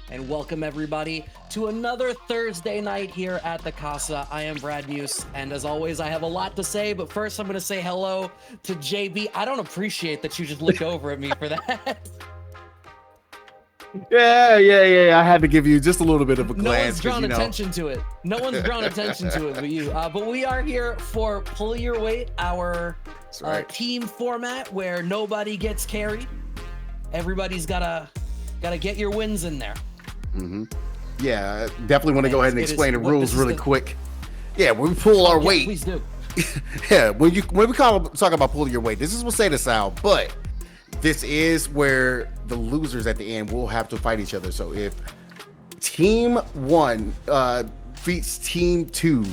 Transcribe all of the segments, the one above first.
and welcome everybody to another Thursday night here at the Casa. I am Brad Muse, and as always, I have a lot to say, but first I'm going to say hello to JB. I don't appreciate that you just looked over at me for that. Yeah. I had to give you just a little bit of a glance. No one's drawn attention to it. No one's drawn attention to it but you. But we are here for Pull Your Weight, our team format where nobody gets carried. Everybody's gotta get your wins in there. Mm-hmm. Yeah, definitely want to go ahead and explain the rules really quick. Yeah, when we pull our weight. Please do. Yeah, when we talk about pulling your weight, this is what say this out, but this is where the losers at the end will have to fight each other. So if team 1 beats team 2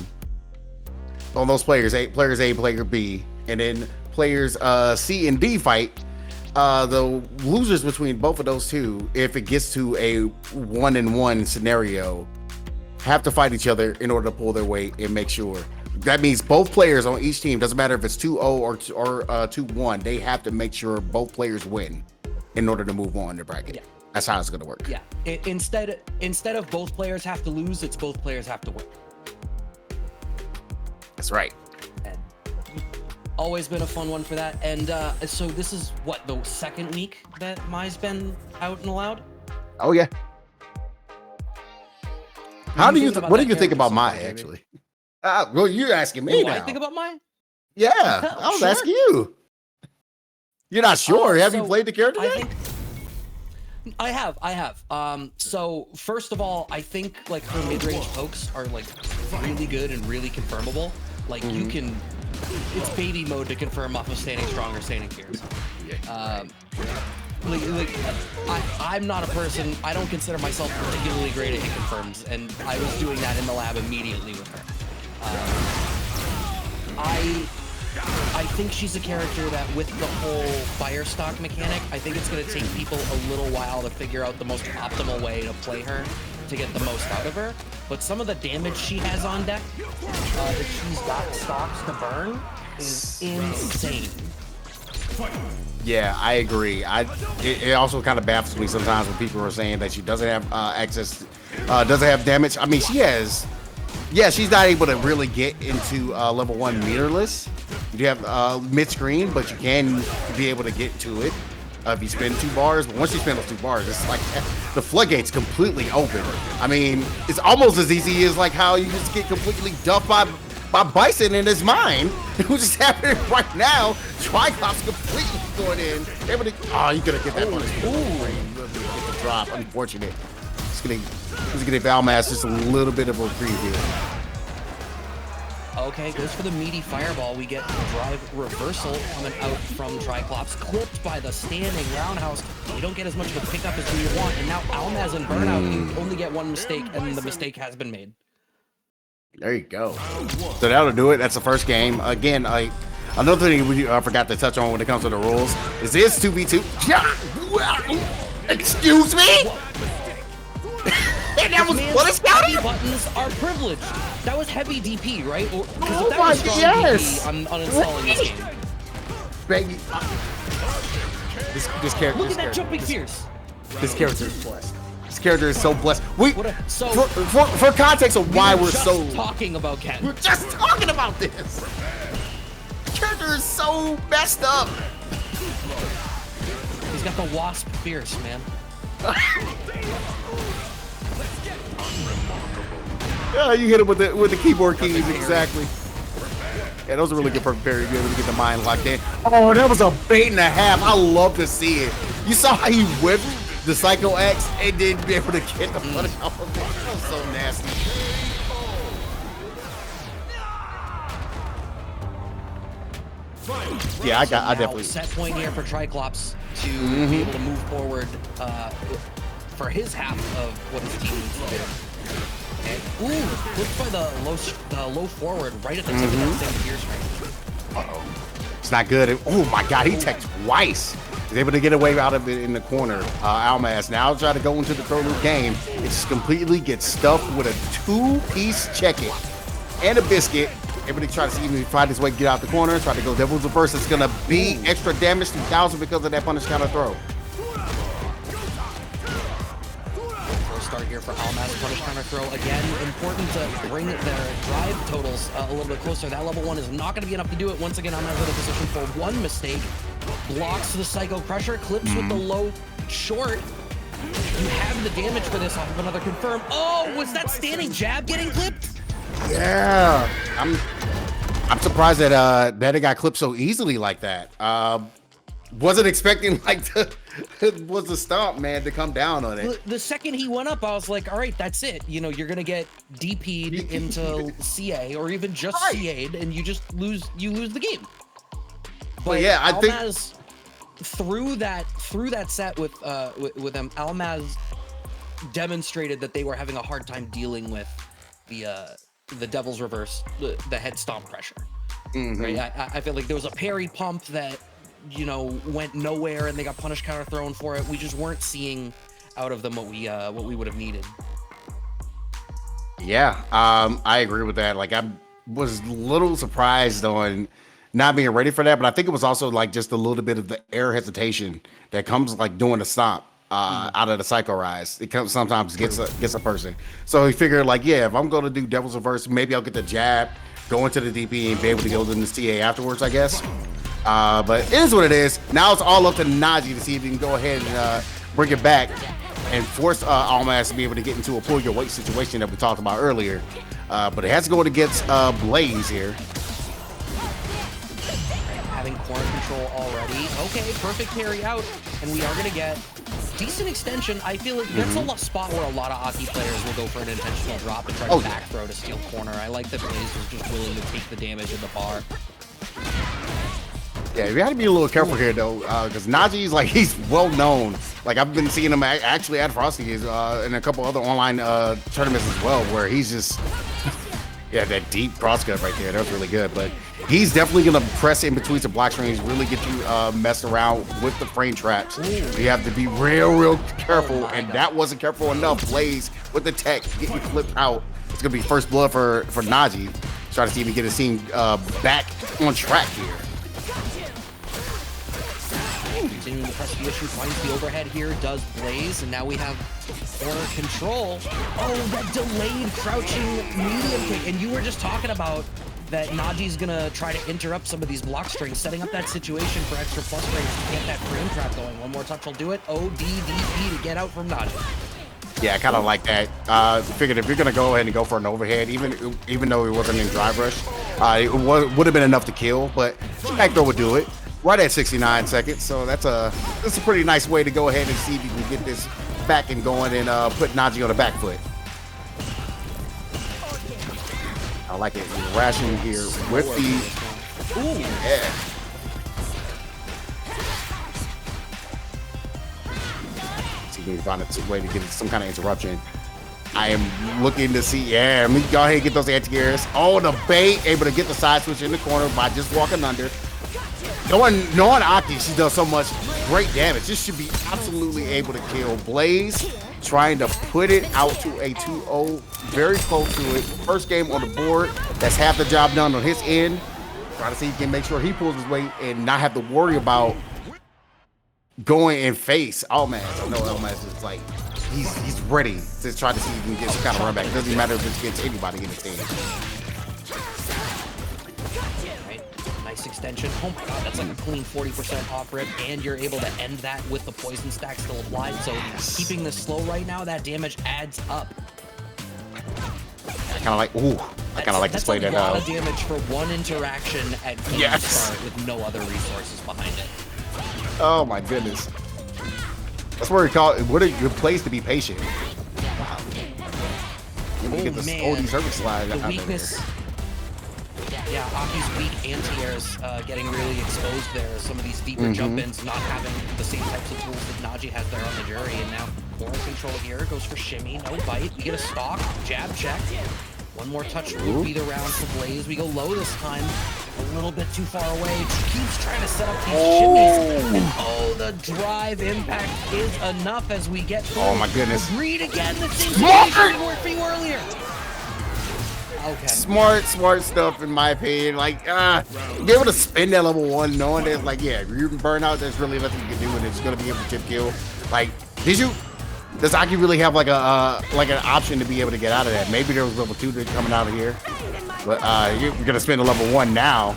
on those players A, player B, and then players C and D fight, the losers between both of those two, if it gets to a 1-1 scenario, have to fight each other in order to pull their weight and make sure. That means both players on each team, doesn't matter if it's 2-0 or 2-1, they have to make sure both players win in order to move on in the bracket. Yeah. That's how it's going to work. Yeah. Instead of both players have to lose, it's both players have to win. That's right. And always been a fun one for that. And so this is what, the second week that Mai's been out and allowed? Oh yeah. What do you think about Mai actually? Well, you're asking me now. I think about Mai? Yeah, I was asking you. You're not sure? Have you played the character yet? I have. So first of all, I think like her mid-range pokes are like really good and really confirmable. Like you can, it's baby mode to confirm off of standing strong or standing fierce. I'm not a person, I don't consider myself particularly great at hit confirms, and I was doing that in the lab immediately with her. I think she's a character that with the whole fire stock mechanic, I think it's going to take people a little while to figure out the most optimal way to play her to get the most out of her. But some of the damage she has on deck that she's got stocks to burn is insane. Yeah, I agree. It also kind of baffles me sometimes when people are saying that she doesn't have access, doesn't have damage. I mean, she has. Yeah, she's not able to really get into level 1 meterless. You have mid-screen, but you can be able to get to it if you spend 2 bars. But once you spend those 2 bars, it's like the floodgates completely open. I mean, it's almost as easy as like how you just get completely dumped by Bison in his mind. It was just happening right now. Triclops completely going in. Able to, you're gonna get that punish. Get the drop. Unfortunate. He's gonna Valmass just a little bit of a preview. Okay, goes for the meaty fireball. We get the drive reversal coming out from Triclops, clipped by the standing roundhouse. You don't get as much of a pickup as you want, and now Almaz and Burnout, you only get one mistake, and the mistake has been made. There you go. So that'll do it. That's the first game. Again, another thing we forgot to touch on when it comes to the rules is this 2v2. Excuse me? And that was what is scouting? Buttons are privileged. That was heavy DP, right? Or, oh my God, yes. DP, I'm uninstalling this game. Baby, this character. Look at that jumping fierce. This character is blessed. This character is so blessed. For context of why we're so talking about Ken. We're just talking about this. The character is so messed up. He's got the wasp fierce, man. Yeah, you hit him with the keyboard keys, exactly. Yeah, those are really good for Barry to be able to get the mind locked in. Oh, that was a bait and a half. I love to see it. You saw how he whipped the Psycho X and didn't be able to get the punish off of it. That was so nasty. Yeah, I definitely set point here for Triclops to be able to move forward for his half of what his team needs to do. Okay. Ooh, flipped by the low forward right at the tip of that same gear string. It's not good. Oh my God, he teched twice. He's able to get away out of it in the corner. Almaz now try to go into the throw loop game. It just completely gets stuffed with a 2-piece check-it and a biscuit. Able to try to see if he can find his way to get out the corner. Try to go Devil's Reverse. It's going to be extra damage to 1000 because of that punish counter throw. start here for Almaz. Punish counter throw again. Important to bring their drive totals a little bit closer. That level 1 is not going to be enough to do it. Once again, Almaz in a position for one mistake. Blocks the Psycho Crusher, clips with the low short. You have the damage for this off of another confirm. Oh, was that standing jab getting clipped? Yeah, I'm surprised that that it got clipped so easily like that. Wasn't expecting like the stomp man to come down on it. The second he went up, I was like, all right, that's it. You know, you're gonna get DP'd into CA or even just CA'd, and you just lose the game. But yeah, I Almaz, think through that set with them, Almaz demonstrated that they were having a hard time dealing with the Devil's Reverse, the head stomp pressure. Right? I feel like there was a parry pump that, you know, went nowhere, and they got punish counter thrown for it. We just weren't seeing out of them what we would have needed. Yeah, I agree with that. Like, I was a little surprised on not being ready for that, but I think it was also like just a little bit of the air hesitation that comes like doing the stomp out of the Psycho Rise. It comes sometimes gets a person. So he figured like, yeah, if I'm going to do Devil's Reverse, maybe I'll get the jab, go into the DP, and be able to go into the CA afterwards, I guess. But it is what it is. Now it's all up to Naji to see if he can go ahead and bring it back and force Almaz to be able to get into a pull your weight situation that we talked about earlier. But it has to go against Blaze here. Having corner control already. Okay, perfect carry out, and we are going to get decent extension. I feel like that's a spot where a lot of Aki players will go for an intentional drop and try to back throw to steal corner. I like that Blaze was just willing to take the damage in the bar. Yeah, you got to be a little careful here, though, because Naji's, like, he's well-known. Like, I've been seeing him actually at Frosty and a couple other online tournaments as well, where he's just, yeah, that deep crosscut right there. That was really good. But he's definitely going to press in between some block screens, really get you messed around with the frame traps. So you have to be real careful, and that wasn't careful enough. Blaze with the tech, getting flipped out. It's going to be first blood for Naji. Try to see if he can get his team back on track here. Continuing to press the issue, finds the overhead here, does Blaze, and now we have corner control. Oh, that delayed crouching medium kick, and you were just talking about that Naji's gonna try to interrupt some of these block strings, setting up that situation for extra plus frames to get that frame trap going. One more touch will do it. ODDP to get out from Naji. Yeah, I kind of like that. Figured if you're gonna go ahead and go for an overhead, even though it wasn't in drive rush, it would have been enough to kill, but back throw would do it. Right at 69 seconds, so that's a pretty nice way to go ahead and see if you can get this back and going and put Naji on the back foot. I like it. Ration here with the yeah. See if we can find a way to get some kind of interruption. I am looking to see, yeah, let me go ahead and get those anti-airs. Oh, the bait, able to get the side switch in the corner by just walking under. Knowing Aki, she does so much great damage. This should be absolutely able to kill. Blaze trying to put it out to a 2-0, very close to it. First game on the board. That's half the job done on his end. Trying to see if he can make sure he pulls his weight and not have to worry about going and face Almaz. I know Almaz is like, he's ready to try to see if he can get some kind of run back. It doesn't matter if it's against anybody in the team. Extension. Oh my god, that's like a clean 40% off rip, and you're able to end that with the poison stack still applied. So keeping this slow right now, that damage adds up. I kind of like this play. That's a lot of damage for one interaction at game start with no other resources behind it. Oh my goodness. That's where we call it. What a good place to be patient. Wow. Get this OD service slide. The weakness. Yeah, Aki's weak anti-airs getting really exposed there. Some of these deeper jump-ins not having the same types of tools that Naji has there on the jury. And now corner control here, goes for shimmy, no bite. We get a stalk, jab check. One more touch would be the round for Blaze. We go low this time, a little bit too far away. Keeps trying to set up these shimmies. And the drive impact is enough as we get through. Oh my goodness. Read again, the same situation worked for you earlier. Okay. Smart stuff in my opinion. Like, be able to spin that level 1 knowing that, like, yeah, if you can burn out, there's really nothing you can do and it's gonna be able to chip kill. Like, did you does Aki really have like an option to be able to get out of that? Maybe there was level 2 coming out of here, but you're gonna spend a level 1 now.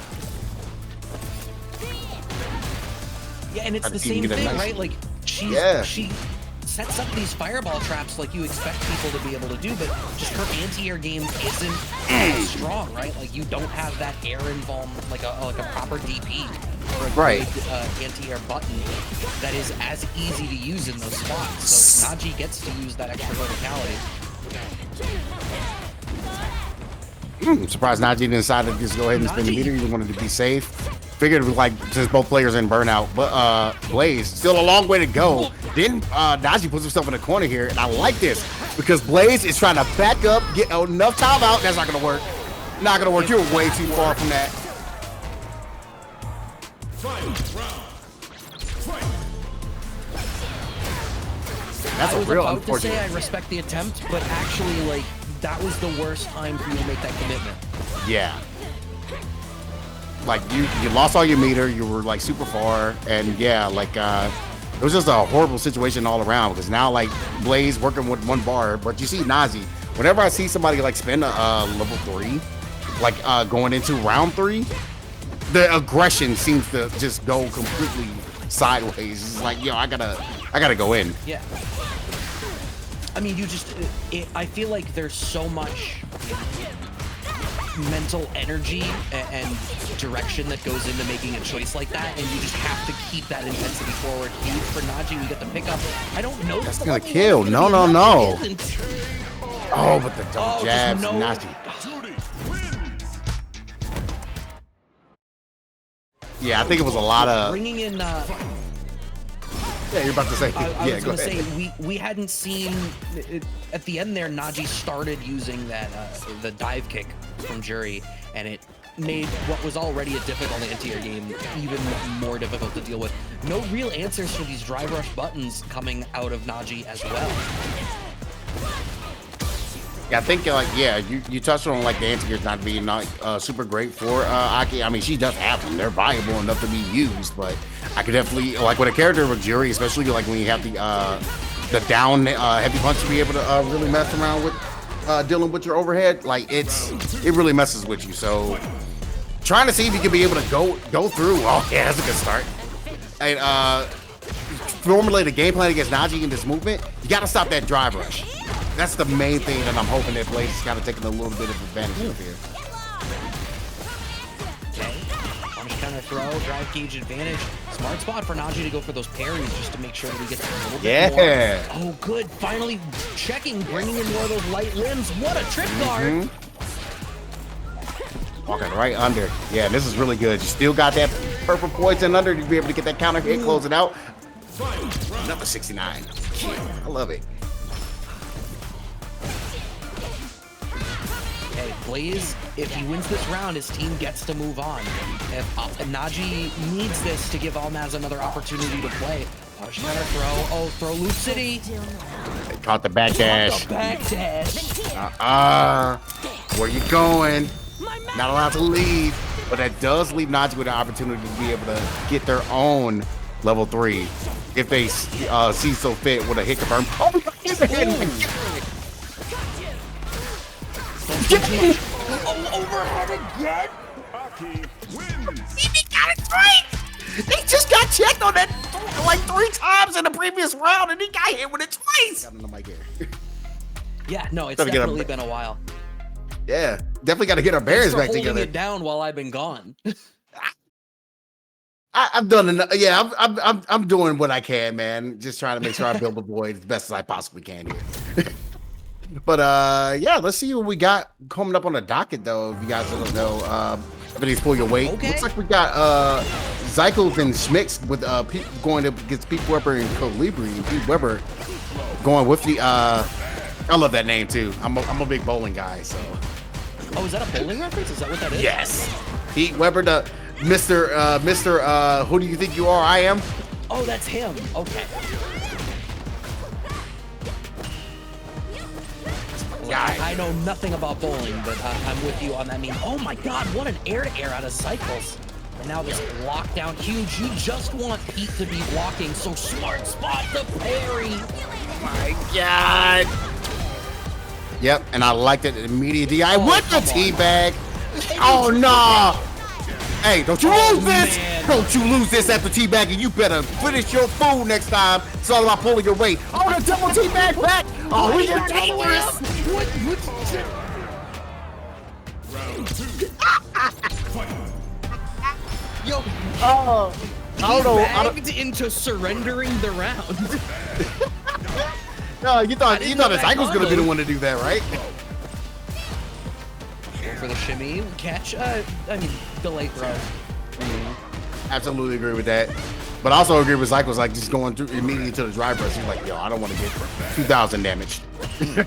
Yeah, and it's the same thing, right? Like she sets up these fireball traps like you expect people to be able to do, but just her anti-air game isn't as strong, right? Like you don't have that air involved, like a proper DP or a good anti-air button that is as easy to use in those spots. So Naji gets to use that extra verticality. I'm surprised Naji decided to just go ahead and spin the meter. He wanted to be safe. Figured like since both players in burnout, but Blaze still a long way to go. Then Naji puts himself in a corner here, and I like this because Blaze is trying to back up, get enough time out. That's not gonna work. Not gonna work. You're way too far from that. That's a real unfortunate. I was about to say I respect the attempt, but actually, like that was the worst time for you to make that commitment. Yeah. Like you lost all your meter, you were like super far, and yeah, like it was just a horrible situation all around because now like Blaze working with one bar, but you see Nazi. Whenever I see somebody like spend a level 3, like going into round 3, the aggression seems to just go completely sideways. It's like, yo, I gotta go in. Yeah. I mean, I feel like there's so much mental energy and direction that goes into making a choice like that, and you just have to keep that intensity forward. Huge for Naji. We get the pickup. I don't know. That's gonna kill. No. Oh, but the double jabs, Naji. Yeah, I think it was a lot of bringing in. Yeah, you're about to say. I was going to say we hadn't seen at the end there. Naji started using that the dive kick from Jury, and it made what was already a difficult anti-air game even more difficult to deal with. No real answers for these drive rush buttons coming out of Naji as well. Yeah, I think you touched on like the anti-airs not being super great for Aki. I mean, she does have them; they're viable enough to be used. But I could definitely like with a character with Jury, especially like when you have the down heavy punch to be able to really mess around with dealing with your overhead. Like it really messes with you. So trying to see if you can be able to go through. Oh yeah, that's a good start. And formulate a game plan against Naji in this movement. You got to stop that drive rush. That's the main thing that I'm hoping that Blaze is kind of taking a little bit of advantage of here. Okay. Punish counter throw, drive cage advantage. Smart spot for Naji to go for those parries just to make sure that he gets a little bit more. Oh, good. Finally checking, bringing in more of those light limbs. What a trip guard. Walking right under. Yeah, this is really good. You still got that purple poison under to be able to get that counter hit, close it out. Number 69. I love it. Okay, Blaze, if he wins this round, his team gets to move on. If Naji needs this to give Almaz another opportunity to play. Punish counter throw. Oh, throw Loop City. They caught the back dash. Where you going? Not allowed to leave. But that does leave Naji with an opportunity to be able to get their own level 3 if they see so fit with a hit confirm. Oh my God, he's a hit. Oh, overhead again? He got it right. He just got checked on that like 3 times in the previous round, and he got hit with it twice. Got on the mic here. Yeah, no, it's definitely been a while. Yeah, definitely got to get our bearings back together. Holding it down while I've been gone. I've done enough. Yeah, I'm doing what I can, man. Just trying to make sure I build the void as best as I possibly can here. But yeah, let's see what we got coming up on the docket, though. If you guys don't know, everything's pull your weight. Okay. Looks like we got Zykles and Schmix with going against Pete Weber and Kolibri. And Pete Weber going with the. I love that name too. I'm a big bowling guy, so. Oh, is that a bowling reference? Is that what that is? Yes. Pete Weber, the Mr. Who do you think you are? I am. Oh, that's him. Okay. I know nothing about bowling, but I'm with you on that meme. Oh my God, what an air-to-air out of Zykles. And now this lockdown huge. You just want Pete to be blocking, so smart spot to parry. my god. Yep, and I liked it. Immediate DI with the teabag. Oh no! Hey, don't you lose this! Man. Don't you lose this after teabagging. You better finish your food next time. It's all about pulling your weight. Oh, the double teabag back! Oh, we are dangerous! Yo, Oh, I don't know. bagged into surrendering the round. No, you thought didn't know that that Zykles gonna be the combo. one to do that, right? Go for the shimmy, catch, I mean, delay throw. Absolutely agree with that. But I also agree with Zykles, like just going through immediately to the dry press. He's like, yo, I don't want to get 2,000 damage. A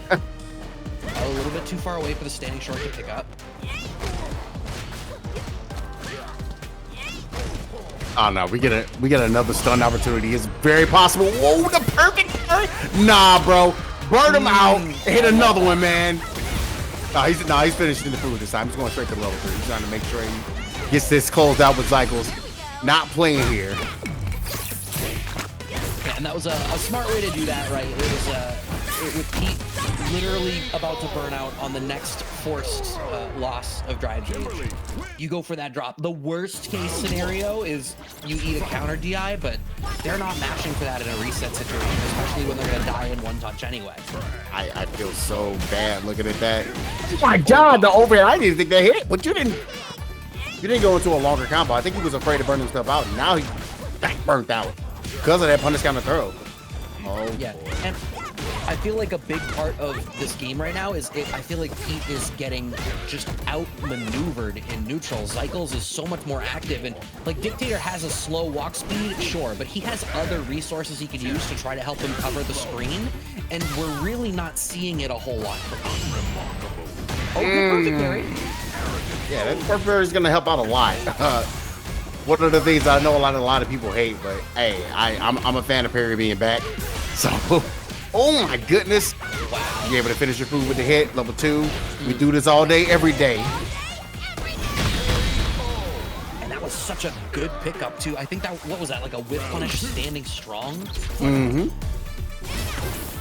little bit too far away for the standing short to pick up. Oh no, we get another stun opportunity. It's very possible. Whoa, the perfect burn. Nah, bro. Burn him out. Hit another one, man. He's finishing the food this time. He's going straight to level 3. He's trying to make sure he gets this closed out with Zykles. Not playing here. Yeah, and that was a smart way to do that, right? It was with Pete literally about to burn out on the next forced loss of drive gauge. You go for that drop. The worst case scenario is you eat a counter DI, but they're not matching for that in a reset situation, especially when they're gonna die in one touch anyway. I feel so bad looking at that. Oh my god, the overhead. I didn't think that hit, but you didn't go into a longer combo. I think he was afraid to burn himself out. Now he got burnt out because of that punish counter throw. Oh Yeah, and I feel like a big part of this game right now is I feel like Pete is getting just outmaneuvered in neutral. Zykles is so much more active, and like Dictator has a slow walk speed, sure, but he has other resources he could use to try to help him cover the screen, and we're really not seeing it a whole lot from him. Oh, good perfect parry. Yeah, that perfect parry is gonna help out a lot. One of the things I know a lot of people hate, but hey, I'm a fan of parry being back. So, oh my goodness. Wow. You able to finish your food with the hit, level 2. We do this all day, every day. And that was such a good pickup too. I think that, what was that, like a whip punish standing strong? Mm-hmm.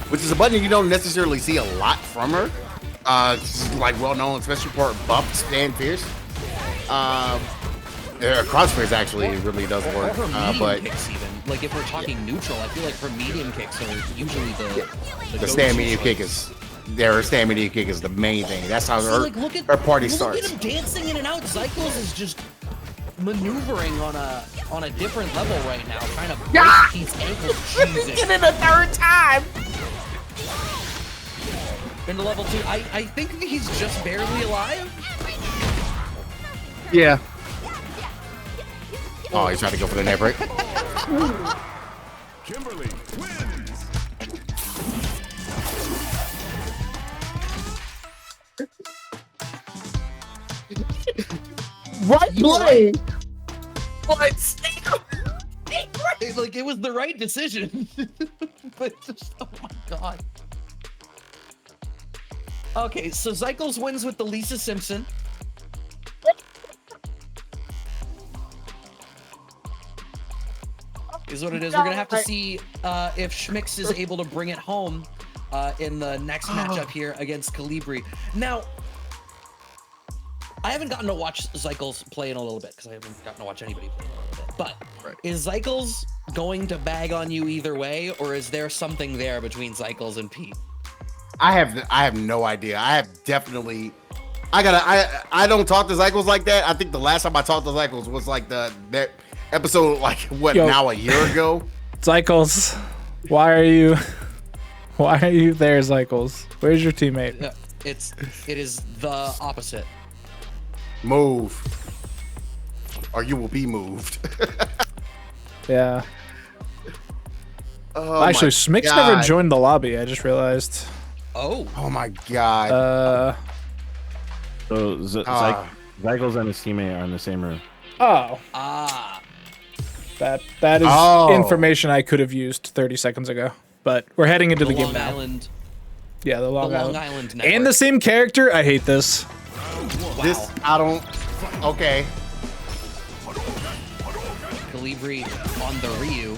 Which is a button you don't necessarily see a lot from her. She's like well known, especially for her buff stand fierce. Crossfairs actually really does work, Or her medium but kicks even. Like if we're talking neutral, I feel like her medium kicks are usually the stand go-to medium choice. kick is her stand medium kick is the main thing. That's how See, her, like, look at, her party look starts. at him dancing in and out. Zykles is just maneuvering on a different level right now, trying to break Pete's ankle. Jesus. Get it a third time. Into level 2. I think he's just barely alive. Yeah. Oh, he's trying to go for the net break. Kimberly wins. Right play. What? Like it was the right decision. But just, oh my god. Okay, so Zykles wins with the Lisa Simpson. Is what it is. We're gonna have to see if Schmix is able to bring it home in the next matchup here against Kolibri. Now, I haven't gotten to watch Zykles play in a little bit because I haven't gotten to watch anybody play in a little bit. But is Zykles going to bag on you either way, or is there something there between Zykles and Pete? I have no idea. I don't talk to Zykles like that. I think the last time I talked to Zykles was like that episode, like what, now a year ago? Zykles, why are you there, Zykles? Where's your teammate? Yeah, it is the opposite. Move, or you will be moved. Yeah. Oh Actually, my Schmix God. never joined the lobby. I just realized. Oh, Oh my god. So Ah. Zykles and his teammate are in the same room. Oh, that is Oh. information I could have used 30 seconds ago. But we're heading into the game Long now. Island, Yeah, the the Long Long Island. Island network. And the same character. I hate this. wow. This I don't. Okay. Kolibri on the Ryu.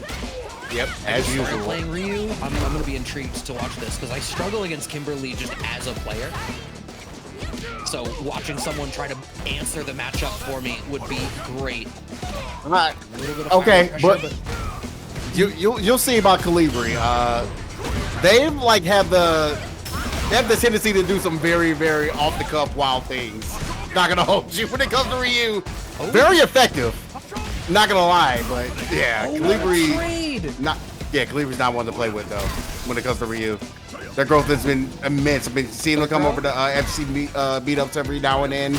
Yep, I as just started usual. playing Ryu. I'm going to be intrigued to watch this because I struggle against Kimberly just as a player. So watching someone try to answer the matchup for me would be great. Right. A little bit of Okay, pressure, but you'll see about Kolibri. They like have the tendency to do some very, very off the cuff wild things. Not gonna hold you when it comes to Ryu. Very effective. Not gonna lie, but yeah, Kolibri. Kalibri's not one to play with though when it comes to Ryu. Their growth has been immense. I've been seeing them come over to FC beat-ups every now and then.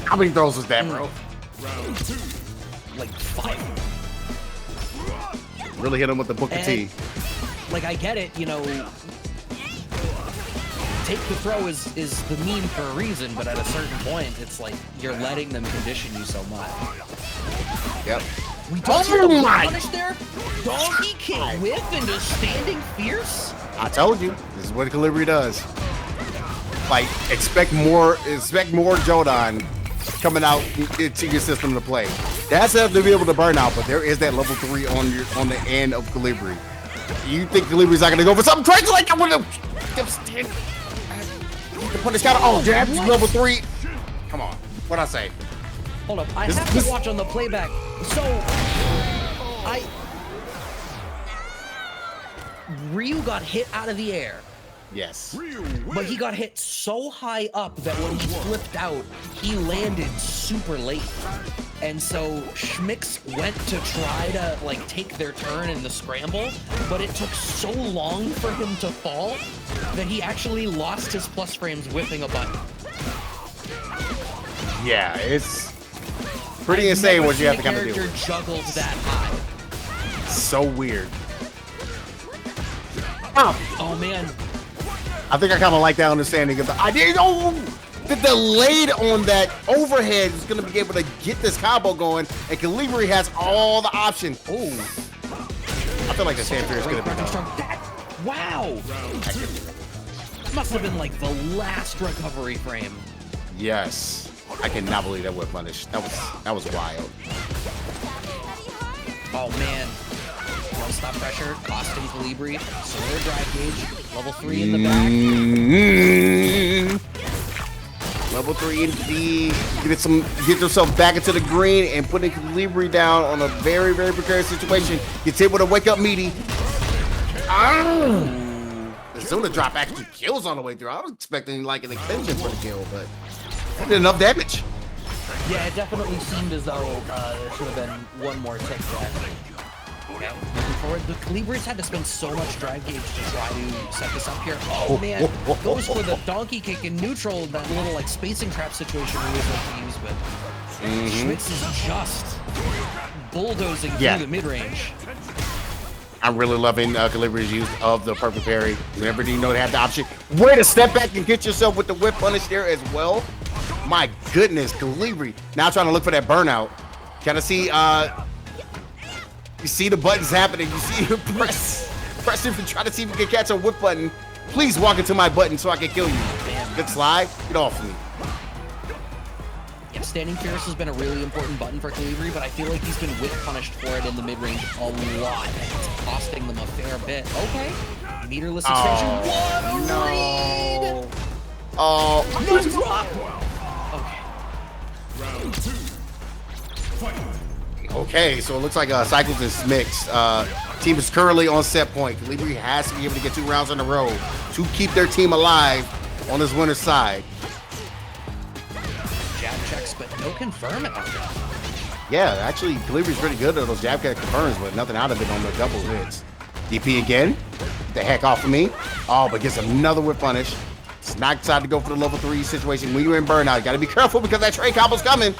How many throws was that, bro? like 5. Really hit him with the Booker T. Like, I get it, you know, take the throw is the meme for a reason, but at a certain point, it's like you're letting them condition you so much. Yep. We don't see the punish there. Donkey kick whiff into standing fierce. I told you, this is what Kolibri does. Like, expect more Jodan coming out into your system to play. That's to be able to burn out, but there is that level 3 on the end of Kolibri. You think Kalibri's not gonna go for something crazy like that? The punish counter. Oh, jab level 3. Come on, what'd I say? Hold up, I have to watch on the playback. So, Ryu got hit out of the air. Yes. But he got hit so high up that when he flipped out, he landed super late. And so Schmix went to try to like take their turn in the scramble, but it took so long for him to fall that he actually lost his plus frames whipping a button. Yeah, it's pretty insane what you have to kind of do. Character juggled that high. So weird. Oh man. I think I kind of like that understanding of the idea. Oh, the delayed on that overhead is going to be able to get this combo going, and Kolibri has all the options. Oh, I feel like the Sanfear is going to be done. Wow. Must have been like the last recovery frame. Yes. I cannot believe that whip punish. That was wild. Oh man. Stop pressure, costing Kolibri, slower drive gauge, level 3 in the back. Level 3 in D. Get yourself back into the green and putting Kolibri down on a very, very precarious situation. Gets able to wake up Meaty. The Zuna drop actually kills on the way through. I was expecting like an extension for the kill, but that did enough damage. Yeah, it definitely seemed as though there should have been one more tick there. Okay, moving forward, the Kolibris had to spend so much drive gauge to try to set this up here. Oh man, goes for the donkey kick in neutral, that little like spacing trap situation we always like to use, but Schmix is just bulldozing through the mid-range. I'm really loving Kalibri's use of the perfect parry. Whenever you know they have the option, way to step back and get yourself with the whip punish there as well. My goodness, Kolibri now trying to look for that burnout. Kind of see you see the buttons happening. You see him press him to try to see if you can catch a whip button. Please walk into my button so I can kill you. Good slide. Get off me. Yeah, standing fierce has been a really important button for Kolibri, but I feel like he's been whip punished for it in the mid-range a lot. It's costing them a fair bit. Okay. Meterless extension. What a read! Oh. No drop! Okay. Okay, so it looks like Zykles and Schmix. Team is currently on set point. Kolibri has to be able to get 2 rounds in a row to keep their team alive on this winner's side. Jab checks, but no confirm out there. Yeah, actually, Kalibri's pretty good at those jab kick confirms, but nothing out of it on the double hits. DP again. Get the heck off of me. Oh, but gets another whip punish. It's not decided to go for the level 3 situation. When you're in burnout, you got to be careful because that trade combo's coming.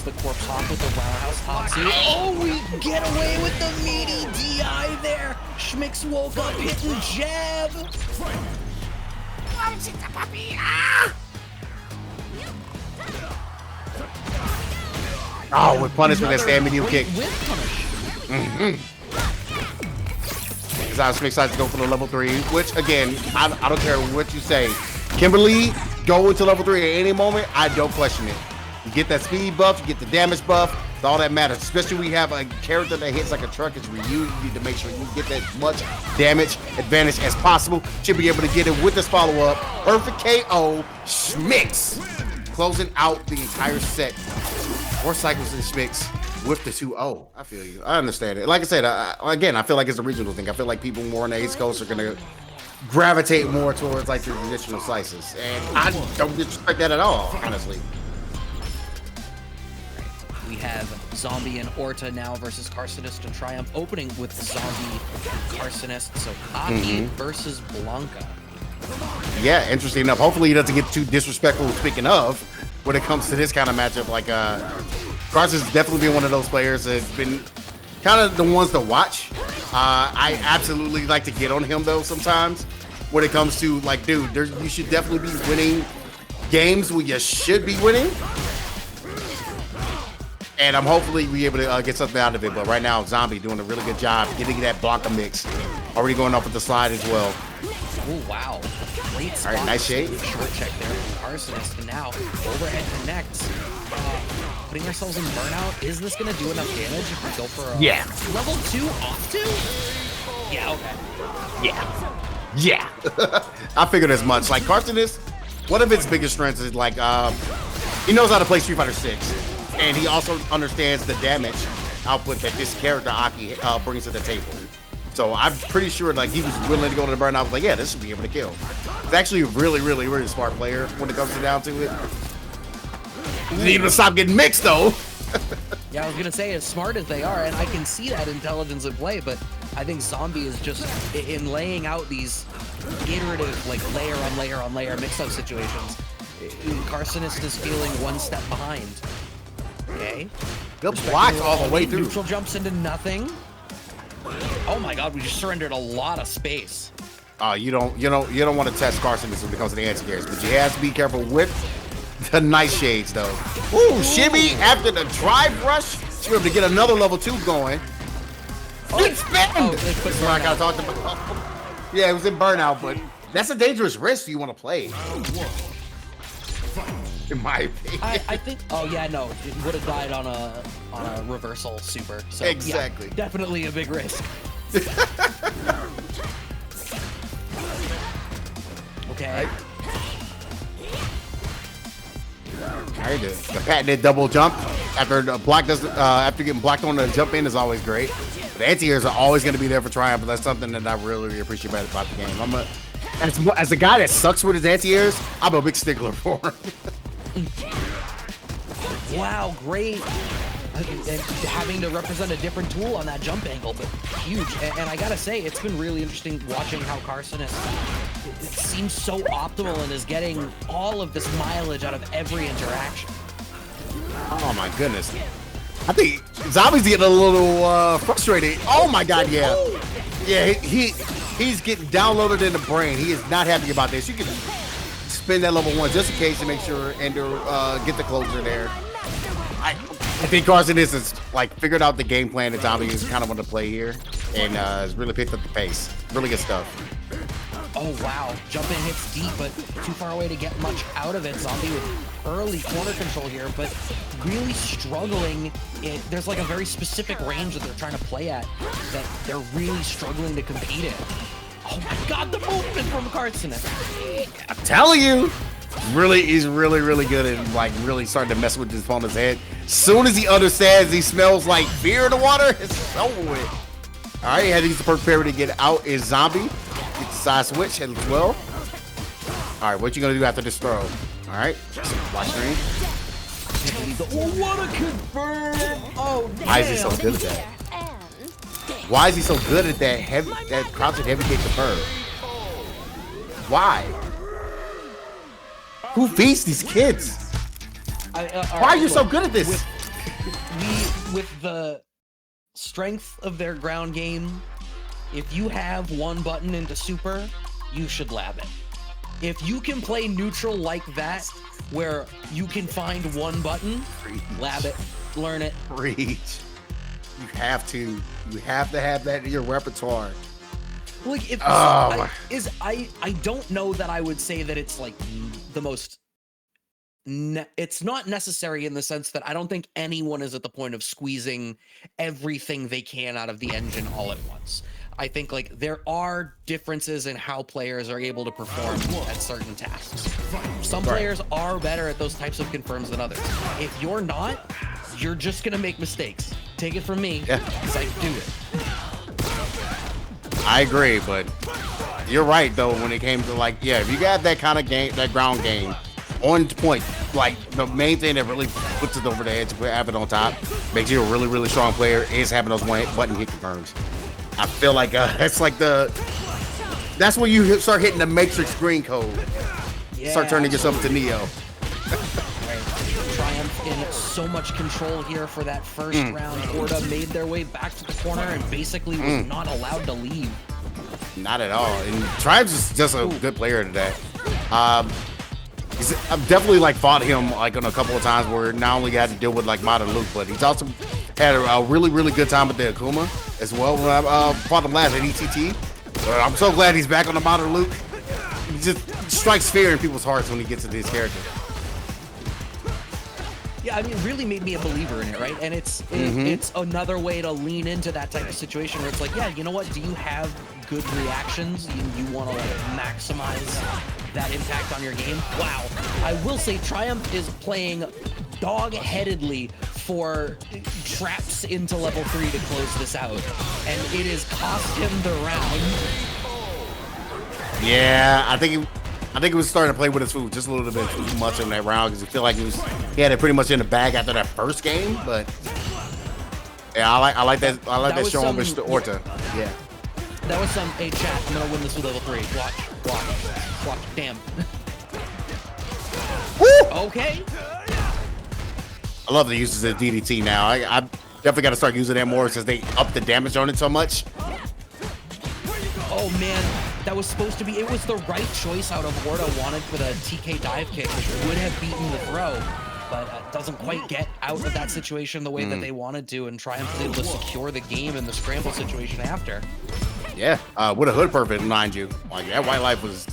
The corpse hop with the roundhouse hop too. Oh, we get away with the meaty DI there. Schmix woke up hitting jab. Oh, with punish with that stand medium kick. Because I was excited to go for the level 3, which again, I don't care what you say. Kimberly, go into level 3 at any moment. I don't question it. You get that speed buff, you get the damage buff, all that matters, especially when you have a character that hits like a truck as Ryu. You need to make sure you get that much damage advantage as possible. Should be able to get it with this follow-up. Perfect KO, Schmix. Closing out the entire set. Or Zykles and Schmix with the 2-0. I feel you. I understand it. Like I said, again, I feel like it's a regional thing. I feel like people more on the East Coast are going to gravitate more towards like the traditional slices. And I don't disrespect that at all, honestly. We have Zombie and Orta now versus Kharsonist and Triumph, opening with Zombie and Kharsonist. So Aki versus Blanca. Yeah, interesting enough. Hopefully he doesn't get too disrespectful, speaking of, when it comes to this kind of matchup. Like, Kharsonist definitely been one of those players that's been kind of the ones to watch. I absolutely like to get on him, though, sometimes when it comes to, like, dude, you should definitely be winning games when you should be winning. And I'm hopefully be able to get something out of it. But right now, Zombie doing a really good job getting that Blanca mix. Already going off with the slide as well. Oh, wow. Great spot. All right, nice shade. Short check there from Kharsonist. And now, overhead connects. Putting ourselves in burnout. Is this going to do enough damage if we go for a level 2 off 2? Yeah, okay. Yeah. I figured as much. Like, Kharsonist, one of its biggest strengths is, like, he knows how to play Street Fighter 6. And he also understands the damage output that this character, Aki, brings to the table. So I'm pretty sure like he was willing to go to the burn. I was like, yeah, this should be able to kill. He's actually a really, really, really smart player when it comes down to it. You need to stop getting mixed, though. Yeah, I was going to say, as smart as they are, and I can see that intelligence in play, but I think Zombie is just, in laying out these iterative, like, layer on layer on layer mix-up situations, Kharsonist is feeling one step behind. Okay. Good blocks all the way through. Neutral jumps into nothing. Oh my god, we just surrendered a lot of space. You don't want to test Kharsonist when it comes to the anti-airs, but you have to be careful with the nice shades though. Ooh, shimmy after the drive rush. She's able to get another level 2 going. Big spin! That's what I gotta talk about. Yeah, it was in burnout, but that's a dangerous risk you want to play. In my opinion. I think. Oh yeah, no, it would have died on a reversal super. So exactly. Yeah, definitely a big risk. Okay. Alright, the patented double jump after the block does after getting blocked on the jump in is always great. But the anti-airs are always going to be there for Triumph, but that's something that I really, really appreciate about the game. As a guy that sucks with his anti-airs, I'm a big stickler for him. Wow, great. And having to represent a different tool on that jump angle, but huge. And I gotta say, it's been really interesting watching how Kharsonist it seems so optimal and is getting all of this mileage out of every interaction. Oh my goodness. I think Zombie's getting a little frustrated. Oh my god, yeah. Yeah, he's getting downloaded in the brain. He is not happy about this. You can spin that level 1 just in case to make sure Ender get the closer there. I think Kharsonist has like figured out the game plan that Zombie is kind of want to play here, and has really picked up the pace. Really good stuff. Oh wow, jumping hits deep, but too far away to get much out of it. Zombie with early corner control here, but really struggling. There's like a very specific range that they're trying to play at that they're really struggling to compete in. Oh my god, the movement from Kharsonist. I'm telling you, he's really good at like really starting to mess with his opponent's head. Soon as he understands, he smells like fear in the water, it's over with. All right, he had to use the perfect parry to get out is Zombie. Get the side switch as well. All right, what you gonna do after this throw? All right, watch screen. What a confirm! Oh, damn. Why is he so good at that? Why is he so good at that crouching heavy kick confirm? Why? Who feeds these kids? Why are you so good at this? With the strength of their ground game, if you have one button into super, you should lab it. If you can play neutral like that, where you can find one button, lab it, learn it. Preach. You have to have that in your repertoire. Like if I don't know that I would say that it's like the most it's not necessary in the sense that I don't think anyone is at the point of squeezing everything they can out of the engine all at once. I think like there are differences in how players are able to perform at certain tasks. Some players are better at those types of confirms than others. If you're not, you're just gonna make mistakes. Take it from me, because I do it. I agree, but you're right though when it came to like, yeah, if you got that kind of game, that ground game on point, like the main thing that really puts it over the edge, having it on top, makes you a really, really strong player is having those button hit confirms. I feel like that's like that's when you start hitting the Matrix green code. Yeah. Start turning yourself to Neo. Triumph in so much control here for that first round. Orda made their way back to the corner and basically was not allowed to leave. Not at all. And Triumph is just a good player today. I've definitely like fought him like on a couple of times where not only had to deal with like Modern Luke, but he's also had a really, really good time with the Akuma as well. When I fought him last at ETT. But I'm so glad he's back on the Modern Luke. He just strikes fear in people's hearts when he gets into his character. Yeah, I mean, it really made me a believer in it, right? And it's another way to lean into that type of situation where it's like, yeah, you know what? Do you have good reactions? You want to like maximize that impact on your game? Wow. I will say Triumph is playing dog-headedly for traps into level 3 to close this out. And it has cost him the round. Yeah, I think he was starting to play with his food just a little bit too much in that round because he feel like he had it pretty much in the bag after that first game. But yeah, I like that showing Mr. Orta. Yeah. That was some, hey chat, I'm gonna win this with level 3. Watch, damn. Woo! Okay. I love the uses of DDT now. I definitely got to start using that more since they up the damage on it so much. Oh man, that was supposed to be, it was the right choice out of Orta wanted for the TK dive kick, which would have beaten the throw, but doesn't quite get out of that situation the way that they wanted to, and Triumph was able to secure the game in the scramble situation after. Yeah, with a hood perfect, mind you. Like that white life was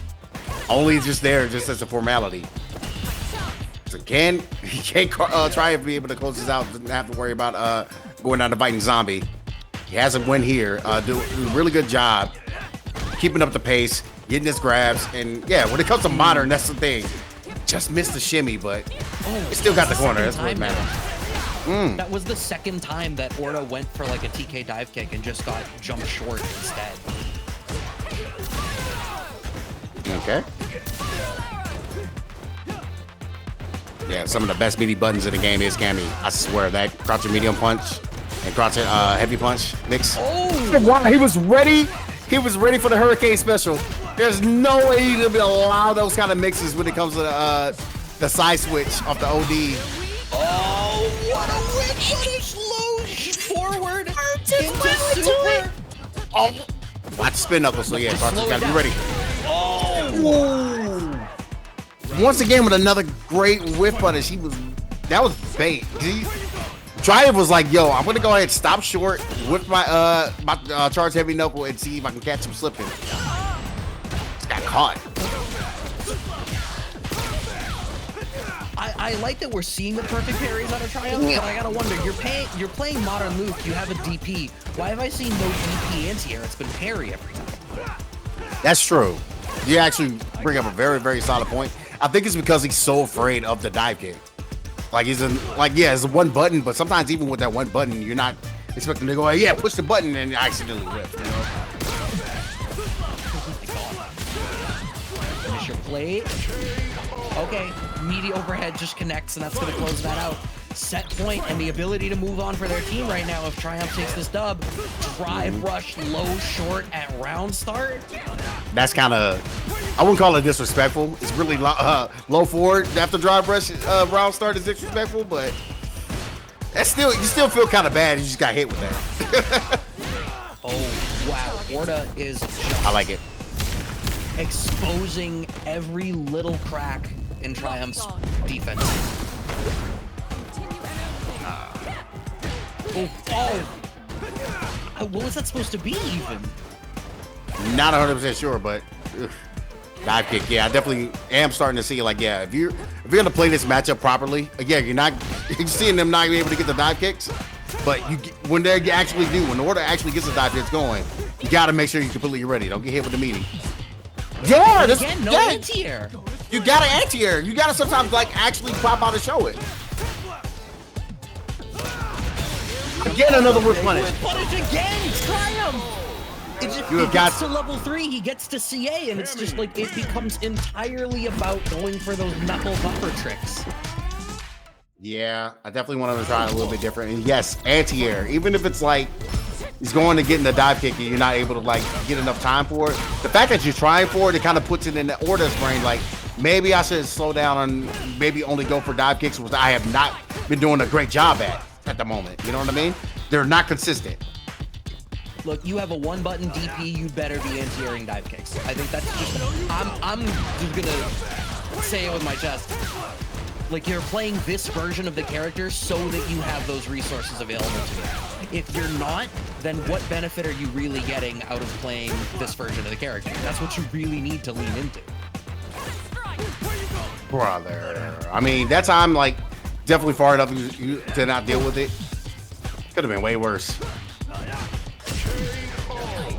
only just there just as a formality. So can Triumph be able to close this out? Doesn't have to worry about going down to fighting Zombie. He has a win here. Do a really good job keeping up the pace, getting his grabs, and yeah, when it comes to Modern, that's the thing. Just missed the shimmy, but it still got the corner. That's what matters. That was the second time that Orta went for like a TK dive kick and just got jumped short instead. Okay. Yeah, some of the best meaty buttons in the game is Cammy. I swear that crouching medium punch and crouching heavy punch mix. Oh! Wow, he was ready. He was ready for the Hurricane special. There's no way you can allow those kind of mixes when it comes to the side switch off the OD. Oh, what a whip! What a slow forward into super. Oh, watch spin knuckles. So yeah, Crouch's gotta be ready. Oh! Once again with another great whip punish. That was bait. Triumph was like, yo, I'm gonna go ahead and stop short with my charge heavy knuckle and see if I can catch him slipping. Just got caught. I like that we're seeing the perfect parries out of Triumph, but I gotta wonder, you're playing Modern Luke, you have a DP. Why have I seen no DP anti-air? It's been parry every time. That's true. You actually bring up a very, very solid point. I think it's because he's so afraid of the dive kick. Like it's one button, but sometimes even with that one button, you're not expecting to go, yeah, push the button and accidentally whip, you know? Finish your plate. Okay, meaty overhead just connects, and that's gonna close that out. Set point and the ability to move on for their team right now if Triumph takes this dub. Drive rush low short at round start. That's kind of, I wouldn't call it disrespectful. It's really low forward after drive rush round start is disrespectful, but that's you still feel kind of bad. You just got hit with that. Oh wow, Orta is just I like it. Exposing every little crack in Triumph's defense. What was that supposed to be even? Not 100% sure, but Dive kick, yeah, I definitely am starting to see, like, yeah, if you're gonna play this matchup properly, yeah, you're seeing them not be able to get the dive kicks, but when they actually do, when the order actually gets the dive kicks going, you gotta make sure you're completely ready. Don't get hit with the meaty. Yeah, this, Again, no yeah, anti-air. you gotta anti-air. You gotta sometimes like actually pop out and show it. Again, another whip punish. Whip punish again, Triumph. You have He got gets to level 3, he gets to CA, and it's just like, it becomes entirely about going for those knuckle buffer tricks. Yeah, I definitely want to try a little bit different. And yes, anti-air. Even if it's like he's going to get in the dive kick and you're not able to like get enough time for it. The fact that you're trying for it, it kind of puts it in the order's brain. Like maybe I should slow down and maybe only go for dive kicks, which I have not been doing a great job at the moment. You know what I mean? They're not consistent. Look, you have a one-button DP, you'd better be anti-airing dive kicks. I think that's just, I'm just gonna say it with my chest. Like, you're playing this version of the character so that you have those resources available to you. If you're not, then what benefit are you really getting out of playing this version of the character? That's what you really need to lean into. Brother. I mean, that time, like, definitely far enough to not deal with it. Could have been way worse.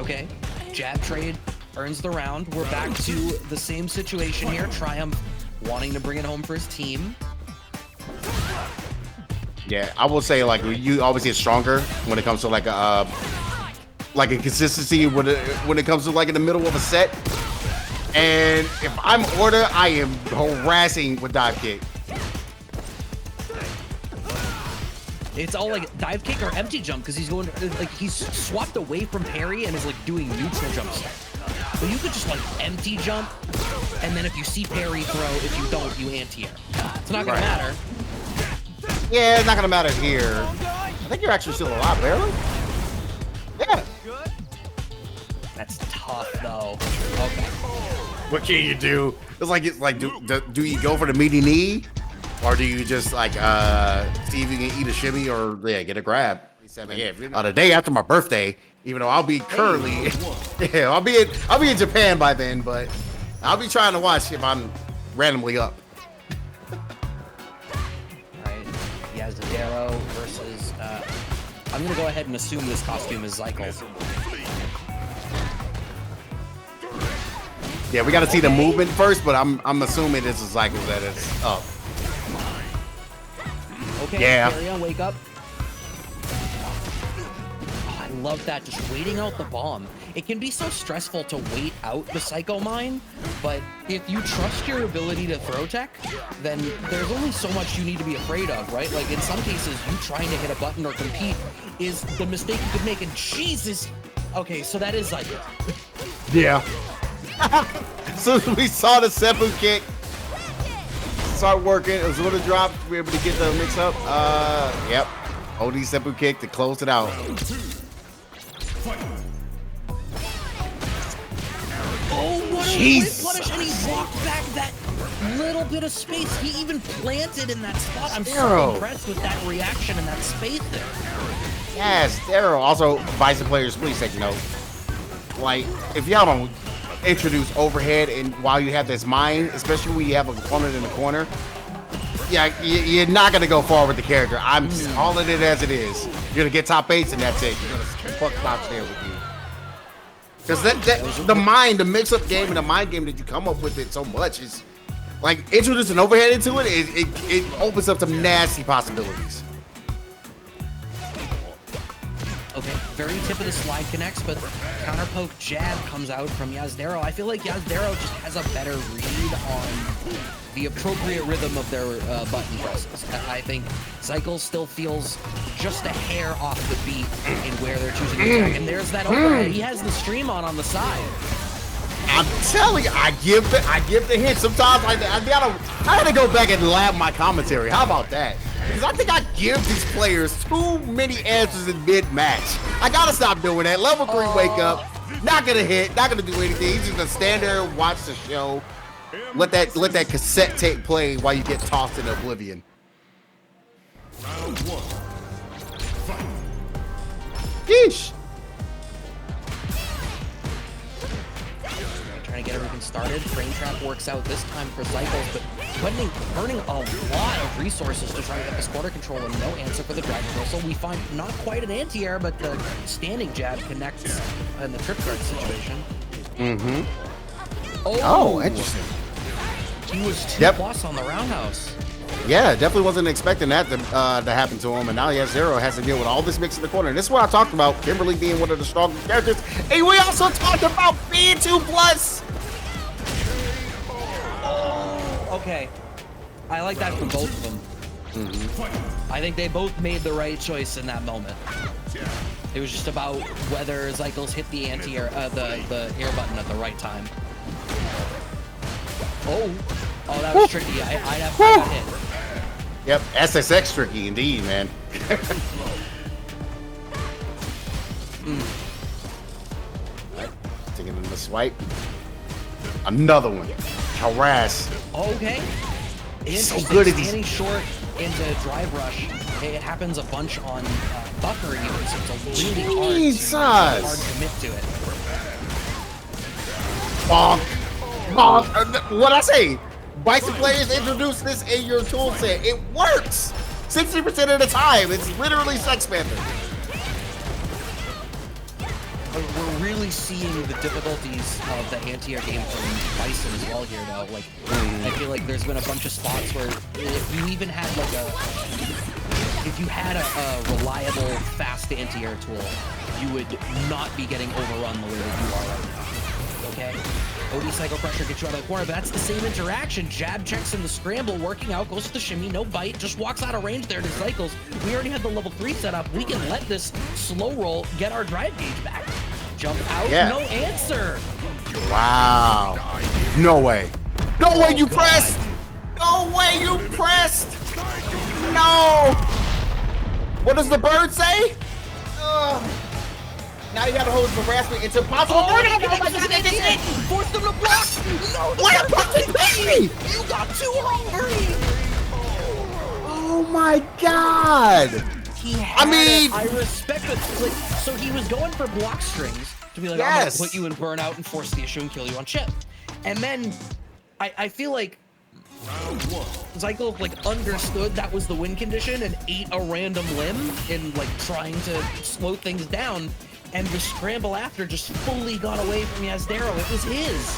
Okay, jab trade earns the round. We're back to the same situation here. Triumph wanting to bring it home for his team. Yeah, I will say like you always get stronger when it comes to like a consistency when it comes to like in the middle of a set. And if I'm order, I am harassing with dive kick. It's all like dive kick or empty jump because he's going like he's swapped away from parry and is like doing neutral jumps. But you could just like empty jump, and then if you see parry throw, if you don't, you anti-air. It's not gonna matter. Yeah, it's not gonna matter here. I think you're actually still alive, barely. Yeah. That's tough though. Okay. What can you do? It's like do you go for the meaty knee? Or do you just like see if you can eat a shimmy or get a grab? Yeah, the day after my birthday, even though I'll be currently, yeah, I'll be in Japan by then, but I'll be trying to watch if I'm randomly up. Alright, Jazdero versus I'm gonna go ahead and assume this costume is Zykles. Yeah, we got to see the movement first, but I'm assuming this is Zykles that is up. Okay, yeah. Carrion, wake up. Oh, I love that, just waiting out the bomb. It can be so stressful to wait out the Psycho Mine, but if you trust your ability to throw tech, then there's only so much you need to be afraid of, right? Like in some cases, you trying to hit a button or compete is the mistake you could make, and Jesus. Okay, so that is like... Yeah. So we saw the Seppu kick start working. It was a little drop to be able to get the mix up. Yep. OD Seppu kick to close it out. Oh, what a whip punish, and he walked back that little bit of space. He even planted in that spot. I'm so impressed with that reaction and that space there. Yes, Daryl. Also, Bison players, please take note. Like, if y'all don't introduce overhead and while you have this mine, especially when you have a opponent in the corner, yeah, you're not gonna go far with the character. I'm calling it as it is. You're gonna get top 8s and that's it. You're gonna fuck Fox there with you. Because the mix-up game and the mind game that you come up with it so much is like introduce an overhead into it. It opens up some nasty possibilities. Okay, very tip of the slide connects, but counter poke jab comes out from Jazdero. I feel like Jazdero just has a better read on the appropriate rhythm of their button presses. I think Zykles still feels just a hair off the beat in where they're choosing to attack. And there's that overhead. He has the stream on the side. I'm telling you, I give the hint. Sometimes I gotta go back and lab my commentary. How about that? Because I think I give these players too many answers in mid-match. I gotta stop doing that. Level 3 wake up, not gonna hit, not gonna do anything. He's just gonna stand there and watch the show. Let that cassette tape play while you get tossed in oblivion. Round 1. Fight. Yeesh. Trying to of get everything started. Frame Trap works out this time for Zykles, but burning a lot of resources to try to get this quarter control and no answer for the Dragon Whistle. We find not quite an anti-air, but the standing jab connects in the trip guard situation. Mm-hmm. Oh, interesting. He was 2+ on the roundhouse. Yeah, definitely wasn't expecting that to happen to him, and now Jazdero has to deal with all this mix in the corner. And this is what I talked about, Kimberly being one of the strongest characters. And we also talked about being 2+. Okay, I like that for both of them. I think they both made the right choice in that moment. It was just about whether Zykles hit the anti-air, the air button at the right time. Oh, that was tricky. I got hit. Yep, SSX tricky indeed, man. Taking in the swipe. Another one. Harass. Okay. So good at these. Standing short into drive rush. It happens a bunch on buffer even, so it's a really hard to commit to it. Bonk. Bonk. What I say? Bison players introduce this in your tool set. It works 60% of the time. It's literally Sex Panther. We're really seeing the difficulties of the anti-air game from Bison as well here, though. Like, I feel like there's been a bunch of spots where if you even had like if you had a reliable, fast anti-air tool, you would not be getting overrun the way that you are right now. Okay? OD Cycle Pressure gets you out of the corner, but that's the same interaction. Jab checks in the scramble, working out, goes to the shimmy, no bite, just walks out of range there to Zykles. We already had the level 3 set up. We can let this slow roll get our drive gauge back. Jump out, no answer. Wow. No way. No way you pressed. No way you pressed. No. What does the bird say? Now you gotta hold his harassment. It's impossible. Force them to block. No, what a fucking baby! You got too hungry. Oh my god! I respect it. Like, so he was going for block strings to be like, I'm gonna put you in burnout and force the issue and kill you on chip. And then I feel like Zykles like understood that was the win condition and ate a random limb in like trying to slow things down. And the scramble after just fully got away from Jazdero. It was his.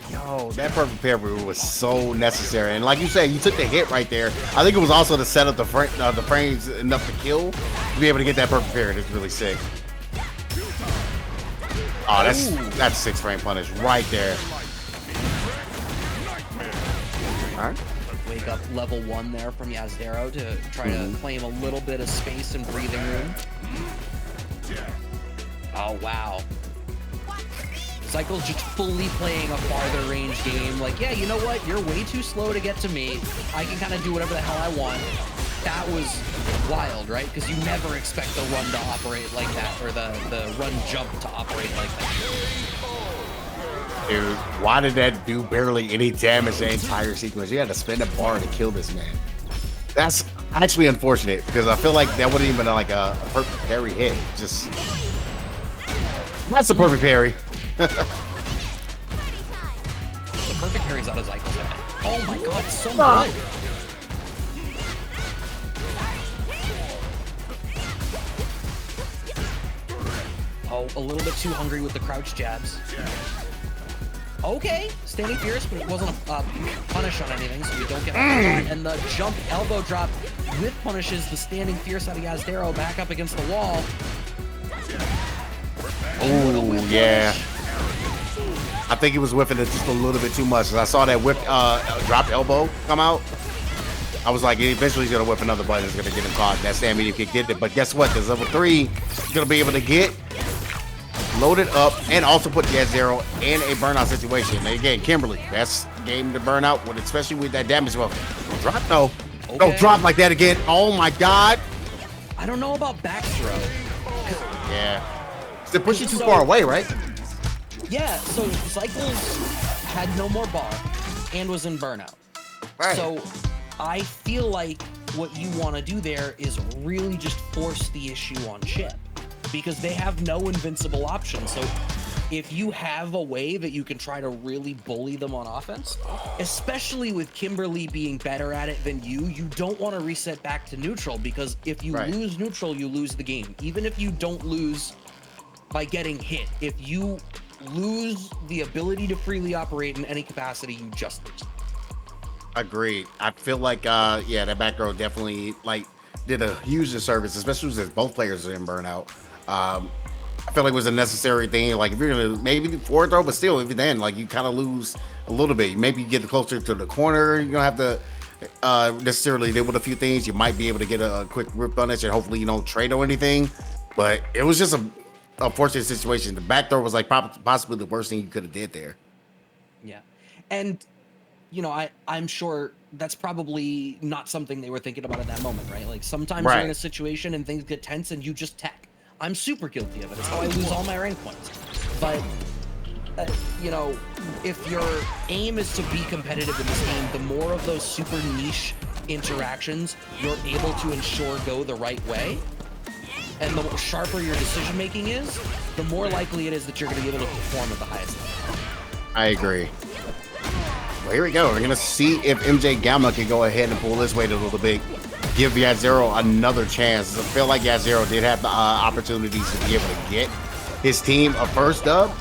Yo, that perfect parry was so necessary. And like you said, you took the hit right there. I think it was also to set up the frames enough to kill, to be able to get that perfect parry. That's really sick. Oh, that's 6-frame punish right there. All right. Wake up level 1 there from Jazdero to try to claim a little bit of space and breathing room. Oh, wow. Zykles just fully playing a farther range game. Like, yeah, you know what? You're way too slow to get to me. I can kind of do whatever the hell I want. That was wild, right? Because you never expect the run to operate like that, or the run jump to operate like that. Dude, why did that do barely any damage the entire sequence? You had to spend a bar to kill this man. That's actually unfortunate, because I feel like that wouldn't even been like a perfect parry hit. Just that's a perfect parry. The perfect parry's out of Zykles. Oh my god, so good. Oh, a little bit too hungry with the crouch jabs. Okay, standing fierce, but it wasn't a punish on anything, so we don't get and the jump elbow drop with punishes the standing fierce out of Jazdero back up against the wall. Oh yeah. I think he was whiffing it just a little bit too much. I saw that whip drop elbow come out. I was like, eventually he's gonna whip another button. It's gonna get him caught. That stand medium kick did it. But guess what? There's level 3. He's gonna be able to get loaded up and also put Jazdero in a burnout situation. And again, Kimberly, that's game to burn out with, especially with that damage weapon. Drop no. Okay. Don't drop like that again. Oh my god. I don't know about back throw. Yeah. They're pushing too far away, right? Yeah, so Zykles had no more bar and was in burnout. Right. So I feel like what you want to do there is really just force the issue on chip, because they have no invincible option. So if you have a way that you can try to really bully them on offense, especially with Kimberly being better at it than you don't want to reset back to neutral, because if you lose neutral, you lose the game. Even if you don't lose by getting hit, if you lose the ability to freely operate in any capacity, you just lose. Agreed. I feel like, that back row definitely like did a huge disservice, especially since both players are in burnout. I feel like it was a necessary thing. Like if you're gonna maybe forward throw, but still, even then, like you kind of lose a little bit. Maybe you get closer to the corner. You don't have to necessarily deal with a few things. You might be able to get a quick rip on it, and hopefully you don't trade or anything. But it was just a unfortunate situation. The back throw was like possibly the worst thing you could have did there. Yeah, and you know, I'm sure that's probably not something they were thinking about at that moment, right? Like sometimes you're in a situation and things get tense and you just tech. I'm super guilty of it. It's how I lose all my rank points. But, you know, if your aim is to be competitive in this game, the more of those super niche interactions you're able to ensure go the right way, and the sharper your decision making is, the more likely it is that you're going to be able to perform at the highest level. I agree. Well, here we go. We're going to see if MJ Gamma can go ahead and pull this weight a little bit. Give Jazdero another chance. I feel like Jazdero did have the opportunities to be able to get his team a first dub.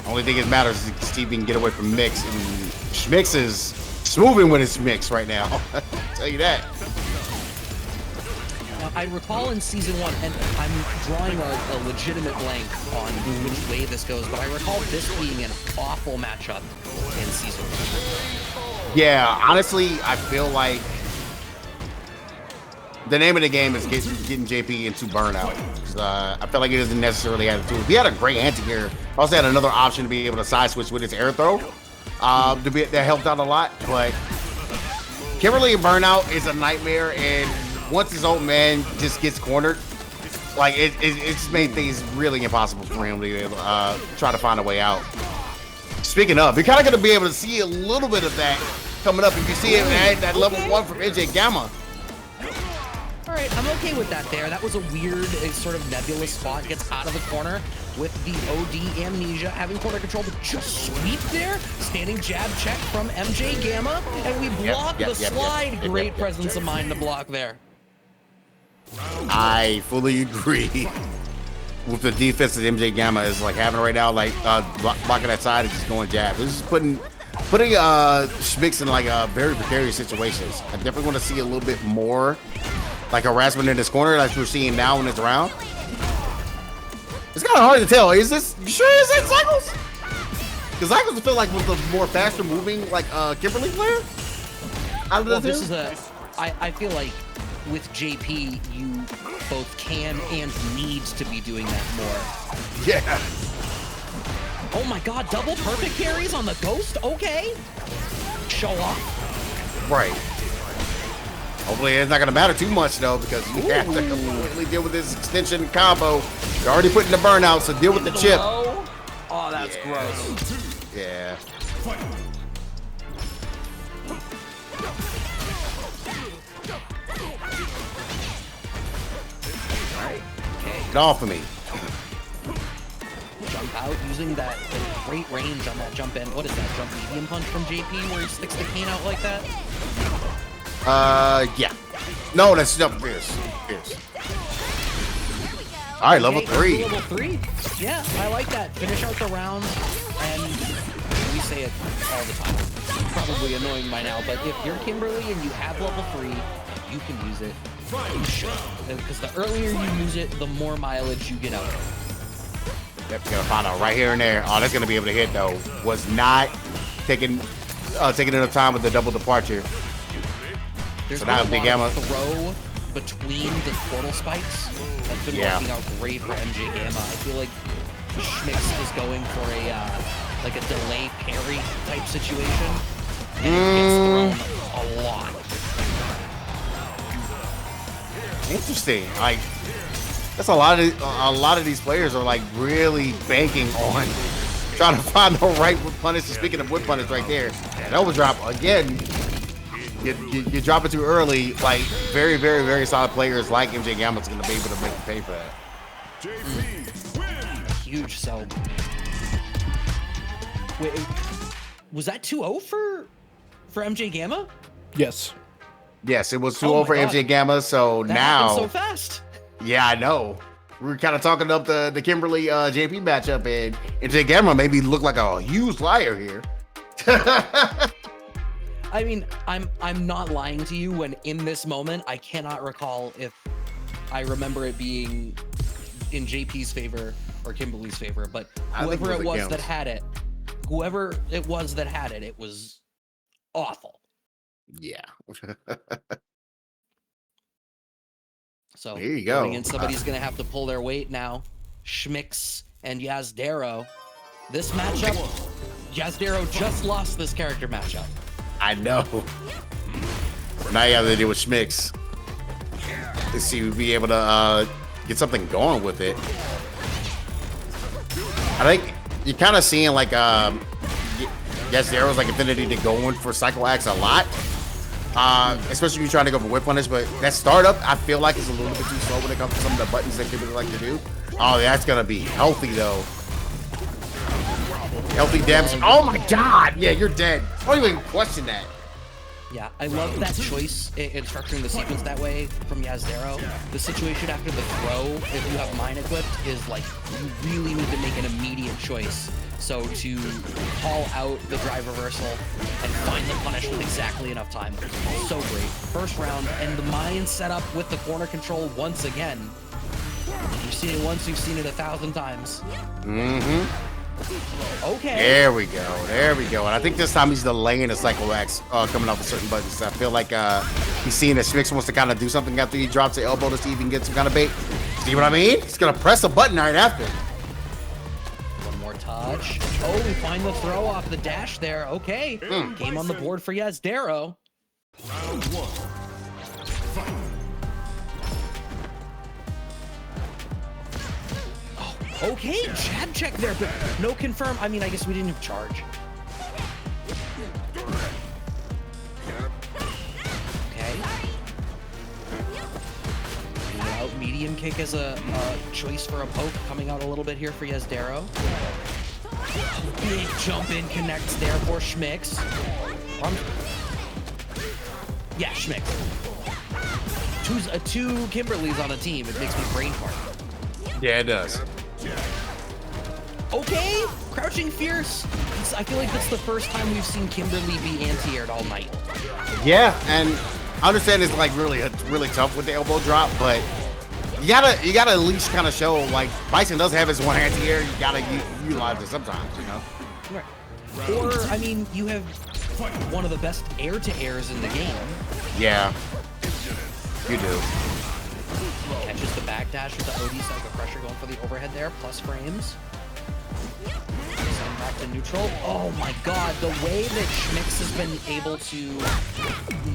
Only thing that matters is to see if he can get away from Mix. And Schmix is smoothing with his Mix right now. I'll tell you that. Now, I recall in Season 1, and I'm drawing a legitimate blank on which way this goes, but I recall this being an awful matchup in Season 1. Yeah, honestly, I feel like the name of the game is getting JP into burnout. I feel like he doesn't necessarily have the tools. He had a great anti-air. Also had another option to be able to side switch with his air throw. That helped out a lot. But Kimberly and burnout is a nightmare. And once his old man just gets cornered, like it's made things really impossible for him to be able to try to find a way out. Speaking of, you're kind of going to be able to see a little bit of that coming up. If you see it at that level 1 from NJ Gamma. All right, I'm okay with that there. That was a weird, sort of nebulous spot. Gets out of the corner with the OD amnesia, having corner control, but just sweep there. Standing jab check from MJ Gamma, and we block the slide. Great presence of mind to block there. I fully agree with the defense that MJ Gamma is like having right now, like blocking that side and just going jab. This is putting Schmix in like very precarious situations. I definitely want to see a little bit more like harassment in this corner like we're seeing now in this round. It's kind of hard to tell. Is this, you sure is it Zykles? Because Zykles feel like with the more faster moving like Kimberly player. Well, this is I feel like with JP, you both can and need to be doing that more. Yeah. Oh my god, double perfect carries on the Ghost? Okay. Show off. Right. Hopefully it's not going to matter too much, though, because you have to completely deal with this extension combo. You're already putting the burnout, so deal with the chip. Oh, that's gross. Yeah. Okay. Get off of me. Jump out using that great range on that jump in. What is that, jump medium punch from JP where he sticks the cane out like that? Yeah. No, that's not fierce. All right, level 3. Level 3? Yeah, I like that. Finish out the round, and we say it all the time. It's probably annoying by now, but if you're Kimberly and you have level 3, you can use it. You should, because the earlier you use it, the more mileage you get out of it. Yep, gonna find out right here and there. Oh, that's gonna be able to hit though. Was not taking enough time with the double departure. There's So been now a Big lot Gamma. of throw between the portal spikes. That's been working out great for MJ Gamma. I feel like Schmix is going for a like a delay parry type situation, and it gets thrown a lot. Interesting. Like that's a lot of these players are like really banking on trying to find the right wood punish. Speaking of wood punish right there, and overdrop again. You drop it too early. Like very, very, very solid players like MJ Gamma's gonna be able to make you pay for that. huge. So, wait, was that 2-0 for MJ Gamma? Yes. Yes, it was 2 Oh my over God. MJ Gamma. So That now, happened so fast. yeah, I know. We were kind of talking up the Kimberly JP matchup, and MJ Gamma maybe look like a huge liar here. I mean, I'm not lying to you when in this moment I cannot recall if I remember it being in JP's favor or Kimberly's favor, but I think whoever it was against. that had it, it was awful. Yeah. So There you go. going in, somebody's gonna have to pull their weight now. Schmix and Jazdero. This matchup, Jazdero just lost this character matchup. I know. Now you have to deal with Schmix. Let's see if we'll be able to get something going with it. I think you're kind of seeing like Jazdero's like affinity to going for cycle acts a lot. Especially if you're trying to go for whip punish, but that startup I feel like is a little bit too slow when it comes to some of the buttons that people like to do. Oh, that's gonna be healthy though. Healthy damage. Oh my god! Yeah, you're dead. I don't even question that. Yeah, I love that choice in structuring the sequence that way from Jazdero. The situation after the throw, if you have mine equipped, is like you really need to make an immediate choice. So to call out the drive reversal and find the punish with exactly enough time. So great. First round, and the mine setup with the corner control once again. You've seen it once, you've seen it 1,000 times. Mm-hmm. Okay. There we go. There we go. And I think this time he's delaying the cycle X coming off of certain buttons. I feel like he's seeing that Schmix wants to kind of do something after he drops the elbow to see if he can get some kind of bait. See what I mean? He's going to press a button right after. One more touch. Oh, we find the throw off the dash there. Okay. Game on the board for Jazdero. Round one. Fight. Okay, jab check there, but no confirm. I mean, I guess we didn't have charge. Okay. Out medium kick as a choice for a poke, coming out a little bit here for Jazdero. Big jump in connects there for Schmix. Yeah, Schmix. Two Kimberlys on a team. It makes me brain fart. Yeah, it does. Okay, crouching fierce. I feel like that's the first time we've seen Kimberly be anti-aired all night. Yeah, and I understand it's like really tough with the elbow drop, but you gotta at least kind of show like Bison does have his one anti-air. You gotta utilize it sometimes, you know. Right. Or I mean, you have one of the best air-to-airs in the game. Yeah, you do. Catches the backdash with the OD cycle pressure going for the overhead there, plus frames. Send back to neutral. Oh my god, the way that Schmix has been able to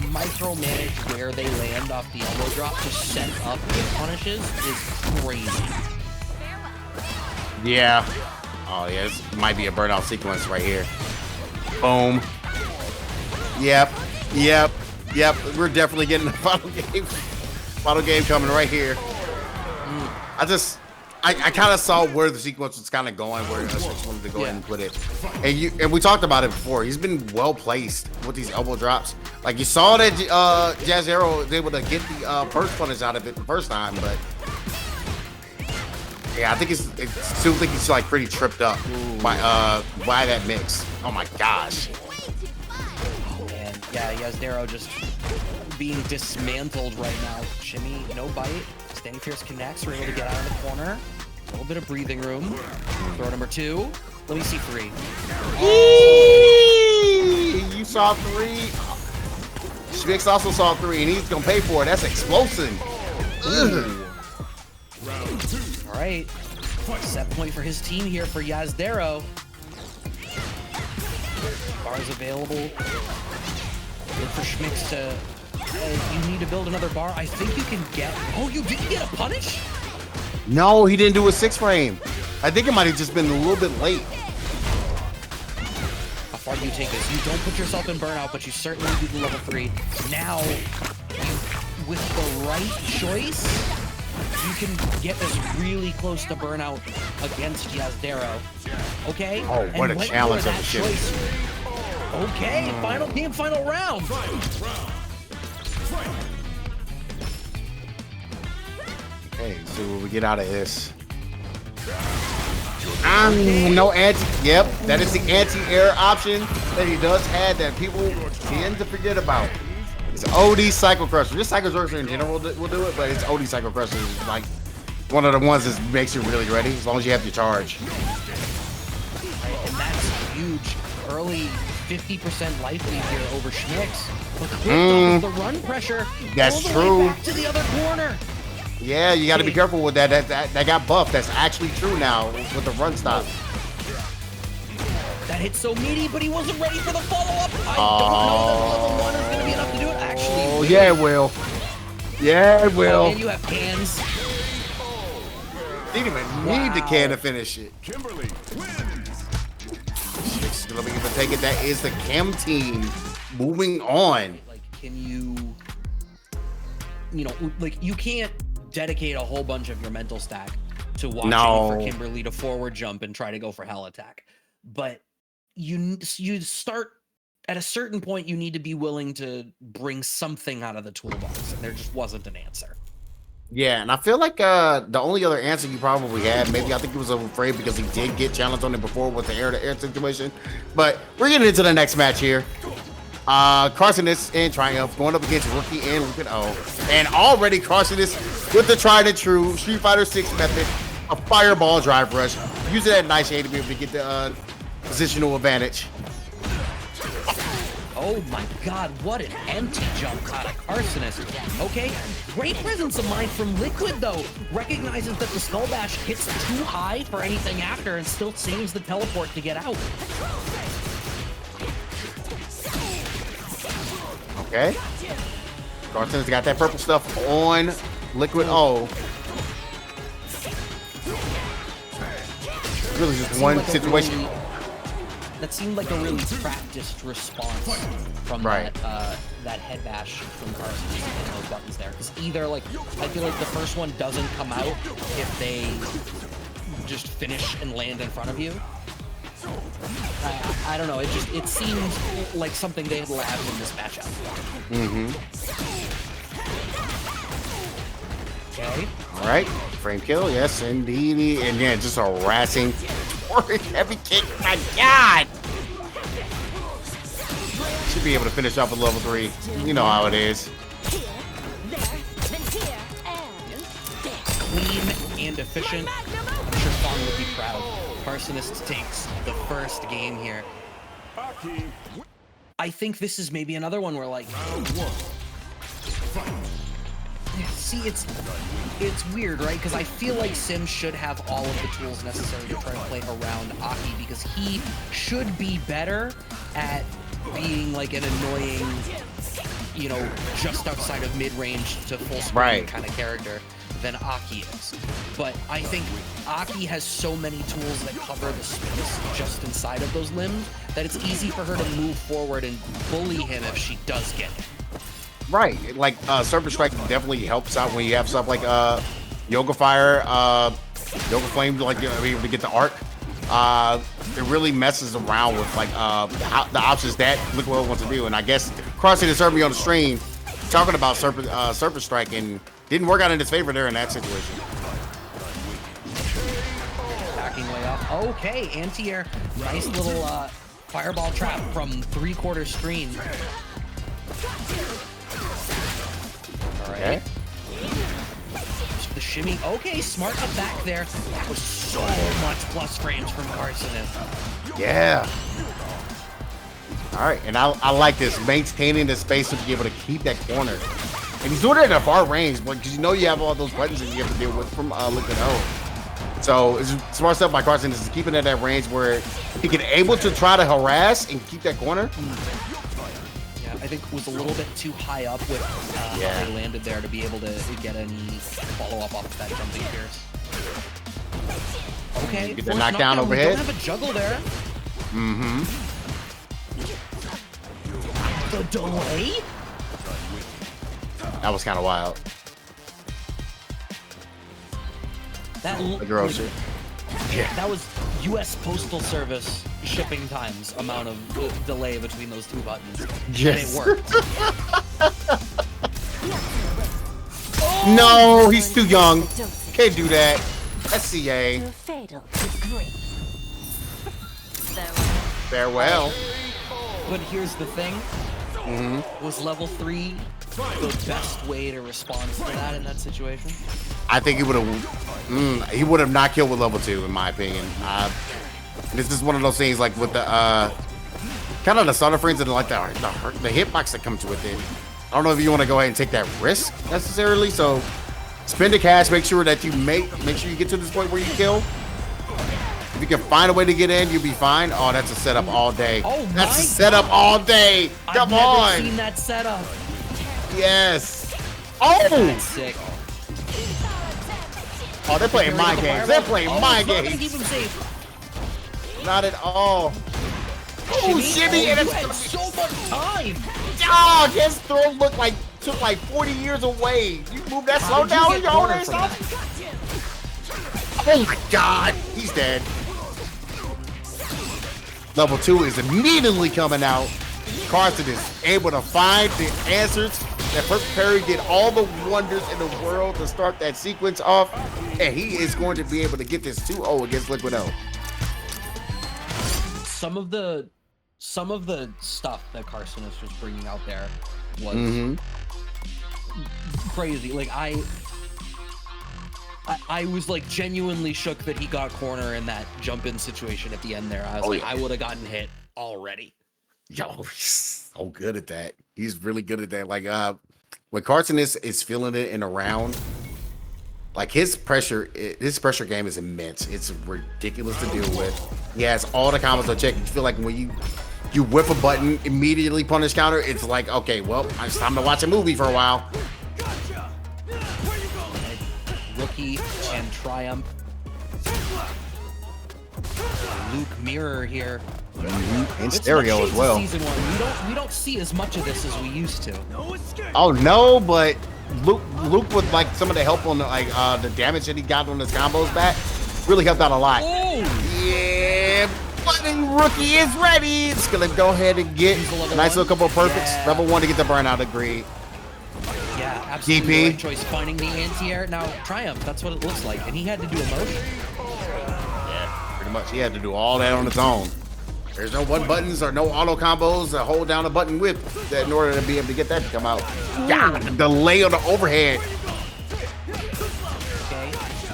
micromanage where they land off the elbow drop to set up hit punishes is crazy. Yeah. Oh yeah, this might be a burnout sequence right here. Boom. Yep. We're definitely getting the final game. Final game coming right here. I kind of saw where the sequence was kind of going, where I just wanted to go ahead and put it. And we talked about it before. He's been well placed with these elbow drops. Like you saw that Jazdero was able to get the first punish out of it the first time, but yeah, I think still think he's like pretty tripped up by that mix. Oh my gosh. Oh man, yeah, Jazdero just being dismantled right now. Shimmy, no bite. Standing fierce connects. We're able to get out of the corner. A little bit of breathing room. Throw number 2. Let me see 3. You saw 3. Schmix also saw 3, and he's gonna pay for it. That's explosive. All right. Set point for his team here for Jazdero. Bars available. Look for Schmix to... you need to build another bar. I think you can get... Oh, you didn't get a punish? No, he didn't do a 6 frame. I think it might have just been a little bit late. How far do you take this? You don't put yourself in burnout, but you certainly do the level 3. Now, with the right choice, you can get this really close to burnout against Jazdero. Okay? Oh, what And a when challenge you're of that the shit. choice- Okay, final game, final round. Okay, so what we get out of this. No anti. Yep, that is the anti-air option that he does have that people tend to forget about. It's OD Cycle Crusher. This Cycle Crusher in general will do it, but it's OD Cycle Crusher is like one of the ones that makes you really ready as long as you have your charge. Right, and that's huge. Early 50% life lead here over Schmix. But clipped off the run pressure. That's all the true. Way back to the other corner. Yeah, you got to be careful with that. That got buffed. That's actually true now with the run stop. That hit so meaty, but he wasn't ready for the follow-up. I don't know that level 1 is going to be enough to do it. Actually, Oh, yeah, it will. Yeah, it will. and you have hands. Didn't even need the can to finish it. Kimberly wins. Schmix is gonna be able to take it. That is the Chem team moving on. Like, can you know, like, you can't dedicate a whole bunch of your mental stack to watching for Kimberly to forward jump and try to go for hell attack. But you start at a certain point, you need to be willing to bring something out of the toolbox, and there just wasn't an answer. Yeah, and I feel like the only other answer you probably had, maybe I think he was afraid because he did get challenged on it before with the air-to-air situation. But we're getting into the next match here. Kharsonist and Triumph going up against Rookie and Liquid O. And already Kharsonist with the tried and true Street Fighter 6 method of Fireball Drive Rush. Using that nice shade to be able to get the positional advantage. Oh my god, what an empty jump out of Kharsonist. Okay, great presence of mind from Liquid though. Recognizes that the Skull Bash hits too high for anything after and still saves the teleport to get out. Okay. Kharsonist got that purple stuff on Liquid O. Really just one situation. That seemed like a really practiced response from that head bash from Kharsonist and those buttons there. Because either, like, I feel like the first one doesn't come out if they just finish and land in front of you. I don't know. It seemed like something they had labbed in this matchup. Okay. All right. Frame kill. Yes, indeed. And yeah, just harassing. Heavy kick. My God. Should be able to finish off with level 3. You know how it is. Clean and efficient. I'm sure Fong would be proud. Kharsonist takes the first game here. I think this is maybe another one where, like, see, it's weird, right? Because I feel like Sim should have all of the tools necessary to try to play around Aki, because he should be better at being like an annoying, you know, just outside of mid-range to full screen kind of character than Aki is. But I think Aki has so many tools that cover the space just inside of those limbs that it's easy for her to move forward and bully him if she does get it. Right. Like, Surface Strike definitely helps out when you have stuff like Yoga Fire, Yoga Flame, like, you know, able to get the arc. It really messes around with, like, the options that Liquid wants to do. And I guess Kharsonist heard me on the stream talking about Surface Strike and didn't work out in his favor there in that situation. Backing way up. Okay, anti-air. Nice little fireball trap from 3/4 screen. All right. The shimmy. Okay, smart up back there. That was so much plus frames from Kharsonist. Yeah. All right, and I like this, maintaining the space to be able to keep that corner. And he's doing it at a far range, because you know you have all those buttons that you have to deal with from Liquid O. So it's smart stuff by Kharsonist is keeping it at that range where he can able to try to harass and keep that corner. Yeah, I think it was a little bit too high up with how they landed there to be able to get any follow-up off of that jumping pierce. Okay, get the knockdown overhead. We don't have a juggle there. The delay? That was kind of wild. That The grocery. that was U.S. Postal Service shipping times amount of delay between those two buttons. Yes. And it worked. No, he's too young. Can't do that. SCA. Fatal to great. Farewell. But here's the thing. Was level 3 the best way to respond to that in that situation? I think he would have not killed with level 2, in my opinion. This is one of those things like with the kind of the starter frames and like the hitbox that comes with it. I don't know if you want to go ahead and take that risk necessarily. So spend the cash, make sure that you make sure you get to this point where you kill. If you can find a way to get in, you'll be fine. Oh, that's a setup all day. Oh, that's a setup all day. Come I've on. never seen that setup. Yes. Oh. That's sick. Oh, they're playing my games. They're playing my Keep games. him safe. Not at all. Oh, shimmy, and you had it's so much time. oh, his throw took like 40 years away. You move that slow did you down, get you cornered hold from stuff. Oh my God, he's dead. Level 2 is immediately coming out. Kharsonist is able to find the answers. That first parry did all the wonders in the world to start that sequence off, and he is going to be able to get this 2-0 against Liquid O. Some of the stuff that Kharsonist was bringing out there was crazy. Like I was like genuinely shook that he got corner in that jump in situation at the end there. I was I would have gotten hit already. Yo, he's so good at that. He's really good at that. Like when Kharsonist is feeling it in a round, like his pressure game is immense. It's ridiculous to deal with. He has all the combos to check. You feel like when you whip a button, immediately punish counter, it's like, okay, well, it's time to watch a movie for a while. Rookie and Triumph. Luke Mirror here. In stereo as well. Season 1. We don't see as much of this as we used to. Oh no, but Luke with like some of the help on the damage that he got on his combos back really helped out a lot. Oh. Yeah, button Rookie is ready. It's gonna go ahead and get a nice little couple of perfects. Yeah. Level 1 to get the burnout degree. Yeah, absolutely DP. right choice. Finding the anti-air. Now, Triumph, that's what it looks like. And he had to do a motion. Yeah, pretty much. He had to do all that on his own. There's no one buttons or no auto combos to hold down a button with that in order to be able to get that to come out. God, the delay on the overhead. Okay,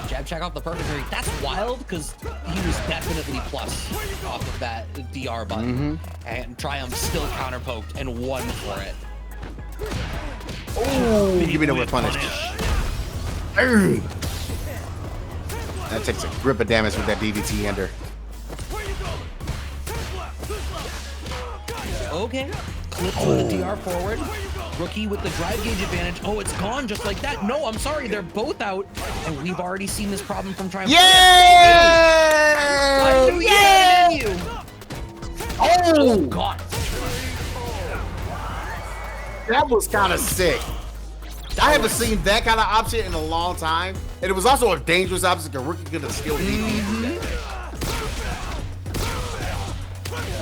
jab check off the perfect three. That's wild because he was definitely plus off of that DR button. And Triumph still counter poked and won for it. Oh, give me the whip punish. That takes a grip of damage with that DDT ender. Okay, clips with the DR forward. Rookie with the drive gauge advantage. Oh, it's gone just like that. No, I'm sorry, they're both out. And we've already seen this problem from Triumph. Yeah! I knew Yeah! you. Oh, God. that was kind of sick. I haven't seen that kind of option in a long time. And it was also a dangerous option because Rookie could have still DP.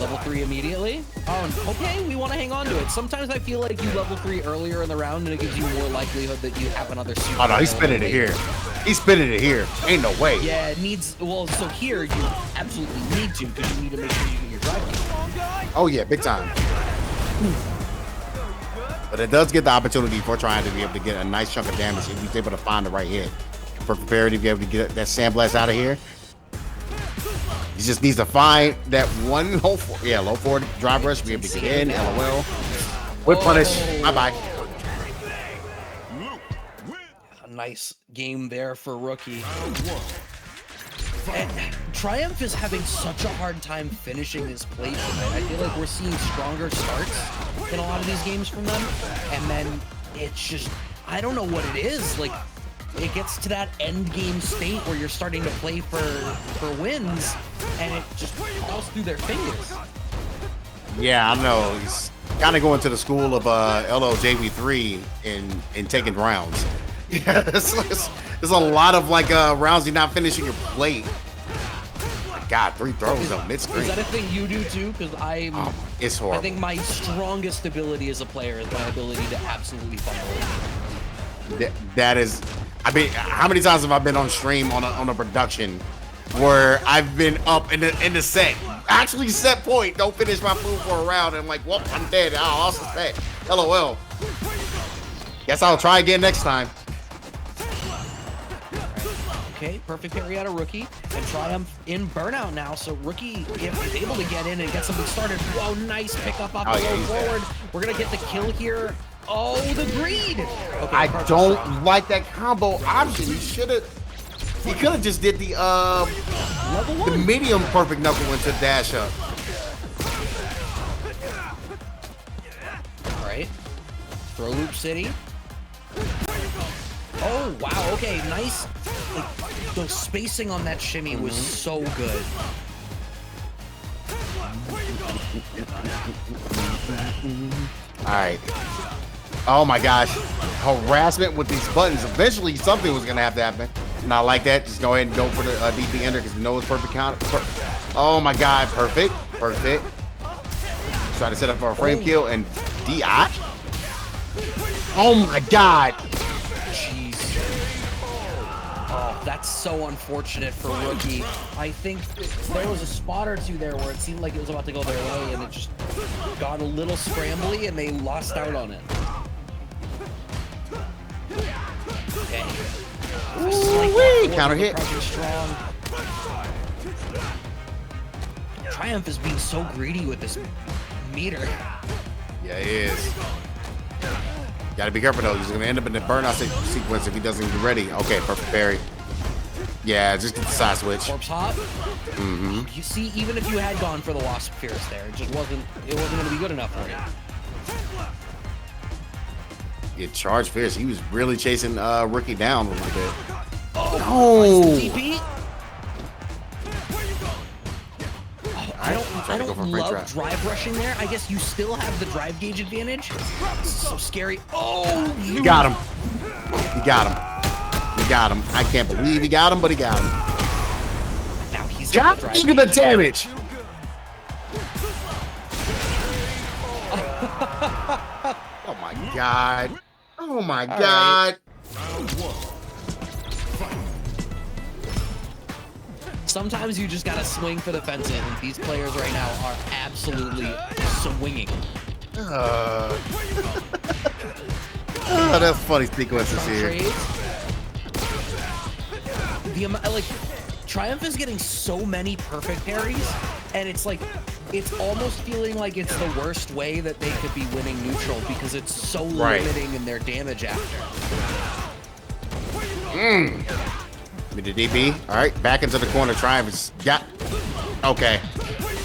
Level 3 immediately. Oh, okay, we want to hang on to it. Sometimes I feel like you level 3 earlier in the round and it gives you more likelihood that you have another super. Oh no, he's spinning it here. He's spinning it here. Ain't no way. Yeah, it needs, well, so here you absolutely need to because you need to make sure you get your drive gauge. Oh yeah, big time. But it does get the opportunity for trying to be able to get a nice chunk of damage if he's able to find the right hit. For Parity to be able to get that Sandblast out of here. He just needs to find that one low forward drive rush, be able to get in, LOL. Whip punish. Bye-bye. A nice game there for Rookie. And Triumph is having such a hard time finishing his plate tonight. I feel like we're seeing stronger starts in a lot of these games from them. And then it's just, I don't know what it is. Like, it gets to that end game state where you're starting to play for wins, and it just falls through their fingers. Yeah, I know. He's kind of going to the school of LOJV3 in taking rounds. Yeah, There's a lot of like rounds you're not finishing your plate. God, 3 throws on mid-screen. Is that a thing you do too? Because It's horrible. I think my strongest ability as a player is my ability to absolutely fumble. That is, I mean, how many times have I been on stream on a production where I've been up in the set, actually set point, don't finish my food for a round, and I'm like, well, I'm dead. I lost the set. LOL. Guess I'll try again next time. Okay, perfect parry out of Rookie, and Triumph in burnout now, so Rookie is able to get in and get something started. Whoa, nice pickup off the low forward. We're gonna get the kill here. Oh, the greed! Okay, I don't like that combo option. He could have just did the medium perfect knuckle into dash up. All right, throw loop city. Oh, wow, okay, nice. Like, the spacing on that shimmy was so good. All right. Oh my gosh. Harassment with these buttons. Eventually something was gonna have to happen. Not like that. Just go ahead and go for the DP ender because you know it's perfect count. Oh my god, perfect. Perfect. Try to set up for a frame kill and DI. Oh my god. Jeez. Oh, that's so unfortunate for Rookie. I think there was a spot or two there where it seemed like it was about to go their way and it just got a little scrambly and they lost out on it. Okay. Ooh-wee, counter hit. Strong. Triumph is being so greedy with this meter. Yeah, he is. Gotta be careful though. He's gonna end up in the burnout sequence if he doesn't get ready. Okay, perfect parry. Yeah, just get the side switch. Corpse hop. You see, even if you had gone for the Wasp Fierce there, it just wasn't gonna be good enough for you. Yeah, charge fierce. He was really chasing Rookie down a little bit. Oh, nice DP. I don't love drive rushing there. I guess you still have the drive gauge advantage. This is so scary. Oh, you got him. He got him. He got him. I can't believe he got him, but he got him. Now he's got the drive the damage. Oh my god. Oh my god. Sometimes you just gotta swing for the fences, and these players right now are absolutely swinging. Oh, that's funny sequences here. Like, Triumph is getting so many perfect parries, and it's like, it's almost feeling like it's the worst way that they could be winning neutral because it's so limiting in their damage after. With the DP. All right, back into the corner. Triumph is got. Okay.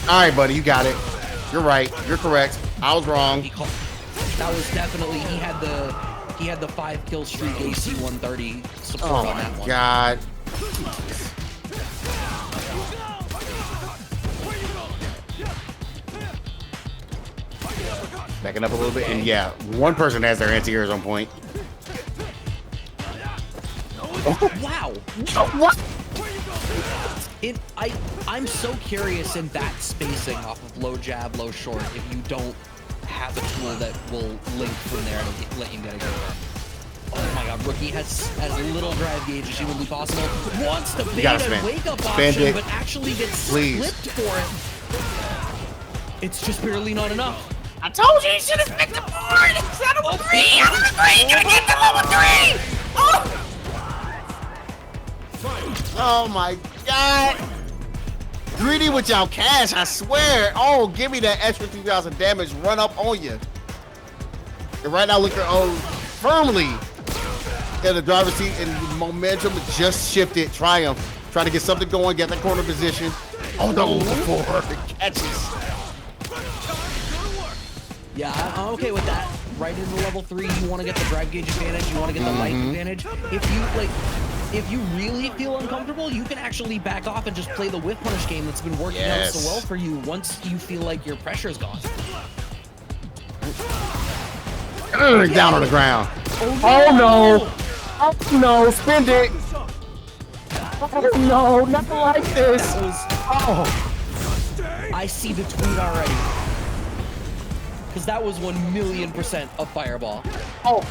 All right, buddy, you got it. You're right. You're correct. I was wrong. That was definitely he had the 5 kill streak AC 130 support on that one. Oh my god. Backing up a little bit, and yeah, one person has their anti-airs on point. Wow. What? I'm so curious in that spacing off of low jab, low short, if you don't have a tool that will link from there to let you get a go. Oh my god, Rookie has as little drive gauge as humanly possible. Wants to bait a wake-up option, but actually gets flipped for it. It's just barely not enough. I told you should have picked the board instead of 3. Out of the 3, you're gonna get to level 3. Oh! Oh my god! Greedy without cash, I swear. Oh, give me that extra 2,000 damage run up on you. And right now, looking firmly in the driver's seat, and momentum just shifted. Triumph trying to get something going, get that corner position. Oh no, before it catches. Yeah, I'm okay with that. Right into level 3, you want to get the drive gauge advantage, you want to get the life advantage. If you really feel uncomfortable, you can actually back off and just play the whiff punish game that's been working out so well for you once you feel like your pressure's gone. Down on the ground. Oh no! Oh no, spend it. Oh no, nothing like this. That was, Oh, I see the tweet already. Because that was 1,000,000% a fireball. oh.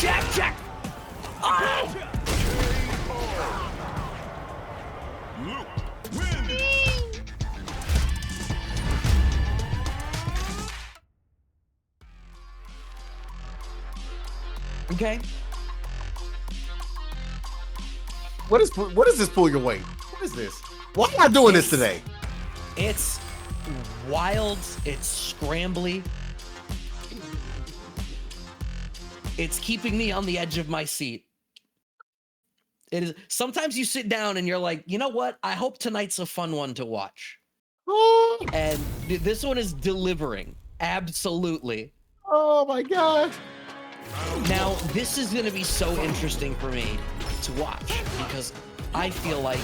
Jack! Oh! Okay. What is this pull your weight? What is this? Why am I doing this today? It's wild. It's scrambly. It's keeping me on the edge of my seat. It is. Sometimes you sit down and you're like, you know what? I hope tonight's a fun one to watch. And this one is delivering. Absolutely. Oh my god. Now, this is going to be so interesting for me to watch because I feel like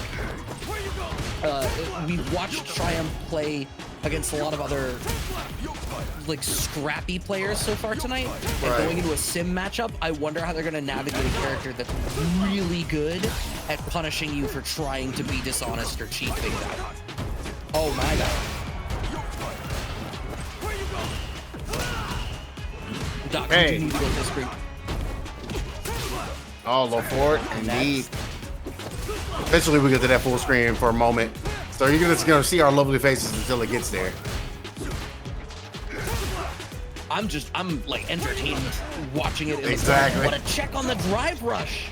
we've watched Triumph play against a lot of other like scrappy players so far tonight. And Right. going into a sim matchup, I wonder how they're going to navigate a character that's really good at punishing you for trying to be dishonest or cheat things out. Oh my god. Doc, Hey. you do need to go to the screen. Oh, low forward, And indeed. Eventually, we get to that full screen for a moment. So you're just gonna see our lovely faces until it gets there. I'm like entertained watching it. Exactly. What a check on the drive rush.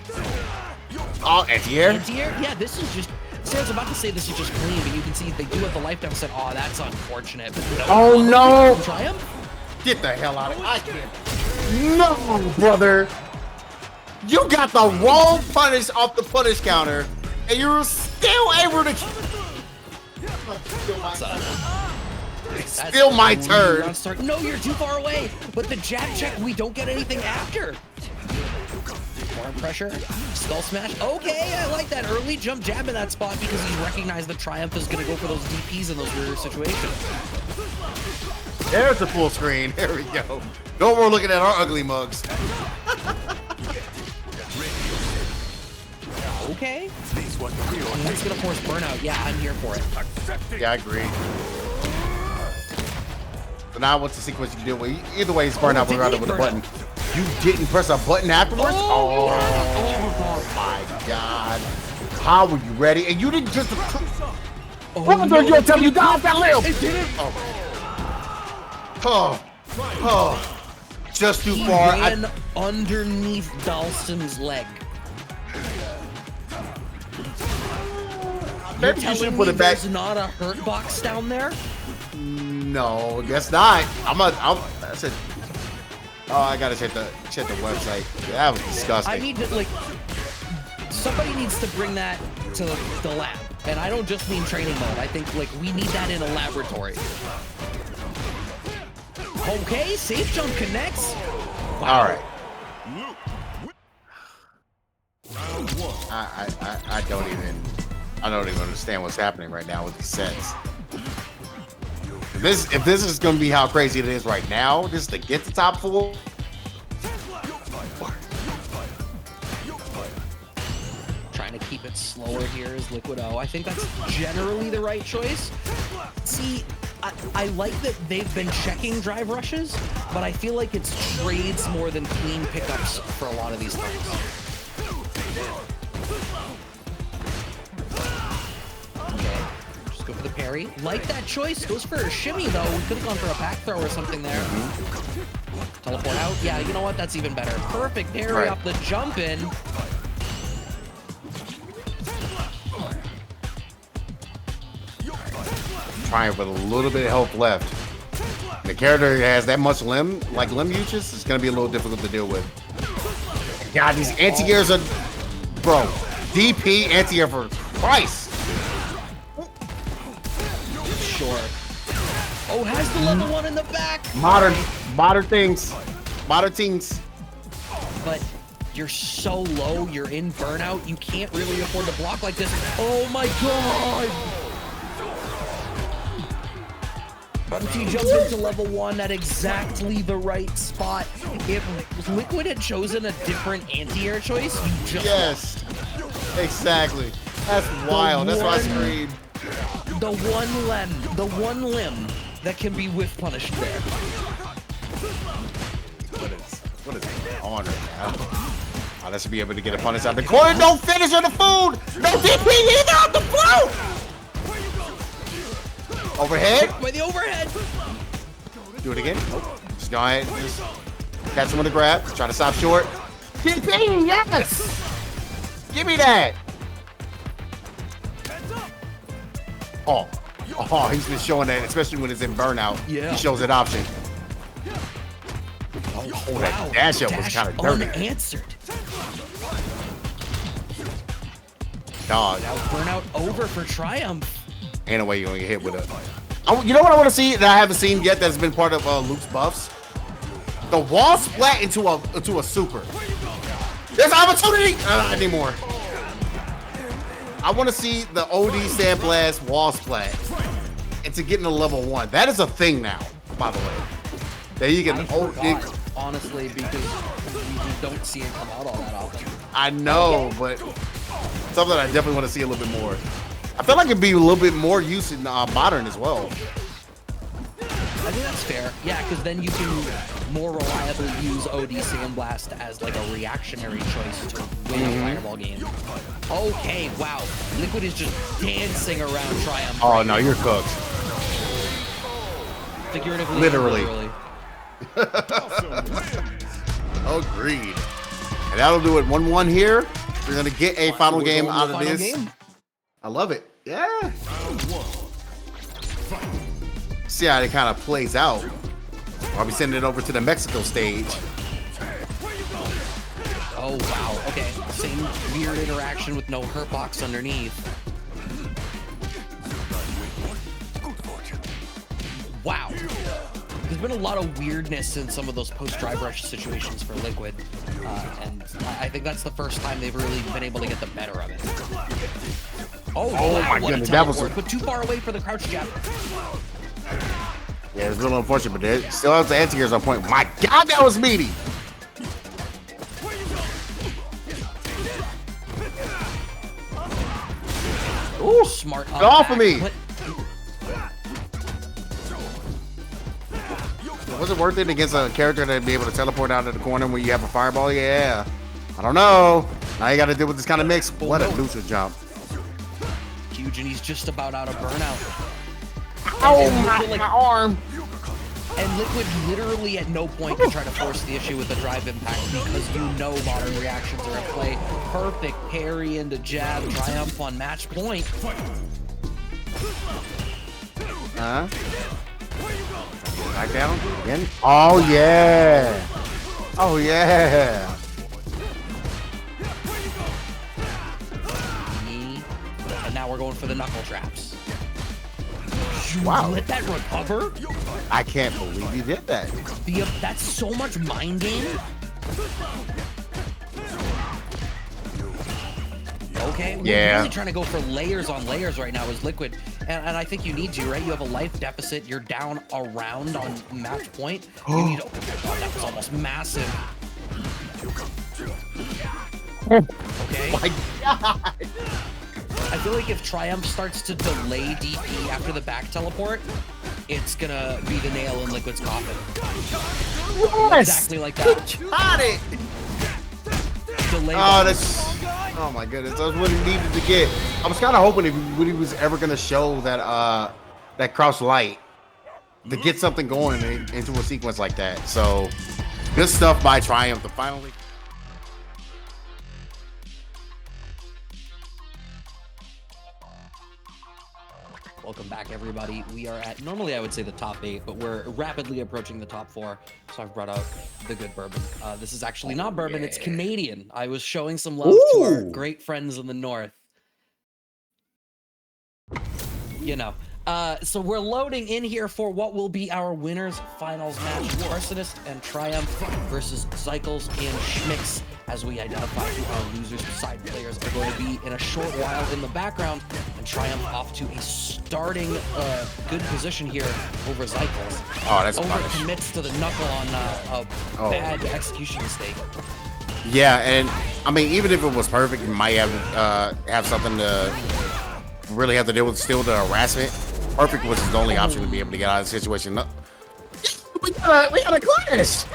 Oh, anti-air. Anti-air? Yeah, this is just. See, I was about to say this is just clean, but you can see they do have the life down. Said, oh, that's unfortunate. But Oh, no. Triumph? Get the hell out of here. I can't. No, brother. You got the wrong punish off the punish counter, and you're still able to. Still my turn. No, you're too far away. But the jab check, we don't get anything after. Arm pressure, skull smash. Okay, I like that early jump jab in that spot because he's recognized that Triumph is going to go for those DPs in those rare situations. There's the full screen. There we go. No more looking at our ugly mugs. Okay. That's gonna force burnout. Yeah, I'm here for it. Yeah, I agree. So now what's the sequence you deal with? Either way, it's burnout didn't with a burn button. out. You didn't press a button afterwards? Oh, Oh my god. How were you ready? And you didn't just... Oh, no, you tell me you got off that limb! It didn't. Oh. Just too He far. ran underneath Dalston's leg. Maybe you should put it back. There's not a hurt box down there? No, guess not. That's it. Oh, I gotta check the website. That was disgusting. I need to, like, somebody needs to bring that to the lab. And I don't just mean training mode. I think, like, we need that in a laboratory. Okay, safe jump connects. Wow. All right. Round one. I don't even understand what's happening right now with these sets. If this is gonna be how crazy it is right now, just to get the top four. Trying to keep it slower here is Liquid O. I think that's generally the right choice. See, I like that they've been checking drive rushes, but I feel like it's trades more than clean pickups for a lot of these things. Okay, just go for the parry. Like that choice, goes for a shimmy though. We could have gone for a back throw or something there. Teleport out. Yeah, you know what? That's even better. Perfect parry Right. off the jump in. Trying with a little bit of health left. The character has that much limb usage, it's gonna be a little difficult to deal with. God, these anti-airs are, bro. DP anti-air for Christ. Sure. Oh, has the level one in the back. Modern things. But you're so low, you're in burnout, you can't really afford to block like this. Oh my god! He jumped into level 1 at exactly the right spot. If Liquid had chosen a different anti-air choice, you just Yes. Exactly. That's wild. That's why I screamed. the one limb that can be whiff punished there. What is on right now? Oh, that should be able to get a punish out the corner. Don't finish on the food. No DP either on the float. Overhead. By the overhead. Do it again. Just go ahead. Just catch him with a grab. Try to stop short. DP, yes. Give me that. Oh, he's been showing that, especially when it's in burnout. Yeah. He shows that option. Oh, that dash up was kind of dirty. Unanswered. Dog. Now burnout over for Triumph. Ain't no way you're gonna get hit with it. You know what I want to see that I haven't seen yet that's been part of Luke's buffs? The wall splat into a super. There's opportunity! Not anymore. I want to see the OD Sandblast wall splat into getting to level 1. That is a thing now, by the way. That you can Honestly, because you don't see it come out all that often. I know, but something I definitely want to see a little bit more. I feel like it'd be a little bit more use in modern as well. I think that's fair. Yeah, because then you can more reliably use OD Sandblast as like a reactionary choice to win a fireball game. Okay, wow. Liquid is just dancing around Triumph. Oh no, you're cooked. Figuratively, Literally. Awesome. Agreed. And that'll do it. 1-1 here. We're gonna get a final game out of Final this. game. I love it. Yeah. Round 1. Fight. See how it kind of plays out. I'll be sending it over to the Mexico stage. Oh wow. Okay. Same weird interaction with no hurt box underneath. Wow. There's been a lot of weirdness in some of those post-drive rush situations for Liquid, and I think that's the first time they've really been able to get the better of it. Oh wow, my what goodness, a that was teleport, but too far away for the crouch jab. Yeah, it's a little unfortunate, but they still have the anti-airs on point. My God, that was meaty. Ooh, smart. Get off of me. Was it worth it against a character that'd be able to teleport out of the corner when you have a fireball? Yeah. I don't know. Now you got to deal with this kind of mix. What a loser jump. Huge, and he's just about out of burnout. Oh, my arm. And Liquid literally at no point can try to force the issue with the drive impact because you know modern reactions are at play. Perfect parry into jab, Triumph on match point. Huh? Back down again. Oh yeah. Oh yeah. And now we're going for the knuckle traps. You Wow. let that recover? I can't believe you did that. That's so much mind game. Okay, we're really trying to go for layers on layers right now as Liquid, and I think you need to, right? You have a life deficit, you're down a round on match point. You need, oh God, that was almost massive. Okay. My God. I feel like if Triumph starts to delay DP after the back teleport, it's gonna be the nail in Liquid's coffin. Yes. Exactly like that. Got it. Delay. Oh, that's. Oh my goodness, that's what he needed to get. I was kind of hoping if he was ever gonna show that that crouch light to get something going into a sequence like that. So good stuff by Triumph to finally. Welcome back, everybody. We are at, normally I would say the top 8, but we're rapidly approaching the top 4. So I've brought out the good bourbon. This is actually not bourbon, it's Canadian. I was showing some love to our great friends in the north. You know. So we're loading in here for what will be our winners finals match. Kharsonist and Triumph versus Zykles and Schmix. as we identify who our losers side players are going to be in a short while in the background, and Triumph off to a starting good position here over Zykles. Oh, that's over punish. commits to the knuckle on a bad execution mistake. Yeah, and I mean, even if it was perfect, you might have something to really have to deal with still the harassment. Perfect was the only option to be able to get out of the situation. No. We got a clash.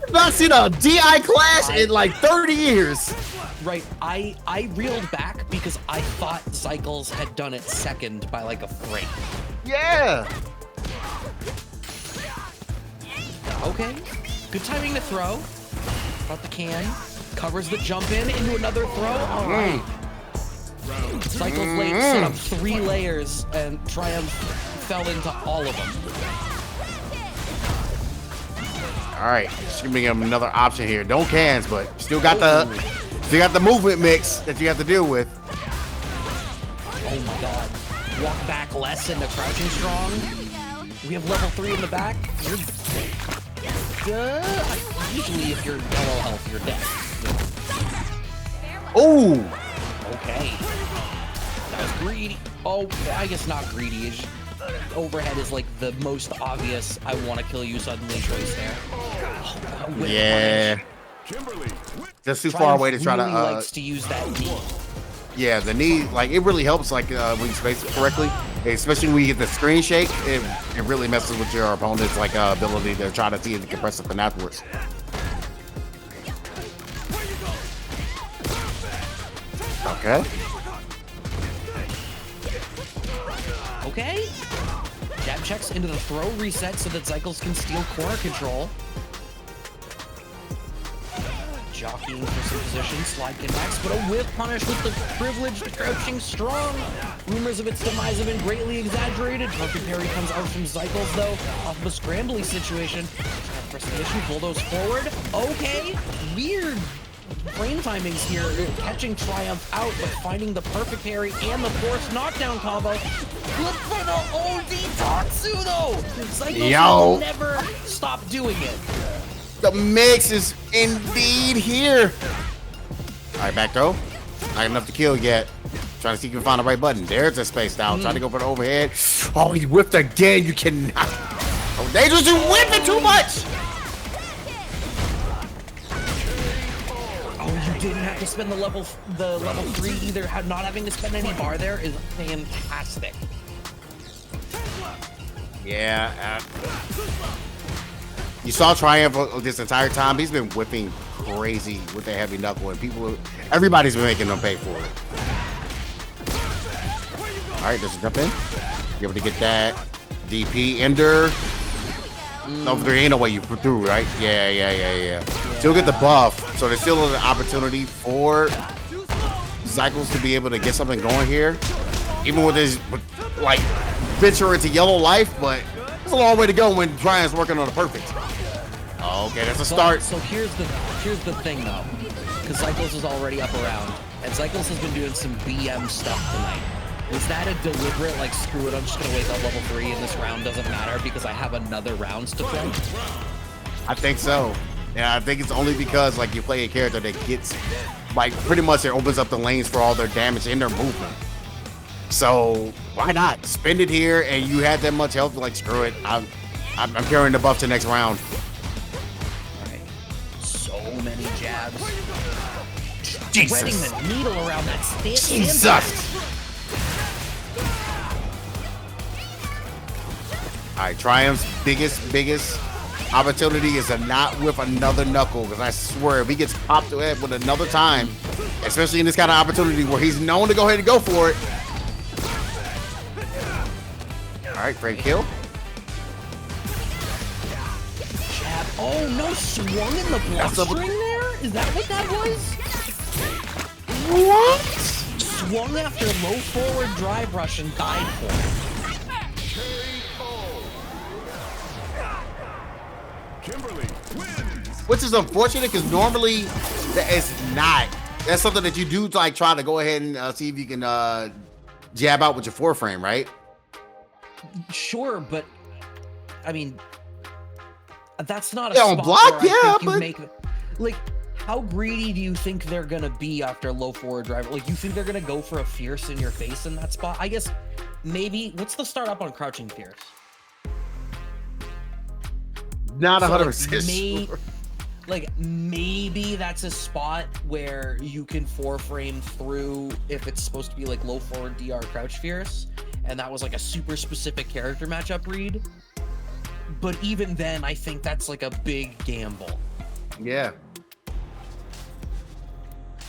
I've not seen a DI clash in like 30 years. Right, I reeled back because I thought Zykles had done it second by like a frame. Yeah. Okay, good timing to throw. About the can, covers the jump in into another throw. All right. Zykles late set up 3 layers and Triumph fell into all of them. All right, just giving him another option here. Don't cans, but still got the movement mix that you have to deal with. Oh my god. Walk back less into crouching strong. We have level 3 in the back. You're usually if you're yellow health, you're dead. Oh, Okay. That was greedy. Oh, I guess not greedy. It's just, overhead is like the most obvious I want to kill you suddenly choice there. Whip yeah. punish. Just too far Triumph away to try to. really likes to use that knee. Yeah, the knee, like it really helps, like when you space it correctly, especially when you get the screen shake. It really messes with your opponent's like ability to try to see if you can press something afterwards. Okay. Okay. Jab checks into the throw reset so that Zykles can steal corner control. Jockeying for some position, slide connects, but a whip punish with the privileged crouching strong. Rumors of its demise have been greatly exaggerated. Perfect parry comes out from Zykles though, off of a scrambly situation. Precision, bulldoze forward. Okay, weird frame timings here, catching Triumph out, but finding the perfect parry and the forced knockdown combo. Look for the OD Tatsu though! Zykles will never stop doing it. The mix is indeed here. All right, back throw. Not enough to kill yet. Trying to see if you can find the right button. There's a space down. Trying to go for the overhead. Oh, he whipped again. You cannot. Oh, dangerous. You whipping too much. Oh, you didn't have to spend the level 3 either. Not having to spend any bar there is fantastic. Yeah. You saw Triumph this entire time. He's been whipping crazy with the heavy knuckle, and everybody's been making them pay for it. All right, just jump in. Be able to get that DP ender. No, there ain't no way you put through, right? Yeah. Still get the buff, so there's still an opportunity for Zykles to be able to get something going here, even with his like venture into yellow life. But it's a long way to go when Triumph's working on the perfect. Okay, that's a start. So here's the thing though, because Zykles is already up around, and Zykles has been doing some BM stuff tonight. Was that a deliberate, like, screw it, I'm just gonna wait till level 3 and this round doesn't matter because I have another rounds to play? I think so. Yeah, I think it's only because like you play a character that gets like pretty much it opens up the lanes for all their damage and their movement. So why not spend it here? And you had that much health, like screw it. I'm carrying the buff to next round. So many jabs. Jesus. Threading the needle around that stand. Jesus. All right, Triumph's biggest opportunity is to not whip another knuckle, because I swear if he gets popped to it with another time, especially in this kind of opportunity where he's known to go ahead and go for it. All right, great kill. Jab. Oh no, swung in the blockstring there? Is that what that was? What? Swung after low forward drive rush and died for it. Which is unfortunate because normally that is not. That's something that you do like try to go ahead and see if you can jab out with your foreframe, right? Sure, but I mean, that's not a Yeah, on spot block, where I yeah, think you but make like how greedy do you think they're gonna be after low forward driver? Like, you think they're gonna go for a fierce in your face in that spot? I guess maybe. What's the start up on crouching fierce? Not So, 100% sure. Like, maybe that's a spot where you can 4-frame through if it's supposed to be like low forward DR crouch fierce, and that was like a super specific character matchup read. But even then, I think that's like a big gamble. Yeah.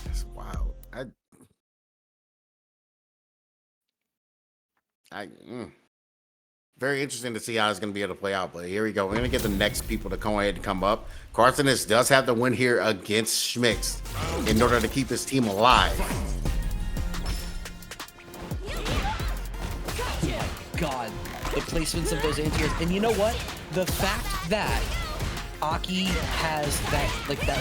That's wild. Very interesting to see how it's going to be able to play out. But here we go. We're going to get the next people to go ahead and come up. Kharsonist does have the win here against Schmix in order to keep his team alive. God, the placements of those anti-airs. And you know what? The fact that Aki has that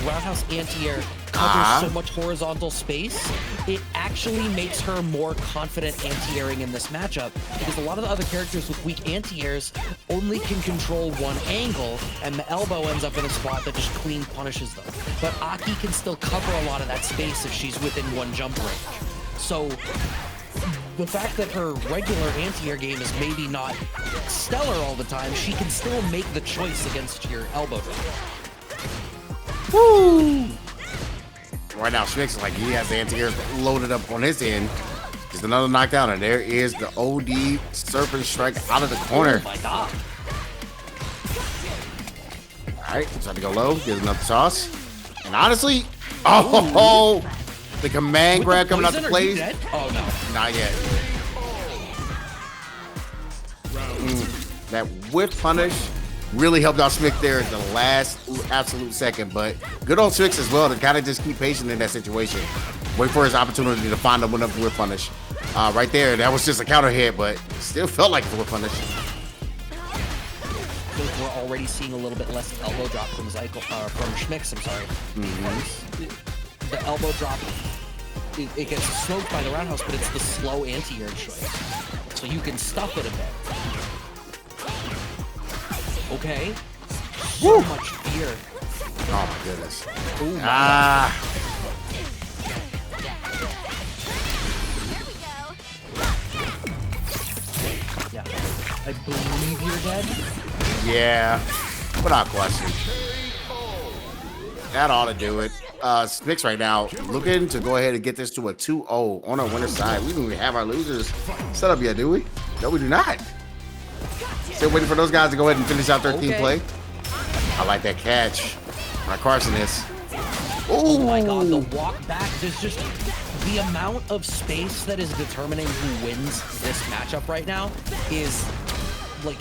roundhouse anti-air covers so much horizontal space, it actually makes her more confident anti-airing in this matchup, because a lot of the other characters with weak anti-airs only can control one angle, and the elbow ends up in a spot that just clean punishes them. But Aki can still cover a lot of that space if she's within one jump range. So the fact that her regular anti-air game is maybe not stellar all the time, she can still make the choice against your elbow drop. Woo! Right now, Schmix is like, he has the anti-air loaded up on his end. There's another knockdown, and there is the OD Serpent Strike out of the corner. Oh my god. All right, trying to go low, get another toss. And honestly, oh, the command grab coming out the plays. Oh no, not yet. That whip punish really helped out Schmix there at the last absolute second, but good old Schmix as well to kind of just keep patient in that situation. Wait for his opportunity to find the one up whip punish. Right there, that was just a counter hit, but still felt like a whip punish. We're already seeing a little bit less elbow drop from Zykles, from Schmix, I'm sorry. The elbow drop, it gets smoked by the roundhouse, but it's the slow anti-air choice. So you can stuff it a bit. Okay. So much fear. Oh my goodness. Ooh, yeah. I believe you're dead. Yeah, without question. That ought to do it. Schmix right now looking to go ahead and get this to a 2-0 on our winner's side. We don't even have our losers set up yet, do we? No, we do not. Still waiting for those guys to go ahead and finish out their team play. I like that catch. My Kharsonist. Oh my god, the walk back. There's just the amount of space that is determining who wins this matchup right now is like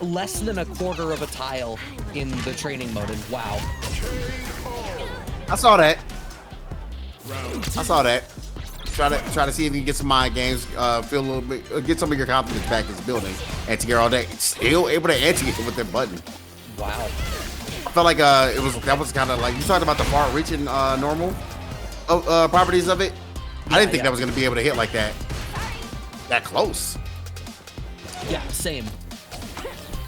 less than a quarter of a tile in the training mode, and wow. I saw that. Try to see if you can get some mind games, feel a little bit, get some of your confidence back in this building. Anti-air all day, still able to anti-air with that button. Wow. I felt like that was kind of like, you talked about the far-reaching normal properties of it. I didn't think that was going to be able to hit like that close. Yeah, same.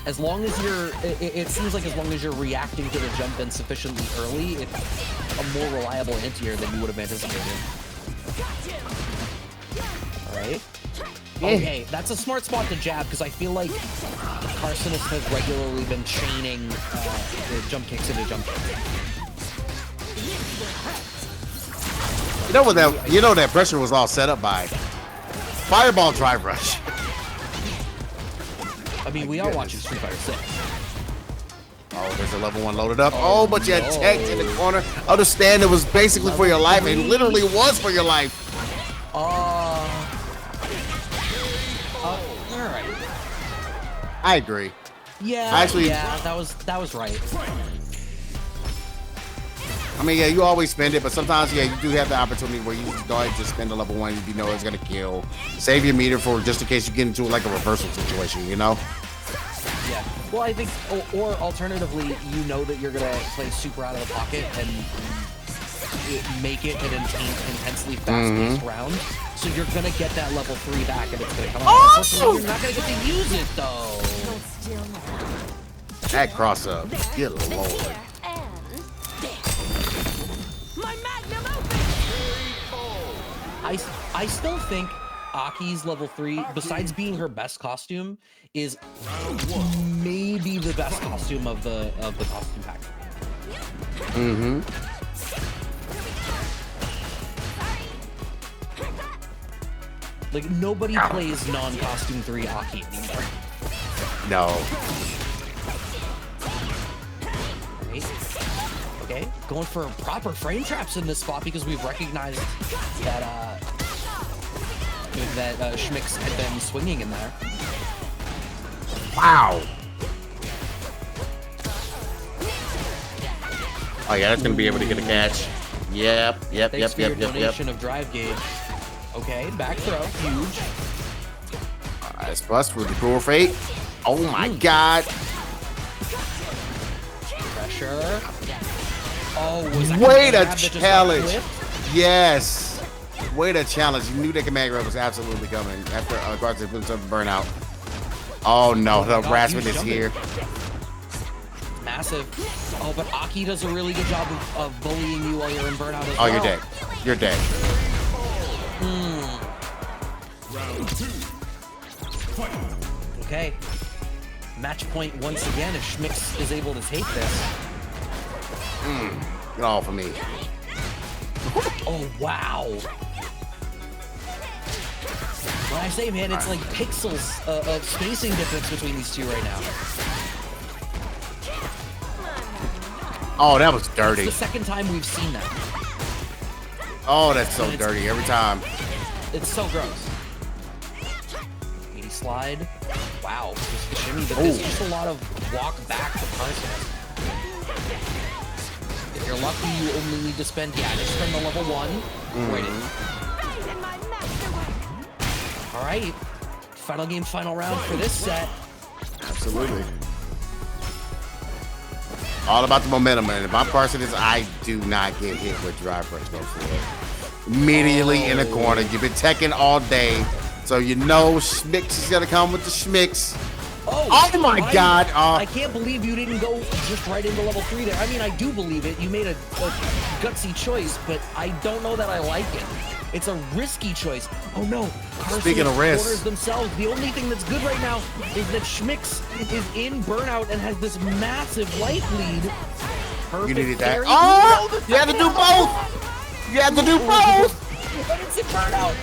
As long as you're, it seems like as long as you're reacting to the jump in sufficiently early, it's a more reliable anti-air than you would have anticipated. Alright. Okay, that's a smart spot to jab, because I feel like Kharsonist has regularly been chaining the jump kicks into jump kicks. You know that pressure was all set up by Fireball Drive Rush. I mean, we are watching Street Fighter 6. Oh, there's a level 1 loaded up. Oh, but you had tech in the corner. Understand it was basically for your life. It literally was for your life. All right. I agree. Yeah, Actually, yeah, that was right. I mean, yeah, you always spend it, but sometimes, yeah, you do have the opportunity where you just go ahead and just spend a level 1 if you know it's gonna kill. Save your meter for just in case you get into like a reversal situation, you know? Yeah. Well, I think, or alternatively, you know that you're gonna play super out of the pocket and make it an intensely fast-paced round. So you're gonna get that level 3 back, and it's gonna come out. You're not gonna get to use it though. That cross up, good lord. I still think Aki's level 3, besides being her best costume, is maybe the best costume of the costume pack. Mm-hmm. Like, nobody plays non-costume 3 Aki anymore. No. Right? Okay, going for proper frame traps in this spot because we've recognized that Schmix had been swinging in there. Wow. Oh yeah, that's gonna be able to get a catch. Yep. Thanks for your donation of drive gauge. Okay, back throw, huge. Nice bust with the cruel fate. Oh my god. Pressure. Oh, was that Way to grab that just got challenge. flipped? Yes. Way to challenge. You knew that command grab was absolutely coming after Kharsonist put some burnout. Oh no, the harassment is here. Massive. Oh, but Aki does a really good job of bullying you while you're in burnout as well. Oh, you're dead. You're dead. Round 2. Fight. Okay. Match point once again if Schmix is able to take this. Get all for me. Oh, wow. When I say, man, it's like pixels of spacing difference between these two right now. Oh, that was It's dirty. the second time we've seen that. Oh, that's so dirty every time. It's so gross. 80 slide. Wow. Just the shimmy, but there's just a lot of walk back to Kharsonist. If you're lucky, you only need to spend, just spend the level 1. Waiting. All right. Final game, final round for this set. Absolutely. All about the momentum, and if I'm Kharsonist, I do not get hit with drive rush no for it. Immediately in the corner. You've been teching all day, so you know Schmix is gonna come with the Schmix. Oh my god! I can't believe you didn't go just right into level 3 there. I mean, I do believe it. You made a gutsy choice, but I don't know that I like it. It's a risky choice. Oh no, Speaking of risk, corners themselves. The only thing that's good right now is that Schmix is in burnout and has this massive life lead. Perfect you needed that. carry. Oh, you had to do both. You had to do both. But it's in burnout.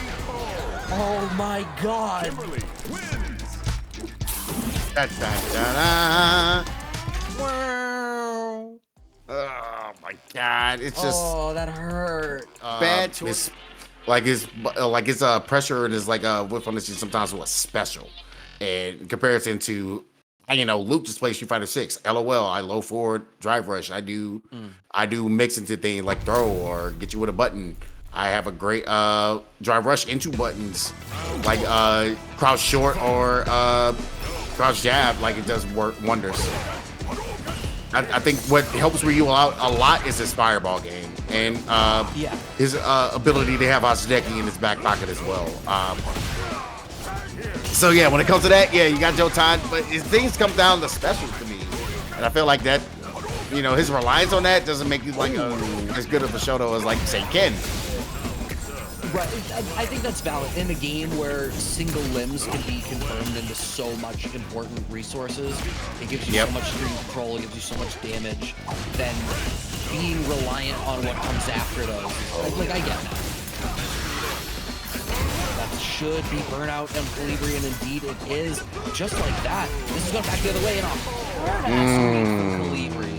Oh my god. Kimberly wins. Wow. Oh my god, it's just that hurt. bad choice. Like his pressure and his whip on this sometimes was special. And in comparison to Luke just plays Street Fighter 6. LOL, I low forward drive rush. I do mix into things like throw or get you with a button. I have a great drive rush into buttons like crouch short or crouch jab. Like it does work wonders. I think what helps Ryu out a lot is his fireball game and his ability to have Hasdeki in his back pocket as well. So yeah, when it comes to that, you got Joe Todd, but things come down to specials to me, and I feel like that, his reliance on that doesn't make you as good of a Shoto as say Ken. Right, I think that's valid. In a game where single limbs can be confirmed into so much important resources, it gives you so much screen control, it gives you so much damage, then being reliant on what comes after those, I get that. That should be burnout and Kolibri, and indeed it is. Just like that. This is going back the other way, and a hard ass for Kolibri.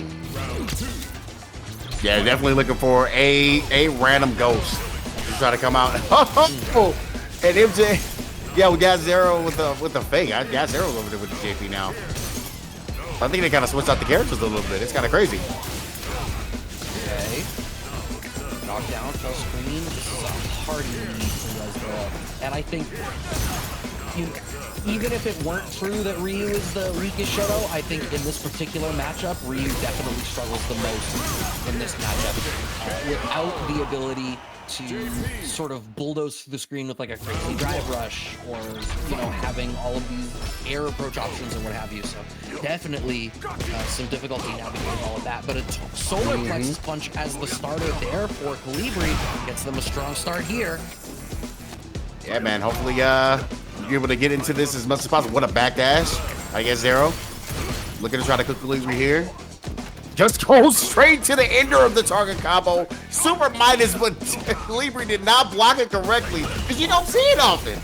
Yeah, definitely looking for a random ghost. Try to come out. Oh, and MJ, we got Jazdero with the fake. Jazdero's over there with the JP now. I think they kind of switched out the characters a little bit. It's kind of crazy. Okay. Knockdown, full screen. This is a hardy lead for Jazdero. And I think, even if it weren't true that Ryu is the weakest Shoto, I think in this particular matchup, Ryu definitely struggles the most in this matchup. Without the ability to sort of bulldoze through the screen with a crazy drive rush or having all of these air approach options and what have you. So definitely some difficulty navigating all of that, but a solar plexus punch as the starter there for Kolibri gets them a strong start here. Yeah, man. Hopefully, you're able to get into this as much as possible. What a backdash. I guess Zero. Looking to try to cook Kolibri here. Just goes straight to the ender of the target combo. Super minus, but Kolibri did not block it correctly because you don't see it often.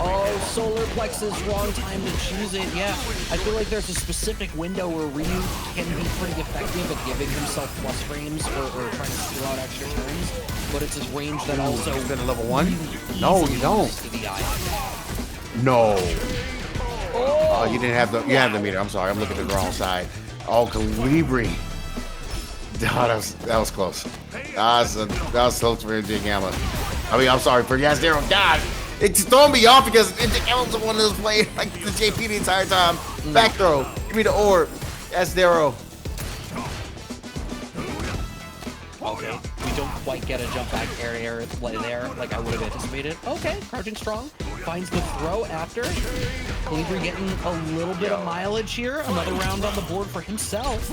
Oh, solar plexus, wrong time to choose it. Yeah, I feel like there's a specific window where Ryu can be pretty effective at giving himself plus frames or trying to steal out extra turns, but it's his range that also Been to level 1? really No, you don't. to the eye. No. Oh, you didn't have the. You have the meter. I'm sorry. I'm looking at the wrong side. Oh, Kolibri. Oh, that was close. That was close for Gamma. I mean, I'm sorry for Jazdero. God, it's throwing me off because Gamma's the one that was playing like the JP the entire time. Back throw. Give me the orb. Jazdero. Okay, we don't quite get a jump back area there like I would have anticipated. Okay, crouching strong. Finds the throw after. Kolibri getting a little bit of mileage here. Another round on the board for himself.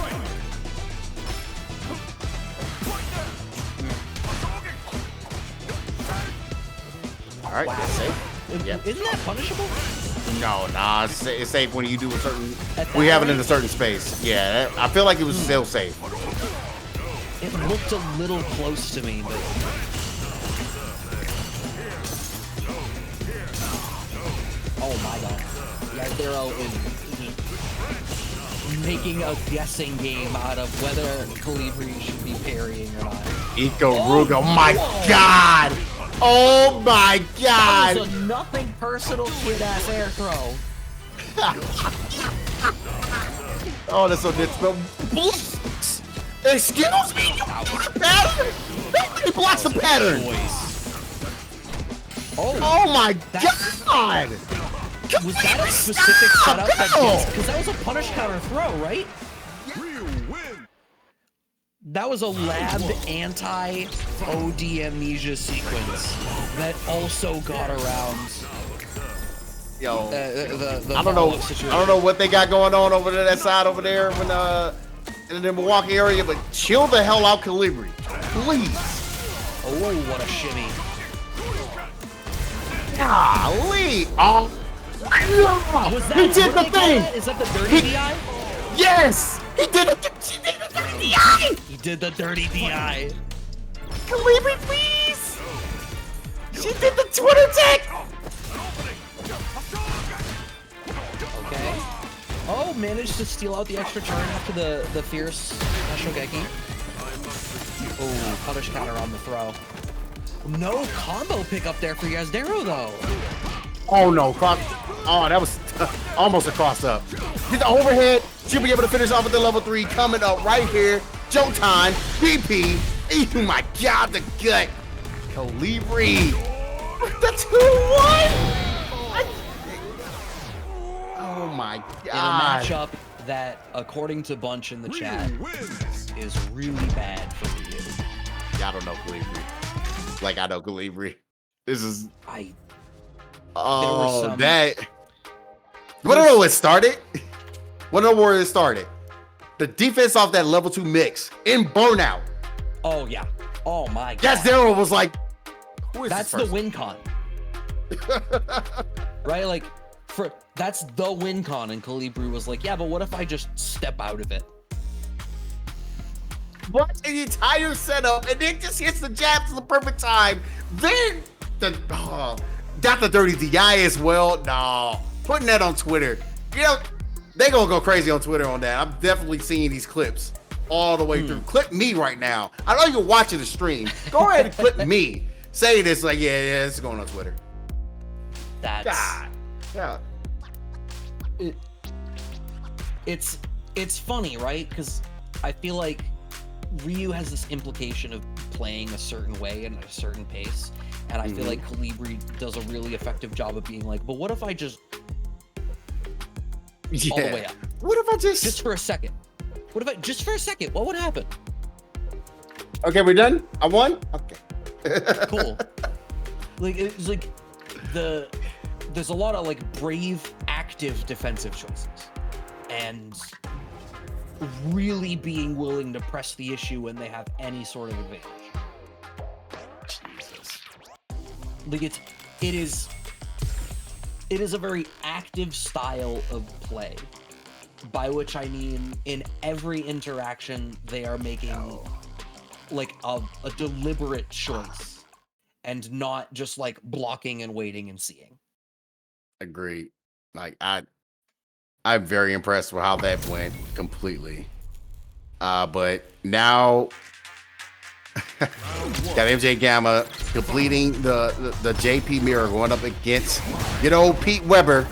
All right, that's safe. Yep. Isn't that punishable? No, nah, it's safe when you do a certain. At that We have it rate? in a certain space. Yeah, I feel like it was still safe. It looked a little close to me, but... Oh my god. Jazdero is making a guessing game out of whether Kolibri should be parrying or not. Eco Ruga. Oh my god. Oh my That god. was a nothing personal kid-ass air throw. Oh, that's so disrespectful. Excuse me. You do the pattern. Nobody blocks the pattern. Oh my god. Was that a specific setup? Because that was a punish counter throw, right? Ryu win. That was a labbed anti-OD amnesia sequence that also got around Yo, the I don't know. follow-up situation. I don't know what they got going on over there, that side over there, when in the Milwaukee area, but chill the hell out, Kolibri, please. Oh, what a shimmy. Golly. Oh. Was that, He did what the they call thing. that? Is that the dirty DI? Yes. He did it. He did the dirty DI. Kolibri, please. She did the Twitter tag. Okay. Oh, managed to steal out the extra turn after the fierce Shogeki. Oh, punish counter on the throw. No combo pickup there for Jazdero though. Oh no, cross. Oh, that was almost a cross up. Get the overhead. She'll be able to finish off with the level 3 coming up right here. Joe time. BP. Oh my god, the gut. Kolibri. The 2-1. Oh my In a god. matchup that, according to Bunch in the chat, Ryu wins. is really bad for Ryu. Yeah, I don't know Kolibri. Like I know Kolibri. This is. I Oh, some- that. What don't know where it started? What don't know where it started? The defense off that level 2 mix in burnout. Oh yeah. Oh my god. Jazdero was like, who is That's this the person? win con. Right? Like that's the win con, and Kolibri was like, yeah, but what if I just step out of it? What an entire setup, and then just hits the jabs at the perfect time. Then got the dirty DI as well. No, putting that on Twitter. You know, they gonna go crazy on Twitter on that. I'm definitely seeing these clips all the way through. Clip me right now. I know you're watching the stream. Go ahead and clip me. Say this like, yeah, it's going on Twitter. That's God. Yeah. it's funny, right? Because I feel like Ryu has this implication of playing a certain way and at a certain pace, and I feel like Kolibri does a really effective job of being like, but what if I just all the way up, What if I just for a second? What if I just for a second? What would happen? Okay, we're done? I won? Okay. Cool. Like it's like there's a lot of like brave, active defensive choices, and really being willing to press the issue when they have any sort of advantage. Jesus. Like it is a very active style of play, by which I mean in every interaction they are making like a deliberate choice and not just like blocking and waiting and seeing. Agreed. Like I'm very impressed with how that went completely. But now got MJ Gamma completing the JP mirror going up against good old Pete Weber.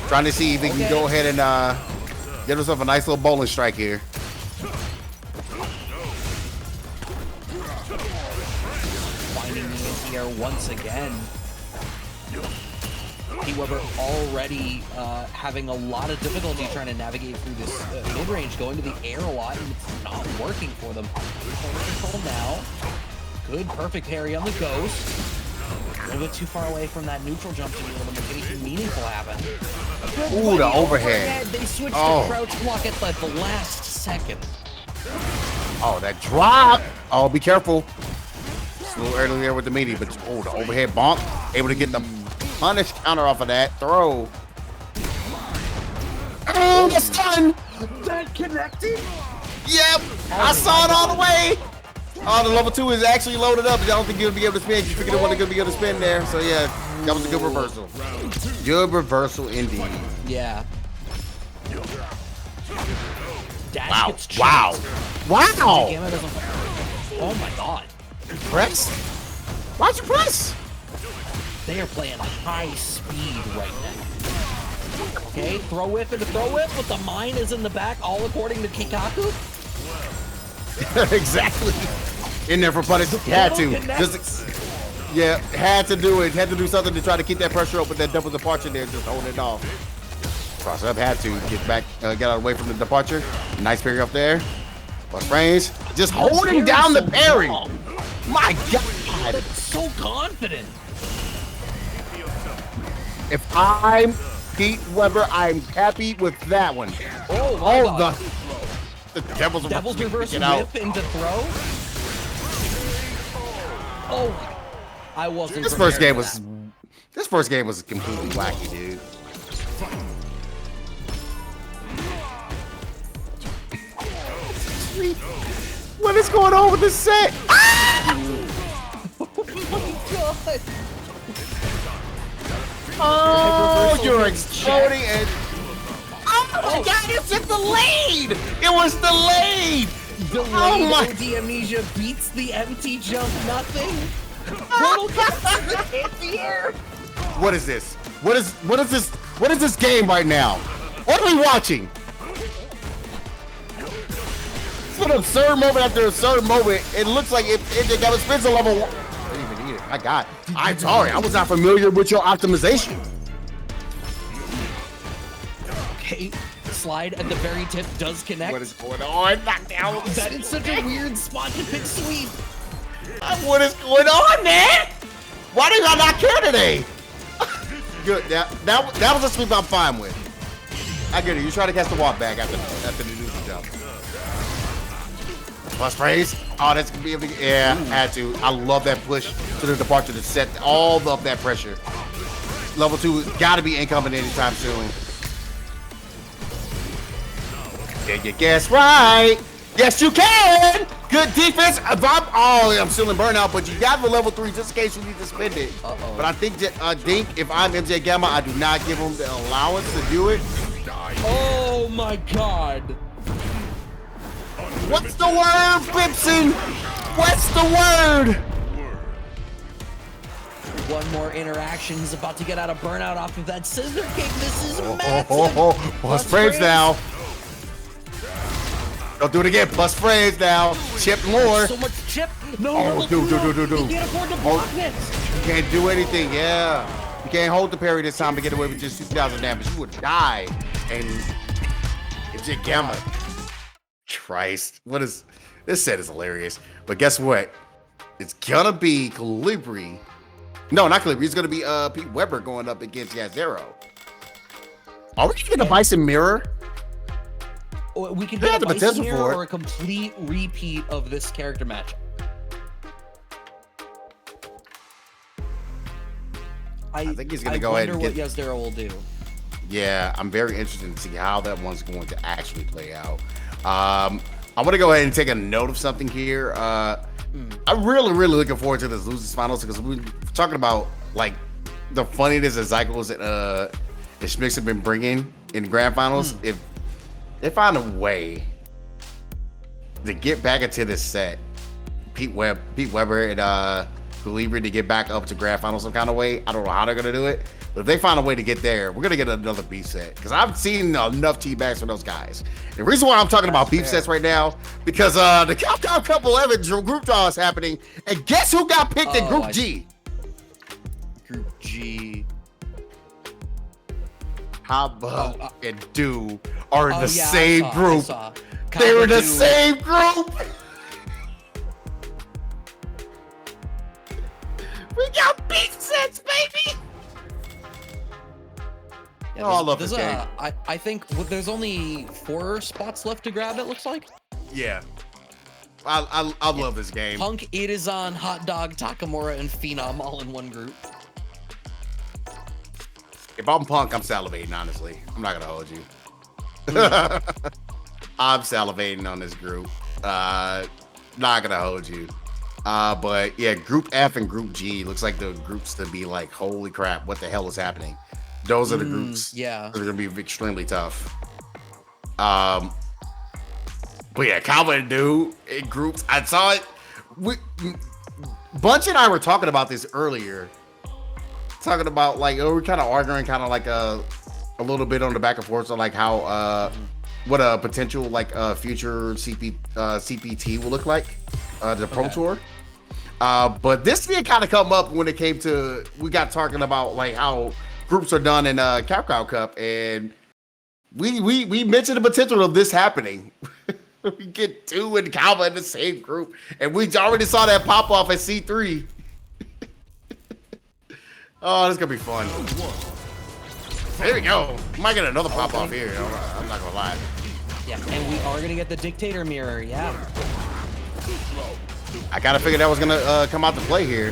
Trying to see if he can go ahead and get himself a nice little bowling strike here. Finding the anti-air once again. Pete Weber already having a lot of difficulty trying to navigate through this mid-range, going to the air a lot, and it's not working for them. Corner control now. Good, perfect parry on the Ghost. A little bit too far away from that neutral jump to be able to make anything meaningful happen. Ooh, the overhead. They switched to crouch block at the last second. Oh, that drop. Oh, be careful. It's a little early there with the meaty, but oh, the overhead bonk. Able to get the punish counter off of that throw. Oh, the stun. That connected? Yep, I saw it all the way. Oh, the level 2 is actually loaded up. I don't think you'll be able to spin. You figured it wasn't going to be able to spin there. So yeah, that was a good reversal. Good reversal indeed. Yeah. Dash Wow. gets Wow. chopped. Wow. Gamma doesn't... Oh my god. Press? Why'd you press? They are playing high speed right now. Okay, throw whip into throw whip, but the mine is in the back, all according to Kikaku. Exactly. In there for punish. Had to. Just, yeah, had to do it. Had to do something to try to keep that pressure up with that double departure there, just holding it off. Cross up, had to get back, get out away from the departure. Nice parry up there. Plus range. Just holding down the parry. My God. That's so confident. If I'm Pete Weber, I'm happy with that one. Oh my god. The Devil's Reverse get out. whip into throw. Oh, I wasn't. This first game was completely wacky, dude. What is going on with this set? Oh my god. Oh, you're exploding and oh my god, it's delayed! It was delayed! Delayed OD amnesia beats the empty jump nothing. Portal gets in the air. What is this? What is this game right now? What are we watching? It's an absurd moment after absurd moment. It looks like it got a spins a level 1. I didn't even need it. I got it. I'm sorry, I was not familiar with your optimization. Okay, slide at the very tip does connect. What is going on? Knockdown. That is such a weird spot to pick sweep. What is going on, man? Why do y'all not care today? Good. That was a sweep I'm fine with. I get it. You try to catch the walk back after the neutral jump. Plus praise. Oh, that's gonna be able to, yeah, had to. I love that push to the departure to set all of that pressure. Level 2 gotta be incoming anytime soon. Did you guess right? Yes, you can. Good defense. I'm still in burnout, but you got the level 3 just in case you need to spend it. But I think if I'm MJ Gamma, I do not give him the allowance to do it. Oh my god. What's the word, Bibson? What's the word? One more interaction. He's about to get out of burnout off of that scissor kick. This is massive. Plus frames now. Don't do it again. Plus frames now. Chip more. So much chip. No. Oh, do. You can't afford to block it. You can't do anything. Yeah. You can't hold the parry this time to get away with just 2,000 damage. You would die. And it's a Gamma. Christ. What is this set is hilarious. But guess what? It's gonna be Kolibri. No, not Kolibri. It's gonna be Pete Weber going up against Jazdero. Are we getting a Bison mirror? We can They get have a the Bison potential here for it. or a complete repeat of this character match. I think he's gonna go ahead and I wonder get. what Jazdero will do. Yeah, I'm very interested to see how that one's going to actually play out. I'm gonna go ahead and take a note of something here. I'm really looking forward to this losers finals because we're talking about like the funniness that Zykles and Schmix have been bringing in grand finals. If they find a way to get back into this set, Pete Weber and Kolibri to get back up to grand finals some kind of way. I don't know how they're gonna do it, but if they find a way to get there, we're gonna get another beef set because I've seen enough teabags from those guys. The reason why I'm talking about beef sets right now because the Capcom Cup 11 group draw is happening, and guess who got picked in Group G? Group G. Haba and Do are in the Yeah, same group. They're in the same group. We got beef sets, baby. Yeah, I love this game. I think there's only 4 spots left to grab. It looks like. Yeah, I love this game. Punk, Itazan, Hot Dog, Takamura, and Phenom all in one group. If I'm Punk, I'm salivating. Honestly, I'm not gonna hold you. I'm salivating on this group. Not gonna hold you. But yeah, Group F and Group G looks like the groups to be like, holy crap, what the hell is happening? Those are the groups. Yeah, that are gonna be extremely tough. But yeah, Calvin and Do in groups. I saw it. Bunch and I were talking about this earlier. Talking about like we're kind of arguing, kind of like a little bit on the back and forth, so like how what a potential like future CPT will look like, the Pro Tour. But this did kind of come up when it came to we got talking about like how groups are done in Capcom Cup, and we mentioned the potential of this happening. We get 2 and Calva in the same group, and we already saw that pop off at C3. Oh, this is gonna be fun. There we go. We might get another pop off here. I'm not gonna lie. yeah, and we are gonna get the Dictator Mirror. Yeah. I kind of figured that was gonna come out to play here.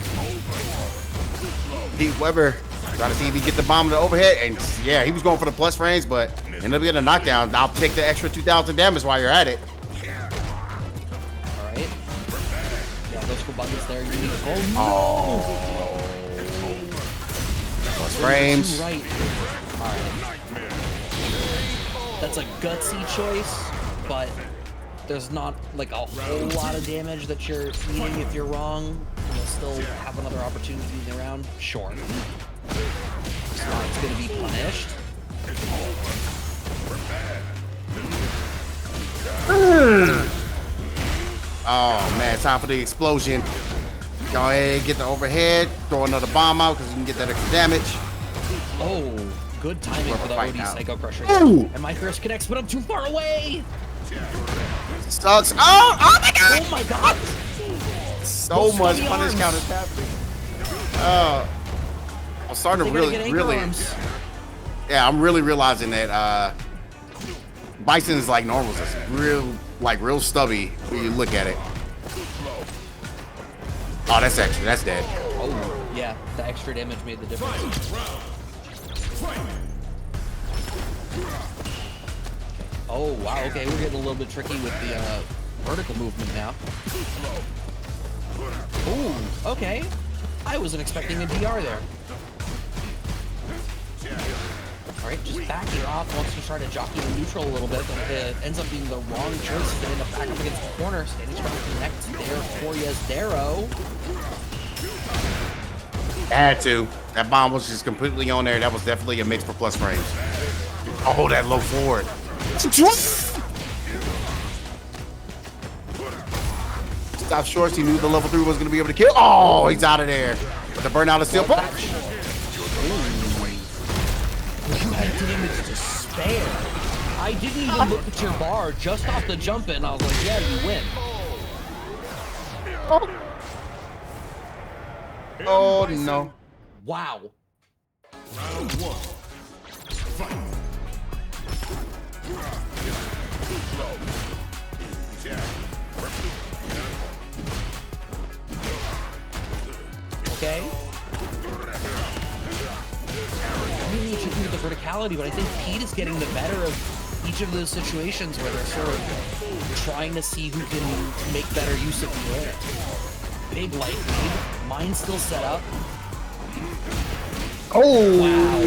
Pete Weber trying to see if he get the bomb to the overhead, and yeah, he was going for the plus frames, but ended up getting a knockdown. I'll take the extra 2,000 damage while you're at it. All right. Yeah, those full buckets there. You need. Oh. Plus frames. Right. All right. That's a gutsy choice, but there's not like a whole lot of damage that you're eating if you're wrong. You'll still have another opportunity in the round. Sure. It's gonna be punished. Oh man, time for the explosion. Go ahead, get the overhead, throw another bomb out because you can get that extra damage. Oh, good timing for that OD Psycho Crusher. Ooh. And my first connects, but I'm too far away. Sucks. Oh my god! Oh my god! So Those much funny punish arms. count is happening. I'm starting to They gotta get anger really. arms. Yeah, I'm really realizing that Bison is like normal. It's real stubby when you look at it. Oh, that's extra. That's dead. Oh, yeah, the extra damage made the difference. Oh, wow, okay, we're getting a little bit tricky with the vertical movement now. Ooh, okay. I wasn't expecting a DR there. Alright, just backing off once you try to jockey the neutral a little bit, but it ends up being the wrong choice to end up back up against the corner. Standing strong connect there for Jazdero. Had to. That bomb was just completely on there. That was definitely a mix for plus frames. Oh, that low forward. Stop short. He knew the level 3 was going to be able to kill. Oh, he's out of there. But the burnout is still put. You had damage to spare. I didn't even look at your bar just off the jump in. I was like, yeah, you win. Oh, no. Wow. Round 1. Fight. Okay. tricky with the verticality, but I think Pete is getting the better of each of those situations where they're sort of trying to see who can make better use of the air. Big light lead. Mine still set up. Oh! Wow.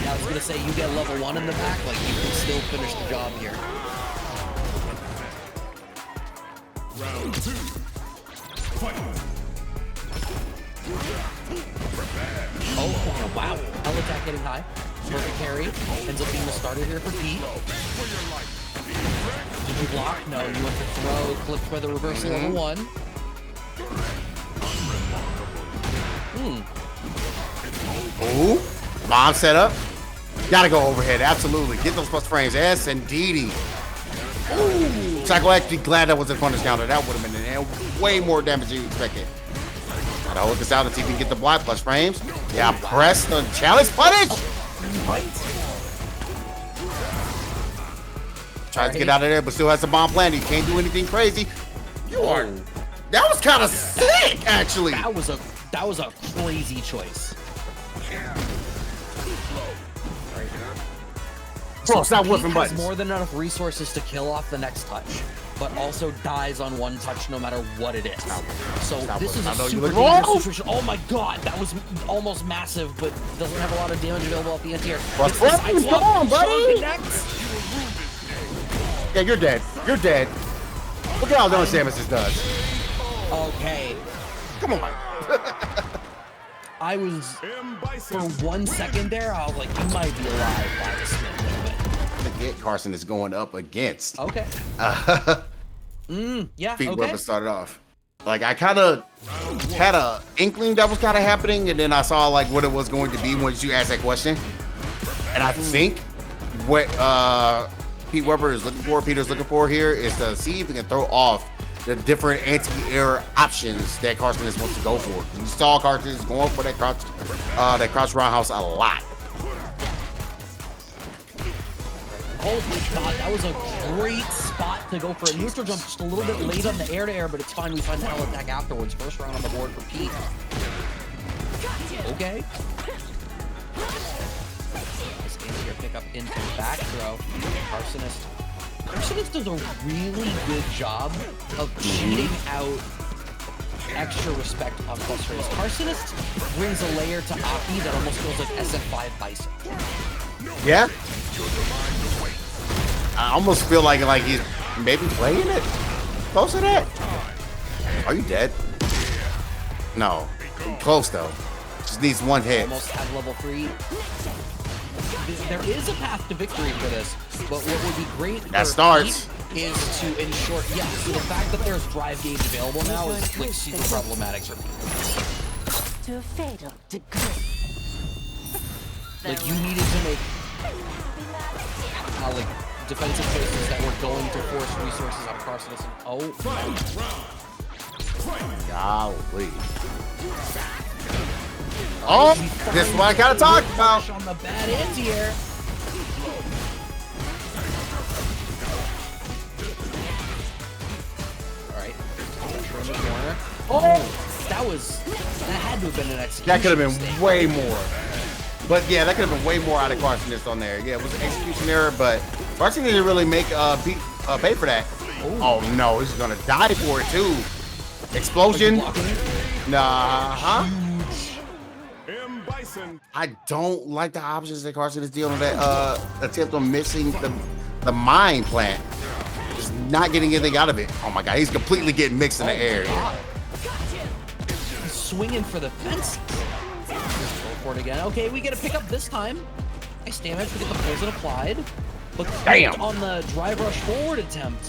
Yeah, I was gonna say, you get level 1 in the back, like you can still finish the job here. Round 2. Fight. Oh, wow. Hell attack getting high. Perfect carry. Ends up being the starter here for Pete. Did you block? No, you went to throw, clipped by the reversal level 1. Ooh, bomb set up. Gotta go overhead, absolutely. Get those plus frames. S and DD. Ooh, Psycho actually glad that was a punish counter. That would have been way more damage than you expected. Gotta hold this out and see if we can get the block plus frames. Yeah, press the challenge punish. Tries to get out of there, but still has a bomb plan. He can't do anything crazy. You are. That was kind of sick, actually. That was a crazy choice. Bro, stop Pete whipping has buttons. more than enough resources to kill off the next touch, but also dies on one touch no matter what it is. So this is a super dangerous situation. Oh my god, that was almost massive, but doesn't have a lot of damage available at the end here. What's going on, buddy? Yeah, you're dead. You're dead. Look at how much damage this does. Okay. Come on. I was, for 1 second there, I was like, you might be alive by this minute. Forget Kharsonist is going up against. Okay. Yeah, Feet okay. weapon started off. Like, I kind of had a inkling that was kind of happening, and then I saw like what it was going to be once you asked that question. And I think what Pete Weber is looking for, Peter's looking for here, is to see if he can throw off the different anti-air options that Kharsonist wants to go for. You saw Kharsonist going for that crouch roundhouse a lot. Oh my god, that was a great spot to go for a neutral jump, just a little bit late on the air-to-air, but it's fine. We find the hell attack afterwards. First round on the board for Pete. Okay. Nice anti-air pickup into the back throw. Kharsonist does a really good job of cheating out extra respect on plus raise. Kharsonist brings a layer to Aki that almost feels like SF5 Bison. Yeah. I almost feel like he's maybe playing it. Close to that. Are you dead? No. Close though. Just needs one hit. Almost at level 3. There is a path to victory for this, but what would be great That starts. Pete is to ensure, yeah, so the fact that there's drive gauge available now is like super problematic for Pete. To a fatal degree. Like you needed to make like defensive choices that were going to force resources on Kharsonist. Oh, golly. Oh, this is what I gotta talk about. On the bad anti-air. All right, in the corner. Oh, that had to have been an execution. That could have been mistake. way more. But yeah, that could have been way more out of Kharsonist on there. Yeah, it was an execution error, but Kharsonist didn't really make pay for that. Oh no, he's gonna die for it too. Explosion. Nah, I don't like the options that Kharsonist is dealing with that attempt on missing the mine plant. Just not getting anything out of it. Oh my god, he's completely getting mixed in the air. He's swinging for the fence. For it again. Okay, we get a pick up this time. Nice damage. We get the poison applied. But damn, on the drive rush forward attempt.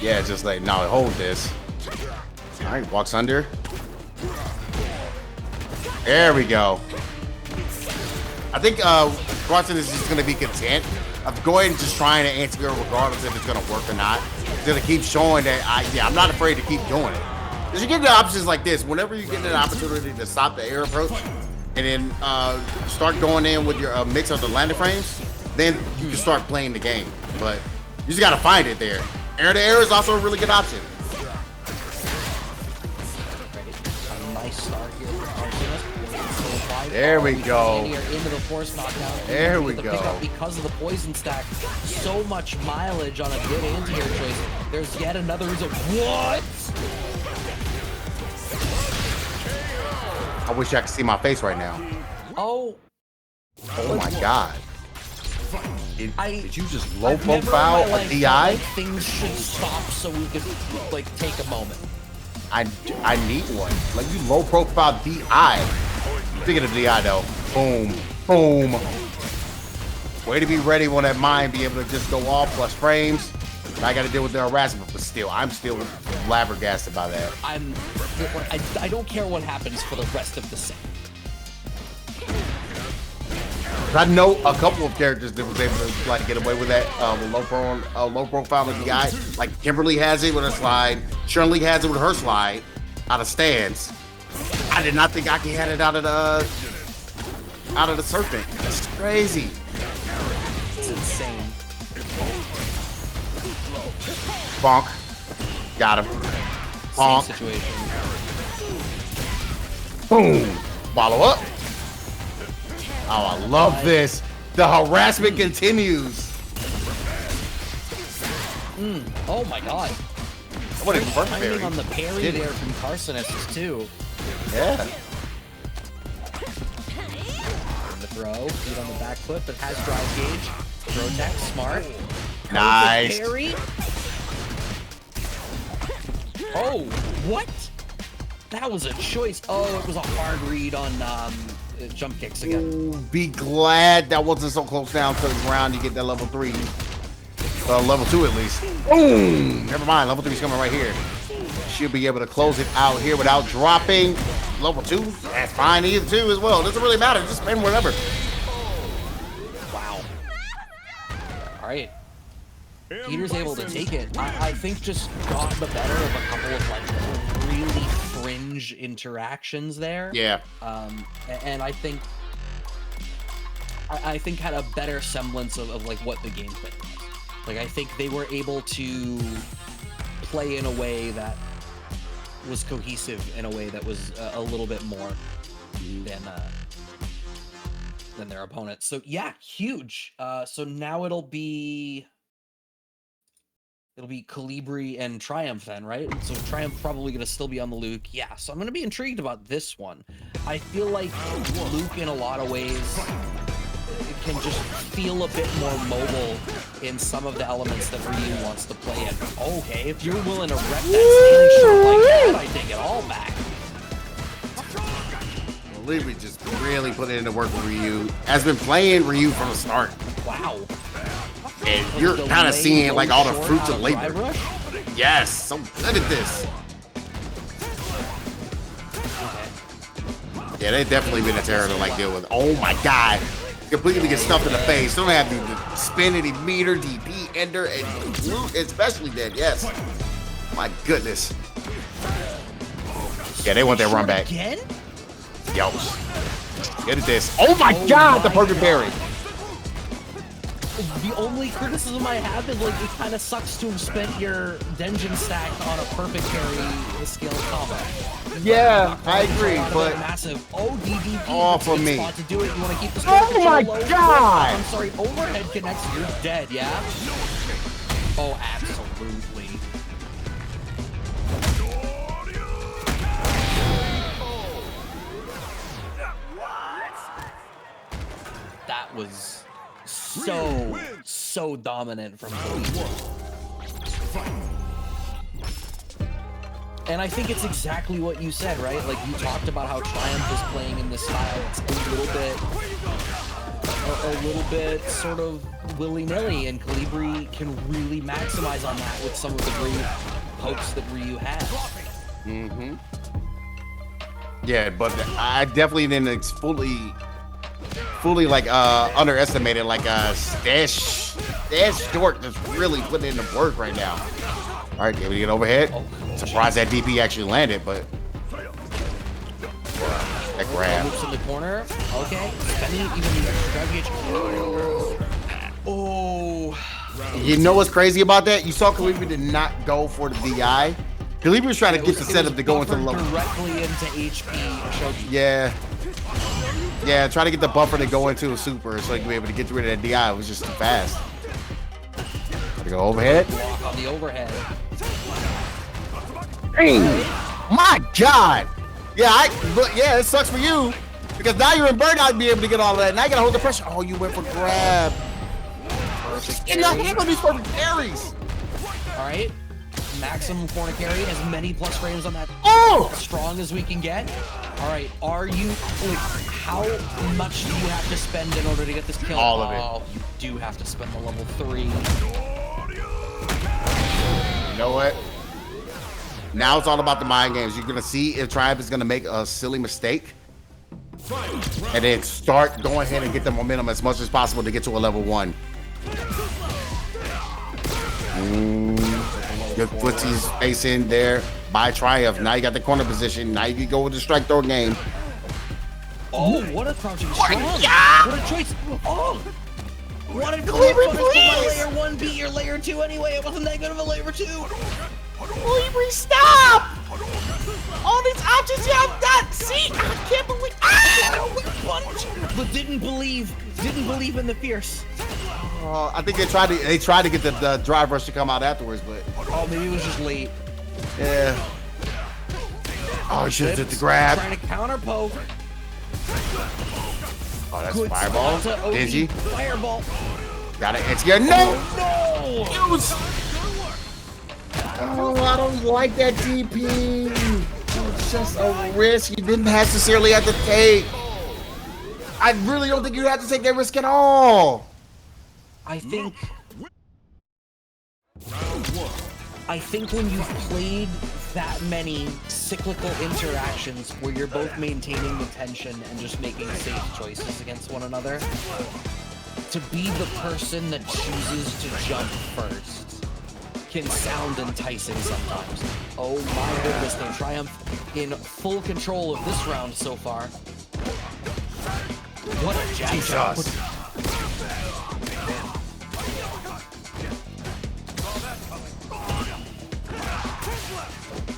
Yeah, just like no, hold this. All right, walks under. There we go. I think Kharsonist is just gonna be content of going and just trying to anti-air regardless if it's gonna work or not. He's gonna keep showing that I'm not afraid to keep doing it. Because you get the options like this. Whenever you get an opportunity to stop the air approach, and then start going in with your mix of the landing frames, then you can start playing the game. But you just gotta find it there. Air to air is also a really good option. A nice start here for Kharsonist. There we go. Here into the force knockdown. There we The go. pickup because of the poison stack. So much mileage on a good anti-air choice. There's yet another reason. What? I wish I could see my face right now. Oh. Oh my god. Did you just low I've never in profile my a life DI? felt like things should stop so we could like take a moment. I need one. Like you low profile DI. Speaking of DI though, boom, boom. Way to be ready when that mine be able to just go off plus frames. I got to deal with the harassment, but still, I'm still flabbergasted by that. I don't care what happens for the rest of the set. I know a couple of characters that was able to like get away with that with low profile with DI. Like Kimberly has it with her slide. Shirley has it with her slide out of stands. I did not think I could have it out of the serpent. That's crazy. It's insane. Bonk. Got him. Bonk. Same situation. Boom. Follow up. Oh, I love this. The harassment continues. Oh my god. What is first Timing berry? on the parry Did it. there from Kharsonist too. Yeah. The throw, feet on the back foot, but has drive gauge. Throw tech, smart. Nice. Parry. Oh, what? That was a choice. Oh, it was a hard read on jump kicks again. Ooh, be glad that wasn't so close down to the ground. You get that level 3. Level 2 at least. Boom. Never mind. Level 3 is coming right here. Should be able to close it out here without dropping. Level 2. That's fine. Either 2 as well. Doesn't really matter. Just spend whatever. Wow. All right. Peter's able to take it. I think just got the better of a couple of like really fringe interactions there. Yeah. And I think had a better semblance of like what the gameplay was. Like I think they were able to play in a way that was cohesive, in a way that was a little bit more than their opponents. So yeah, huge. So now it'll be Kolibri and Triumph then, right? So Triumph probably gonna still be on the Luke. Yeah, so I'm gonna be intrigued about this one. I feel like Luke in a lot of ways can just feel a bit more mobile in some of the elements that Ryu wants to play in. Okay, if you're willing to rep that standing shot like that, I take it all back. Kolibri just really put it into work with Ryu. Has been playing Ryu from the start. Wow. And you're kind of seeing like all the fruits of labor. Drive rush? Yes, so good at this. Yeah, they've definitely been a terror to like deal with. Oh my god. Completely get stuffed in the face. Don't have the spin any meter, DP, ender, and Luke especially dead. Yes. My goodness. Yeah, they want that run back. Again? Yo. Good at this. Oh my god, the perfect parry. The only criticism I have is like it kind of sucks to have spent your Denjin stack on a perfect parry scale combo. Yeah, I agree, but massive DDP. off of me. Spot to do it. You want to keep the Oh my low. god! I'm sorry. Overhead connects. You're dead. Yeah. Oh, absolutely. That was so dominant from Kolibri. And I think it's exactly what you said, right? Like you talked about how Triumph is playing in this style. It's a little bit sort of willy-nilly, and Kolibri can really maximize on that with some of the great pokes that Ryu has. Mm-hmm. Yeah, but I definitely didn't fully like underestimated like Stash Short that's really putting in the work right now. All right, able to get overhead. Surprised that DP actually landed, but that grab. Loops in the corner. Okay, spending even the extra drive gauge. Oh. You know what's crazy about that? You saw Kolibri did not go for the DI. Kolibri was trying to get the setup to go into the level. Directly into HP choking. Yeah. Yeah, try to get the buffer to go into a super so you can be able to get rid of that DI. It was just too fast. Gotta go overhead. Block on the overhead. Dang. My God. Yeah, but yeah, it sucks for you because now you're in burnout to be able to get all of that. Now you gotta hold the pressure. Oh, you went for grab. Perfect In the carry. hand on these perfect carries. All right. Maximum corner carry, as many plus frames on that. Oh! As strong as we can get. All right. Are you like? How much do you have to spend in order to get this kill? All of it. Oh, you do have to spend the level 3. You know what? Now it's all about the mind games. You're gonna see if Triumph is gonna make a silly mistake, and then start going ahead and get the momentum as much as possible to get to a level 1. Good footsies space in there by Triumph. Now you got the corner position. Now you can go with the strike throw game. Oh, what a crouching strong. Yeah! What a choice. Oh. What a Kolibri, my please! layer 1 beat your layer 2 anyway. It wasn't that good of a layer 2. Kolibri, stop! All these options you have got. See, I can't believe. Punch, but didn't believe in the fierce. I think they tried to get the drive rush to come out afterwards, but Oh, maybe it was just late. yeah. Oh, he should have did the grab. Trying to counter poke. Oh, that's Good fireball. spot to OD. Dingy. Fireball. Got it. It's good. No. No. Use. Oh, I don't like that DP. It's just a risk you didn't necessarily have to take. I really don't think you have to take that risk at all. I think when you've played that many cyclical interactions where you're both maintaining the tension and just making safe choices against one another, to be the person that chooses to jump first can sound enticing sometimes. Oh my goodness, though. Triumph in full control of this round so far. What a jab shot.